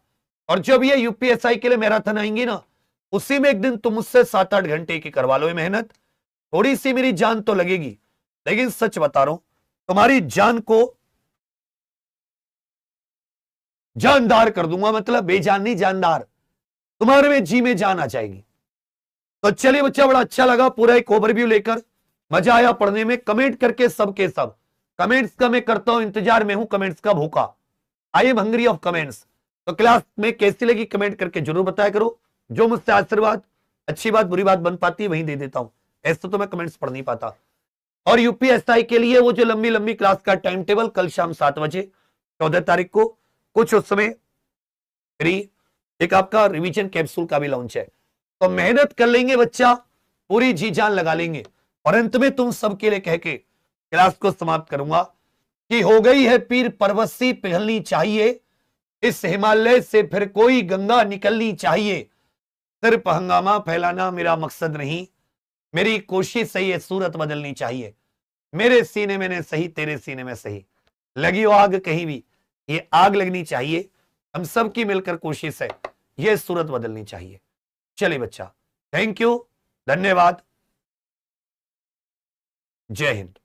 और जब ये यूपीएसआई के लिए मैराथन आएंगी ना, उसी में एक दिन तुम मुझसे 7-8 घंटे की करवा लो मेहनत। थोड़ी सी मेरी जान तो लगेगी, लेकिन सच बता रहा हूं, तुम्हारी जान को जानदार कर दूंगा, मतलब बेजान नहीं, जानदार, तुम्हारे में जी में जान आ जाएगी। तो चलिए बच्चा, बड़ा अच्छा लगा पूरा एक ओवरव्यू लेकर, मजा आया पढ़ने में। कमेंट करके सबके सब, कमेंट्स का मैं करता हूं इंतजार में हूं, कमेंट्स का भूखा, I am hungry of comments. तो क्लास में कैसी लगी कमेंट करके जरूर बताया करो। जो मुझसे आशीर्वाद, अच्छी बात बुरी बात बन पाती है वहीं दे देता हूं, ऐसे तो मैं कमेंट्स पढ़ नहीं पाता। और यूपीएसआई के लिए वो जो लंबी लंबी क्लास का टाइम टेबल, कल शाम 7 बजे 14 तारीख को, कुछ उस समय फ्री एक आपका रिवीजन कैप्सूल का भी लॉन्च है। तो मेहनत कर लेंगे बच्चा, पूरी जी जान लगा लेंगे। और अंत में तुम सबके लिए कह के क्लास को समाप्त करूंगा कि हो गई है पीर पर्वत सी पिघलनी चाहिए, इस हिमालय से फिर कोई गंगा निकलनी चाहिए। सिर्फ हंगामा फैलाना मेरा मकसद नहीं, मेरी कोशिश सही है, सूरत बदलनी चाहिए। मेरे सीने में सही, तेरे सीने में सही, लगी हो आग कहीं भी, ये आग लगनी चाहिए। हम सबकी मिलकर कोशिश है, ये सूरत बदलनी चाहिए। चलिए बच्चा, थैंक यू, धन्यवाद, जय हिंद।